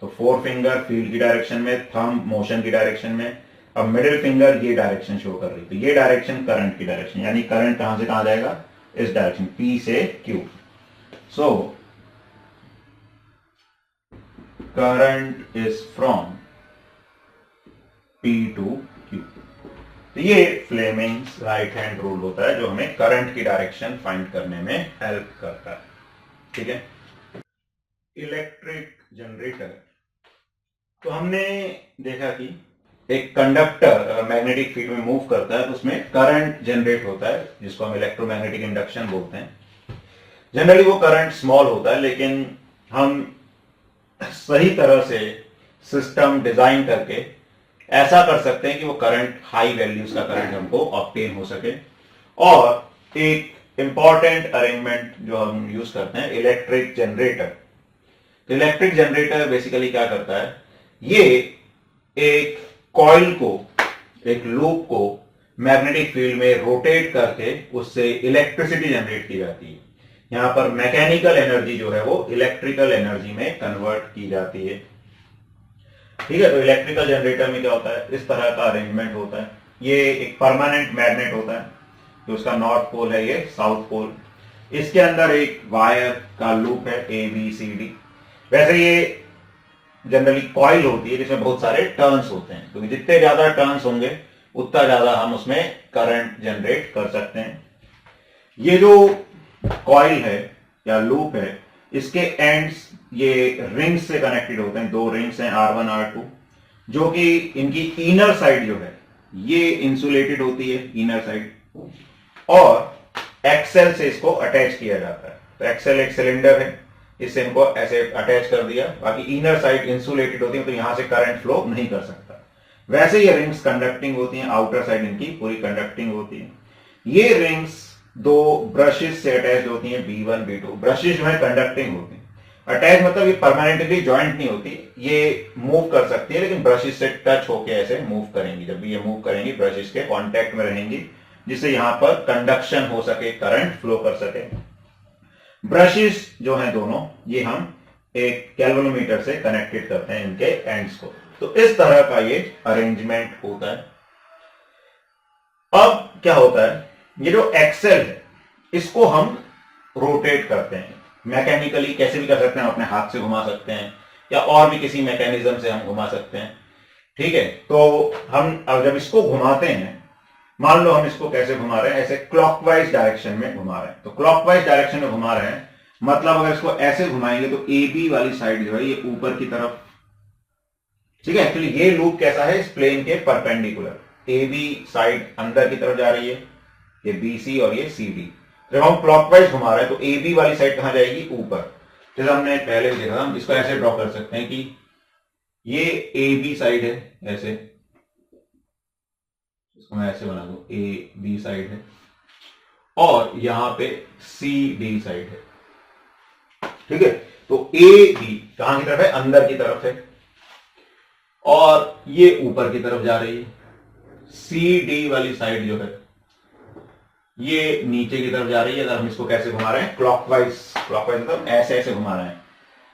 Speaker 1: तो 4 फिंगर फील्ड की डायरेक्शन में, थंब मोशन की डायरेक्शन में। अब मिडिल फिंगर ये डायरेक्शन शो कर रही है, तो ये डायरेक्शन करंट की डायरेक्शन, यानी करंट कहां से कहां जाएगा, इस डायरेक्शन P से Q। So current is from P to Q। तो ये फ्लेमिंग्स राइट हैंड रूल होता है जो हमें करंट की डायरेक्शन फाइंड करने में हेल्प करता है। ठीक है, इलेक्ट्रिक जनरेटर। तो हमने देखा कि एक कंडक्टर अगर मैग्नेटिक फील्ड में मूव करता है तो उसमें करंट जनरेट होता है, जिसको हम इलेक्ट्रोमैग्नेटिक इंडक्शन बोलते हैं। जनरली वो करंट स्मॉल होता है, लेकिन हम सही तरह से सिस्टम डिजाइन करके ऐसा कर सकते हैं कि वो करंट हाई वैल्यूज का करंट हमको ऑब्टेन हो सके। और एक इंपॉर्टेंट अरेंजमेंट जो हम यूज करते हैं, इलेक्ट्रिक जनरेटर। तो इलेक्ट्रिक जनरेटर बेसिकली क्या करता है, ये एक कॉइल को, एक लूप को मैग्नेटिक फील्ड में रोटेट करके उससे इलेक्ट्रिसिटी जनरेट की जाती है। यहां पर मैकेनिकल एनर्जी जो है वो इलेक्ट्रिकल एनर्जी में कन्वर्ट की जाती है। ठीक है, तो इलेक्ट्रिकल जनरेटर में क्या होता है, इस तरह का अरेंजमेंट होता है। ये एक परमानेंट मैग्नेट होता है, तो उसका नॉर्थ पोल है, ये साउथ पोल। इसके अंदर एक वायर का लूप है ABCD। वैसे ये जनरली कॉइल होती है जिसमें बहुत सारे टर्न्स होते हैं, क्योंकि जितने ज्यादा टर्न्स होंगे उतना ज्यादा हम उसमें करंट जनरेट कर सकते हैं। ये जो कॉइल है या लूप है, इसके एंड्स ये रिंग्स से कनेक्टेड होते हैं। 2 रिंग्स हैं R1 R2, जो कि इनकी इनर साइड जो है ये इंसुलेटेड होती है, इनर साइड, और एक्सेल से इसको अटैच किया जाता है। तो एक्सेल एक सिलेंडर है, इससे इनको ऐसे अटैच कर दिया, बाकी इनर साइड इंसुलेटेड होती है, तो यहां से करंट फ्लो नहीं कर सकता। वैसे ये रिंग्स कंडक्टिंग होती हैं, आउटर साइड इनकी पूरी कंडक्टिंग होती है। ये रिंग्स 2 ब्रशेस से अटैच होती हैं, B1 B2। ब्रशेस जो है कंडक्टिंग होती हैं। अटैच मतलब ये परमानेंटली ज्वाइंट नहीं होती, ये मूव कर सकती है, लेकिन ब्रशेस से टच होके ऐसे मूव करेंगी। जब भी ये मूव करेंगी ब्रशेस के कांटेक्ट में रहेंगी, जिससे यहां पर कंडक्शन हो सके, करंट फ्लो कर सके। ब्रशेस जो हैं दोनों, ये हम एक गैल्वेनोमीटर से कनेक्टेड करते हैं इनके एंड्स को। तो इस तरह का ये अरेंजमेंट होता है। अब क्या होता है, ये जो एक्सेल है इसको हम रोटेट करते हैं मैकेनिकली, कैसे भी कर सकते हैं, अपने हाथ से घुमा सकते हैं या और भी किसी मैकेनिज्म से हम घुमा सकते हैं। ठीक है, तो हम अब जब इसको घुमाते हैं, मान लो हम इसको कैसे घुमा रहे हैं, ऐसे क्लॉकवाइज डायरेक्शन में घुमा रहे हैं। तो क्लॉकवाइज डायरेक्शन में घुमा रहे हैं मतलब अगर इसको ऐसे घुमाएंगे तो AB वाली साइड जो है ये ऊपर की तरफ, ठीक है। एक्चुअली ये लूप कैसा है, इस प्लेन के परपेंडिकुलर, AB साइड अंदर की तरफ जा रही है, ये BC और ये CD। जब हम क्लॉकवाइज घुमा रहे हैं तो AB वाली साइड कहां जाएगी, ऊपर। जैसे हमने पहले भी देखा, हम इसको ऐसे ड्रॉ कर सकते हैं कि ये AB साइड है, ऐसे इसको मैं ऐसे बना दूं, AB साइड है, और यहां पे CD साइड है। ठीक है, तो AB कहां की तरफ है, अंदर की तरफ है, और ये ऊपर की तरफ जा रही है। CD वाली साइड जो है ये नीचे की तरफ जा रही है। अगर हम इसको कैसे घुमा रहे हैं, क्लॉकवाइज, क्लॉकवाइज मतलब ऐसे ऐसे घुमा रहे हैं,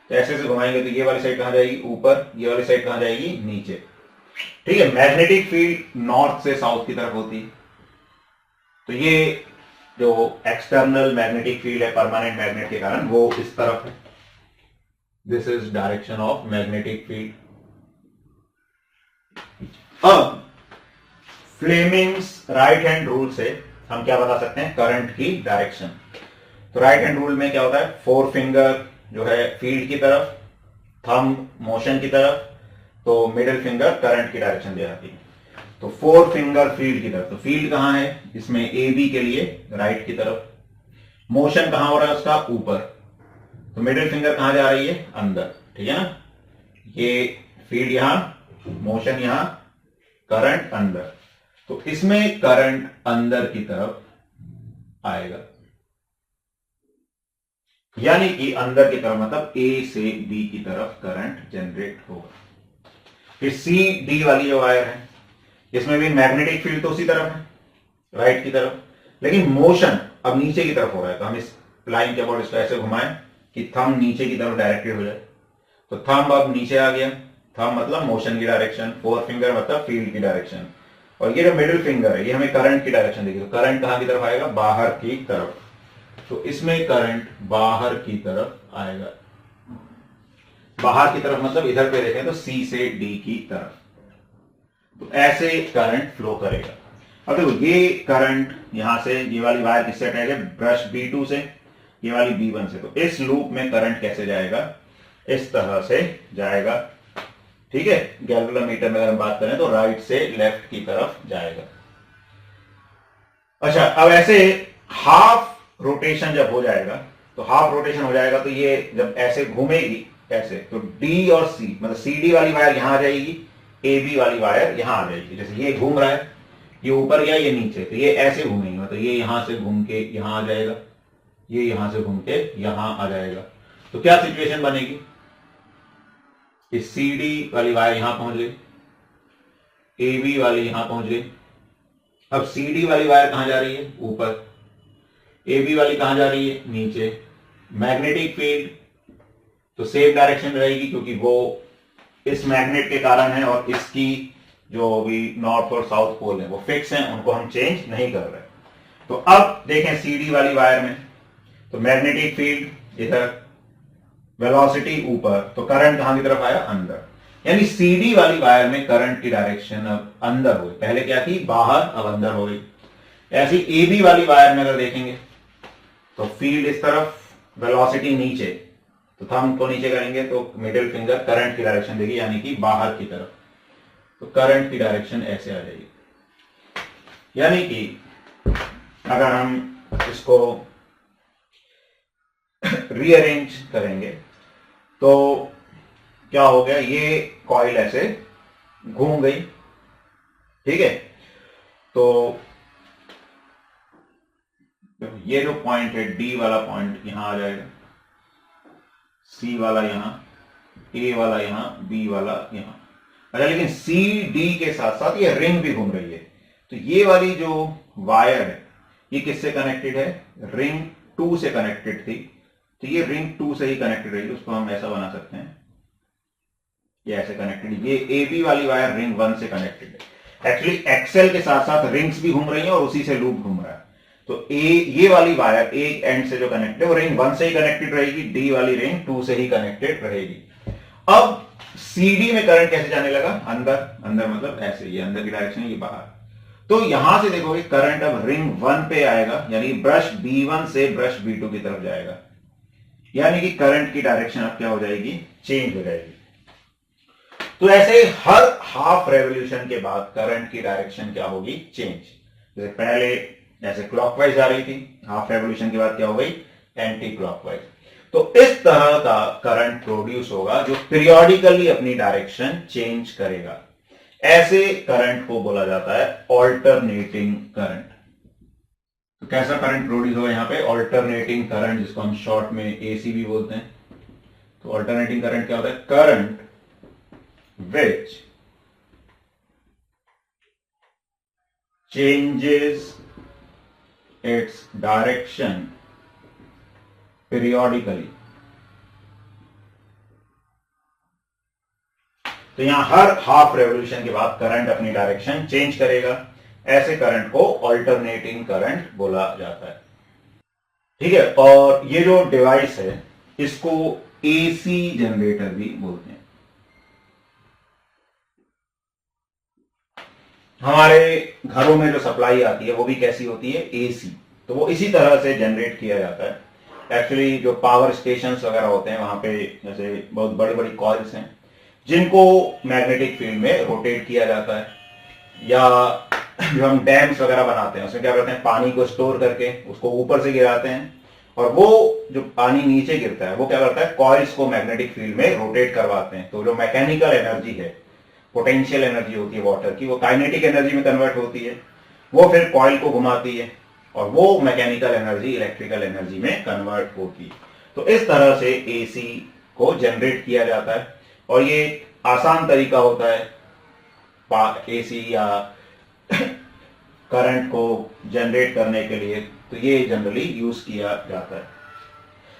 Speaker 1: तो ऐसे ऐसे घुमाएंगे तो ये वाली साइड कहां जाएगी, ऊपर, ये वाली साइड कहां जाएगी, नीचे। ठीक है, मैग्नेटिक फील्ड नॉर्थ से साउथ की तरफ होती है। तो ये जो एक्सटर्नल मैग्नेटिक फील्ड है परमानेंट मैग्नेट के कारण, वो इस तरफ है। This is direction of magnetic field. अब फ्लेमिंग्स राइट हैंड रूल से हम क्या बता सकते हैं, करंट की डायरेक्शन। तो राइट हैंड रूल में क्या होता है, फोर फिंगर जो है फील्ड की तरफ, थंब मोशन की तरफ, तो मिडिल फिंगर करंट की डायरेक्शन दे जाती है। तो फोर फिंगर फील्ड की तरफ, तो फील्ड कहां है इसमें, ए बी के लिए राइट की तरफ। मोशन कहां हो रहा है उसका, ऊपर, तो मिडिल फिंगर कहां जा रही है, अंदर, ठीक है ना। ये फील्ड यहां, मोशन यहां, करंट अंदर, तो इसमें करंट अंदर की तरफ आएगा, यानी कि अंदर की तरफ मतलब ए से बी की तरफ करंट जनरेट होगा। फिर सी डी वाली जो वायर है, इसमें भी मैग्नेटिक फील्ड तो उसी तरफ है, राइट की तरफ, लेकिन मोशन अब नीचे की तरफ हो रहा है। तो हम इस लाइन के अबाउट इसको ऐसे घुमाएं कि थंब नीचे की तरफ डायरेक्टेड हो जाए, तो थंब अब नीचे आ गया। थंब मतलब मोशन की डायरेक्शन, फोर फिंगर मतलब फील्ड की डायरेक्शन, और ये जो मिडिल फिंगर है ये हमें करंट की डायरेक्शन देगी। तो करंट कहां की तरफ आएगा, बाहर की तरफ, तो इसमें करंट बाहर की तरफ आएगा। बाहर की तरफ मतलब इधर पे देखें तो सी से डी की तरफ, तो ऐसे करंट फ्लो करेगा। अब देखो ये करंट यहां से, ये वाली वायर किससे अटैच है, ब्रश B2 से, ये वाली B1 से। तो इस लूप में करंट कैसे जाएगा, इस तरह से जाएगा, ठीक है। गैल्वेनोमीटर में अगर हम बात करें तो राइट से लेफ्ट की तरफ जाएगा। अच्छा, अब ऐसे हाफ रोटेशन जब हो जाएगा, तो हाफ रोटेशन हो जाएगा तो ये जब ऐसे घूमेगी ऐसे, तो डी और सी मतलब सी डी वाली वायर यहां आ जाएगी, ए बी वाली वायर यहां आ जाएगी। जैसे ये घूम रहा है, ये ऊपर गया ये नीचे, तो ये ऐसे घूमेंगे, तो ये यहां से घूम के यहां आ जाएगा, ये यहां से घूम के यहां आ जाएगा। तो क्या सिचुएशन बनेगी, इस सी डी वाली वायर यहां पहुंच गई, ए बी वाली यहां पहुंच गई। अब सी डी वाली वायर कहां जा रही है, ऊपर, ए बी वाली कहां जा रही है, नीचे। मैग्नेटिक फील्ड तो सेम डायरेक्शन रहेगी, क्योंकि वो इस मैग्नेट के कारण है, और इसकी जो भी नॉर्थ और साउथ पोल है वो फिक्स हैं, उनको हम चेंज नहीं कर रहे। तो अब देखें सीडी वाली वायर में, तो मैग्नेटिक फील्ड इधर, वेलोसिटी ऊपर, तो करंट कहां की तरफ आया, अंदर। यानी सीडी वाली वायर में करंट की डायरेक्शन अब अंदर हो गई, पहले क्या थी, बाहर, अब अंदर हो गई। ऐसी ए बी वाली वायर में अगर देखेंगे तो फील्ड इस तरफ, वेलोसिटी नीचे, तो थंब को नीचे करेंगे तो मिडिल फिंगर करंट की डायरेक्शन देगी, यानी कि बाहर की तरफ, तो करंट की डायरेक्शन ऐसे आ जाएगी। यानी कि अगर हम इसको रीअरेंज करेंगे तो क्या हो गया, ये कॉइल ऐसे घूम गई, ठीक है। तो ये जो पॉइंट है डी वाला पॉइंट यहां आ जाएगा, सी वाला यहां, ए वाला यहां, बी वाला यहां। अच्छा, लेकिन सी डी के साथ साथ ये रिंग भी घूम रही है, तो ये वाली जो वायर है ये किससे कनेक्टेड है, रिंग 2 से कनेक्टेड थी, तो ये रिंग 2 से ही कनेक्टेड रहेगी। उसको हम ऐसा बना सकते हैं, ये ऐसे कनेक्टेड, ये ए बी वाली वायर रिंग 1 से कनेक्टेड है। एक्चुअली एक्सेल के साथ साथ रिंग्स भी घूम रही हैं और उसी से लूप घूम रहा है। तो ये वाली वायर एक एंड से जो कनेक्टेड है वो रिंग 1 से ही कनेक्टेड रहेगी, डी वाली रिंग 2 से ही कनेक्टेड रहेगी। अब सीडी में करंट कैसे जाने लगा, अंदर, अंदर मतलब ऐसे, ये अंदर की डायरेक्शन है, ये बाहर। तो यहां से देखोगे करंट अब रिंग 1 पे आएगा, यानी ब्रश B1 से ब्रश B2 की तरफ जाएगा, यानी कि करंट की डायरेक्शन अब क्या हो जाएगी, चेंज हो जाएगी। तो ऐसे हर हाफ रेवोल्यूशन के बाद करंट की डायरेक्शन क्या होगी, चेंज। जैसे पहले ऐसे क्लॉकवाइज जा रही थी, हाफ रेवोल्यूशन के बाद क्या हो गई, एंटी क्लॉकवाइज। तो इस तरह का करंट प्रोड्यूस होगा जो पीरियोडिकली अपनी डायरेक्शन चेंज करेगा। ऐसे करंट को बोला जाता है ऑल्टरनेटिंग करंट। तो कैसा करंट प्रोड्यूस होगा यहां पे, ऑल्टरनेटिंग करंट, जिसको हम शॉर्ट में एसी भी बोलते हैं। तो ऑल्टरनेटिंग करंट क्या होता है, current which changes its direction periodically। तो यहां हर हाफ रेवोल्यूशन के बाद करंट अपनी डायरेक्शन चेंज करेगा, ऐसे करंट को ऑल्टरनेटिंग करंट बोला जाता है। ठीक है, और ये जो डिवाइस है इसको एसी जनरेटर भी बोलते हैं। हमारे घरों में जो सप्लाई आती है वो भी कैसी होती है, एसी। तो वो इसी तरह से जनरेट किया जाता है। एक्चुअली जो पावर स्टेशन वगैरह होते हैं वहां पे जैसे बहुत बड़ी बड़ी कॉइल्स हैं जिनको मैग्नेटिक फील्ड में रोटेट किया जाता है, या जो हम डैम्स वगैरह बनाते हैं उसमें क्या करते हैं, पानी को स्टोर करके उसको ऊपर से गिराते हैं, और वो जो पानी नीचे गिरता है वो क्या करता है, कॉइल्स को मैग्नेटिक फील्ड में रोटेट करवाते हैं। तो जो मैकेनिकल एनर्जी है, पोटेंशियल एनर्जी होती है वाटर की, वो काइनेटिक एनर्जी में कन्वर्ट होती है, वो फिर कॉइल को घुमाती है और वो मैकेनिकल एनर्जी इलेक्ट्रिकल एनर्जी में कन्वर्ट होती है। तो इस तरह से एसी को जनरेट किया जाता है, और ये आसान तरीका होता है एसी या करंट को जनरेट करने के लिए। तो ये जनरली यूज किया जाता है।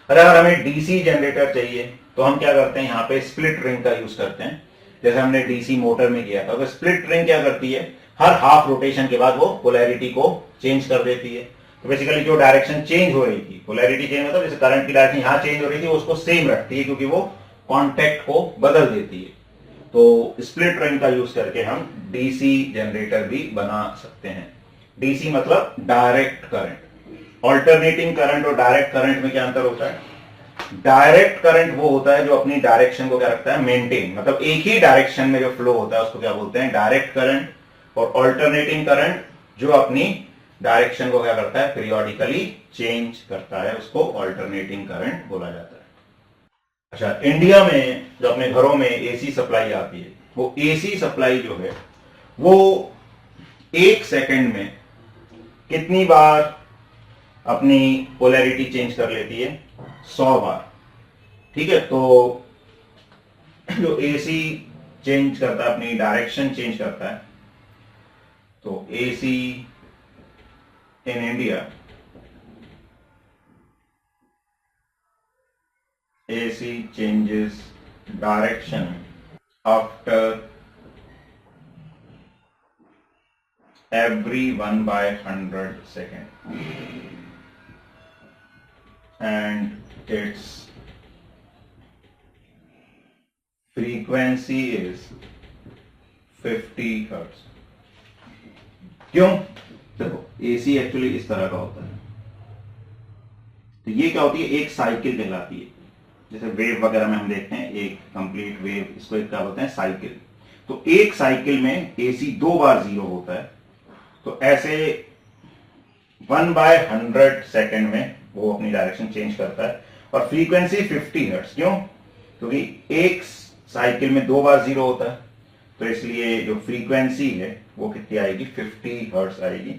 Speaker 1: अगर हमें डीसी जनरेटर चाहिए तो हम क्या करते हैं, यहाँ पे स्प्लिट रिंग का यूज करते हैं, जैसे हमने डीसी मोटर में किया था। तो स्प्लिट रिंग क्या करती है, हर हाफ रोटेशन के बाद वो पोलैरिटी को चेंज कर देती है। तो बेसिकली जो डायरेक्शन चेंज हो रही थी, पोलैरिटी चेंज मतलब जैसे करंट की डायरेक्शन यहाँ चेंज हो रही थी उसको सेम रखती है, क्योंकि वो कॉन्टेक्ट को बदल देती है। तो स्प्लिट रिंग का यूज करके हम डीसी जनरेटर भी बना सकते हैं। डीसी मतलब डायरेक्ट करंट। ऑल्टरनेटिंग करंट और डायरेक्ट करंट में क्या अंतर होता है, डायरेक्ट करंट वो होता है जो अपनी डायरेक्शन को क्या रखता है, मेंटेन, मतलब एक ही डायरेक्शन में जो फ्लो होता है उसको क्या बोलते हैं, डायरेक्ट करंट। और ऑल्टरनेटिंग करंट जो अपनी डायरेक्शन को क्या करता है, पीरियोडिकली चेंज करता है, उसको ऑल्टरनेटिंग करंट बोला जाता है। अच्छा, इंडिया में जो अपने घरों में एसी सप्लाई आती है, वो एसी सप्लाई जो है वो 1 सेकंड में कितनी बार अपनी पोलैरिटी चेंज कर लेती है, 100 बार। ठीक है, तो जो एसी चेंज करता है, अपनी डायरेक्शन चेंज करता है, तो AC in India, AC changes direction after every 1/100 second, and its frequency is 50 Hz. क्यों? देखो, AC एक्चुअली इस तरह का होता है। तो ये क्या होती है, एक साइकिल कहलाती है। जैसे वेव वगैरह में हम देखते हैं एक कंप्लीट वेव, इसको एक क्या बोलते हैं, साइकिल। तो एक साइकिल में एसी 2 बार 0 होता है। तो ऐसे 1/100 सेकेंड में वो अपनी डायरेक्शन चेंज करता है, और फ्रीक्वेंसी 50 हर्ट्ज। क्यों? क्योंकि एक साइकिल में 2 बार 0 होता है, तो इसलिए जो फ्रीक्वेंसी है वो कितनी आएगी, 50 हर्ट्ज आएगी।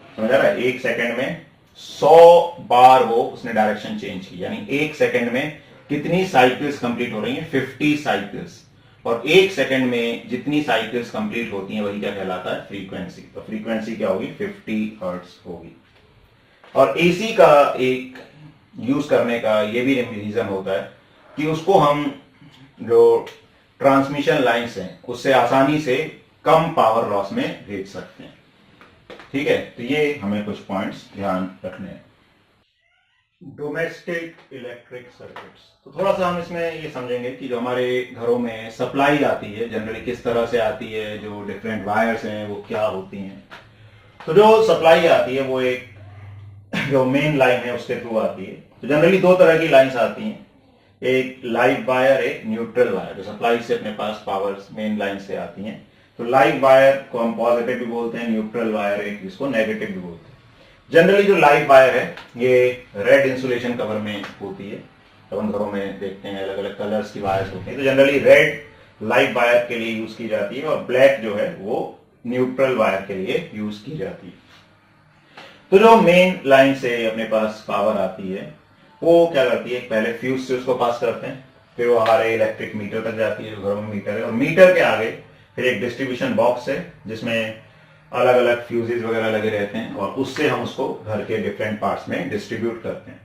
Speaker 1: समझ आ रहा है? 1 सेकेंड में 100 बार वो उसने डायरेक्शन चेंज की, यानी 1 सेकेंड में कितनी साइकिल्स कंप्लीट हो रही हैं, 50 साइकिल्स। और 1 सेकेंड में जितनी साइकिल्स कंप्लीट होती हैं वही क्या कहलाता है, फ्रीक्वेंसी। तो फ्रीक्वेंसी क्या होगी, 50 हर्ट्ज होगी। और एसी का एक यूज करने का ये भी रीजन होता है कि उसको हम जो ट्रांसमिशन लाइंस हैं उससे आसानी से कम पावर लॉस में भेज सकते हैं। ठीक है, तो ये हमें कुछ पॉइंट्स ध्यान रखने हैं। डोमेस्टिक इलेक्ट्रिक सर्किट्स, तो थोड़ा सा हम इसमें ये समझेंगे कि जो हमारे घरों में सप्लाई आती है जनरली किस तरह से आती है, जो डिफरेंट वायर्स हैं वो क्या होती हैं। तो जो सप्लाई आती है वो एक जो मेन लाइन है उसके थ्रू आती है। तो जनरली 2 तरह की लाइंस आती हैं, एक लाइव वायर, एक न्यूट्रल वायर। जो सप्लाई से अपने पास पावर मेन लाइन से आती हैं, तो लाइव वायर को हम पॉजिटिव भी बोलते हैं, न्यूट्रल वायर एक जिसको नेगेटिव भी बोलते हैं। जनरली जो लाइव वायर है ये रेड इंसुलेशन कवर में होती है। अपन घरों में देखते हैं अलग अलग कलर्स की वायर्स होती हैं, तो जनरली रेड लाइव वायर के लिए यूज की जाती है, और ब्लैक जो है वो न्यूट्रल वायर के लिए यूज की जाती है। तो जो मेन लाइन से अपने पास पावर आती है वो क्या करती है, पहले फ्यूज से उसको पास करते हैं, फिर वो हमारे इलेक्ट्रिक मीटर तक जाती है, जो घरों में मीटर है, और मीटर के आगे फिर एक डिस्ट्रीब्यूशन बॉक्स है जिसमें अलग अलग फ्यूजेस वगैरह लगे रहते हैं, और उससे हम उसको घर के डिफरेंट पार्ट्स में डिस्ट्रीब्यूट करते हैं।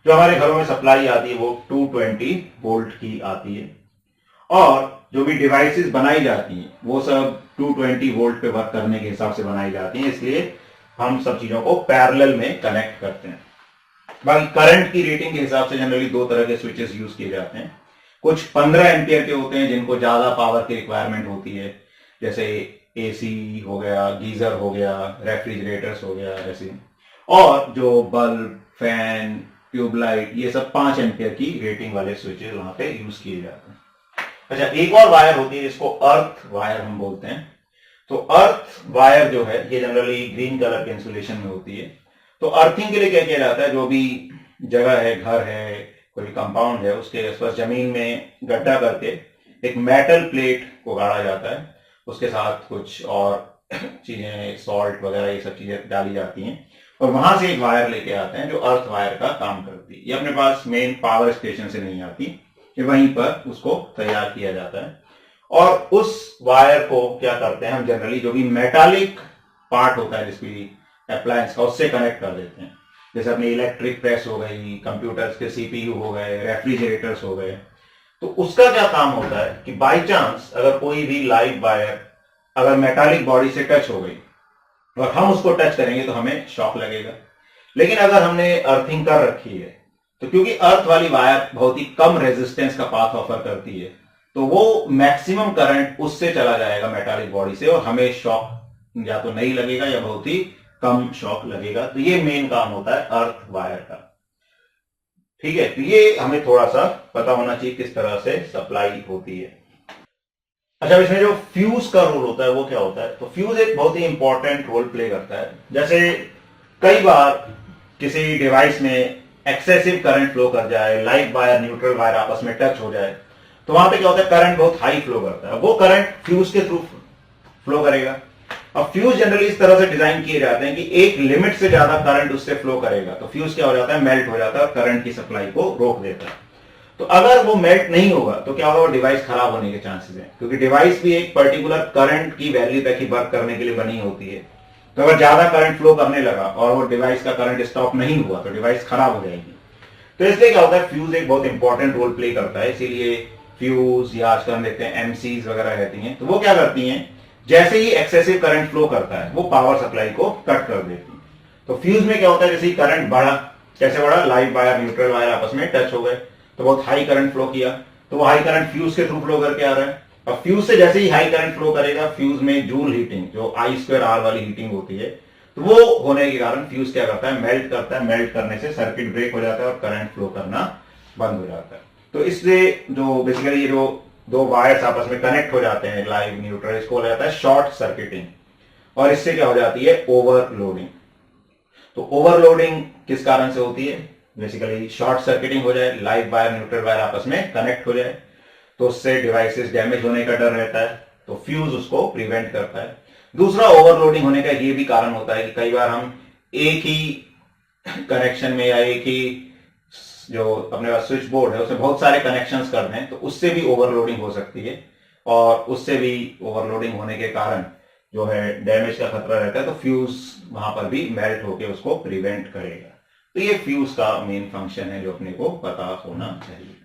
Speaker 1: जो हमारे घरों में सप्लाई आती है वो 220 वोल्ट की आती है, और जो भी डिवाइसेस बनाई जाती हैं वो सब 220 वोल्ट पे वर्क करने के हिसाब से बनाई जाती हैं, इसलिए हम सब चीजों को पैरेलल में कनेक्ट करते हैं। बाकी करंट की रेटिंग के हिसाब से जनरली दो तरह के स्विचेस यूज किए जाते हैं। कुछ 15 एम्पियर के होते हैं जिनको ज्यादा पावर की रिक्वायरमेंट होती है, जैसे एसी हो गया, गीजर हो गया, रेफ्रिजरेटर्स हो गया ऐसे। और जो बल्ब, फैन, ट्यूबलाइट, ये सब 5 एम्पियर की रेटिंग वाले स्विचेस वहां पे यूज किए जाते हैं। अच्छा, एक और वायर होती है जिसको अर्थ वायर हम बोलते हैं। तो अर्थ वायर जो है ये जनरली ग्रीन कलर के इंसुलेशन में होती है। तो अर्थिंग के लिए क्या किया जाता है, जो भी जगह है, घर है, कोई कंपाउंड है, उसके आसपास जमीन में गड्ढा करके एक मेटल प्लेट को गाड़ा जाता है, उसके साथ कुछ और चीजें, सॉल्ट वगैरह ये सब चीजें डाली जाती हैं, और वहां से एक वायर लेके आते हैं जो अर्थ वायर का काम करती है। ये अपने पास मेन पावर स्टेशन से नहीं आती, ये वहीं पर उसको तैयार किया जाता है। और उस वायर को क्या करते हैं हम जनरली, जो भी मेटालिक पार्ट होता है जिसकी अप्लायंस का, उससे कनेक्ट कर देते हैं। जैसे अपनी इलेक्ट्रिक प्रेस हो गई, कंप्यूटर्स के सीपीयू हो गए, रेफ्रिजरेटर्स हो गए, तो उसका क्या काम होता है कि बाई चांस अगर कोई भी लाइव वायर अगर मेटालिक बॉडी से टच हो गई और हम उसको टच करेंगे तो हमें शॉक लगेगा। लेकिन अगर हमने अर्थिंग कर रखी है तो क्योंकि अर्थ वाली वायर बहुत ही कम रेजिस्टेंस का पाथ ऑफर करती है, तो वो मैक्सिमम करंट उससे चला जाएगा मेटालिक बॉडी से, और हमें शॉक या तो नहीं लगेगा या बहुत ही कम शॉक लगेगा। तो ये मेन काम होता है अर्थ वायर का। ठीक है, तो ये हमें थोड़ा सा पता होना चाहिए किस तरह से सप्लाई होती है। अच्छा, इसमें जो फ्यूज का रोल होता है वो क्या होता है, तो फ्यूज एक बहुत ही इंपॉर्टेंट रोल प्ले करता है। जैसे कई बार किसी डिवाइस में एक्सेसिव करंट फ्लो कर जाए, लाइव वायर न्यूट्रल वायर आपस में टच हो जाए, तो वहां पे क्या होता है, करंट बहुत हाई फ्लो करता है, वो करंट फ्यूज के थ्रू फ्लो करेगा। अब फ्यूज जनरली इस तरह से डिजाइन किए जाते हैं कि एक लिमिट से ज्यादा करंट उससे फ्लो करेगा तो फ्यूज क्या हो जाता है, मेल्ट हो जाता है, करंट की सप्लाई को रोक देता है। तो अगर वो मेल्ट नहीं होगा तो क्या होगा, डिवाइस खराब होने के चांसेस हैं, क्योंकि डिवाइस भी एक पर्टिकुलर करंट की वैल्यू तक ही वर्क करने के लिए बनी होती है। तो अगर ज्यादा करंट फ्लो करने लगा और वो डिवाइस का करंट स्टॉप नहीं हुआ तो डिवाइस खराब हो जाएगी। तो इसलिए क्या होता है, फ्यूज एक बहुत इंपॉर्टेंट रोल प्ले करता है। इसीलिए फ्यूज या आजकल हम देखते हैं एमसीज वगैरह रहती हैं, तो वो क्या करती हैं, जैसे ही एक्सेसिव करंट फ्लो करता है वो पावर सप्लाई को कट कर देती है। तो फ्यूज में क्या होता है, जैसे ही करंट बढ़ा, कैसे बढ़ा, लाइव वायर न्यूट्रल वायर आपस में टच हो गए तो बहुत हाई करंट फ्लो किया, तो वो हाई करंट फ्यूज के थ्रू फ्लो करके आ रहा है। और फ्यूज से जैसे ही हाई करंट फ्लो करेगा, फ्यूज में जूल हीटिंग, जो I²R वाली हीटिंग होती है, तो वो होने के कारण फ्यूज क्या करता है, मेल्ट करता है। मेल्ट करने से सर्किट ब्रेक हो जाता है और करंट फ्लो करना बंद हो जाता है। तो इसलिए जो बेसिकली ये जो दो वायर्स आपस में कनेक्ट हो जाते हैं, लाइव न्यूट्रल, इसको हो जाता है शॉर्ट सर्किटिंग, और इससे क्या हो जाती है, ओवरलोडिंग। तो ओवरलोडिंग किस कारण से होती है, बेसिकली शॉर्ट सर्किटिंग हो जाए, लाइव वायर न्यूट्रल वायर आपस में कनेक्ट हो जाए, तो उससे डिवाइसेस डैमेज होने का डर रहता है, तो फ्यूज उसको प्रिवेंट करता है। दूसरा, ओवरलोडिंग होने का ये भी कारण होता है कि कई बार हम एक ही कनेक्शन में या एक ही जो अपने पास स्विच बोर्ड है उसमें बहुत सारे कनेक्शंस कर दें, तो उससे भी ओवरलोडिंग हो सकती है, और उससे भी ओवरलोडिंग होने के कारण जो है डैमेज का खतरा रहता है, तो फ्यूज वहां पर भी मेल्ट होकर उसको प्रिवेंट करेगा। तो ये फ्यूज का मेन फंक्शन है जो अपने को पता होना चाहिए।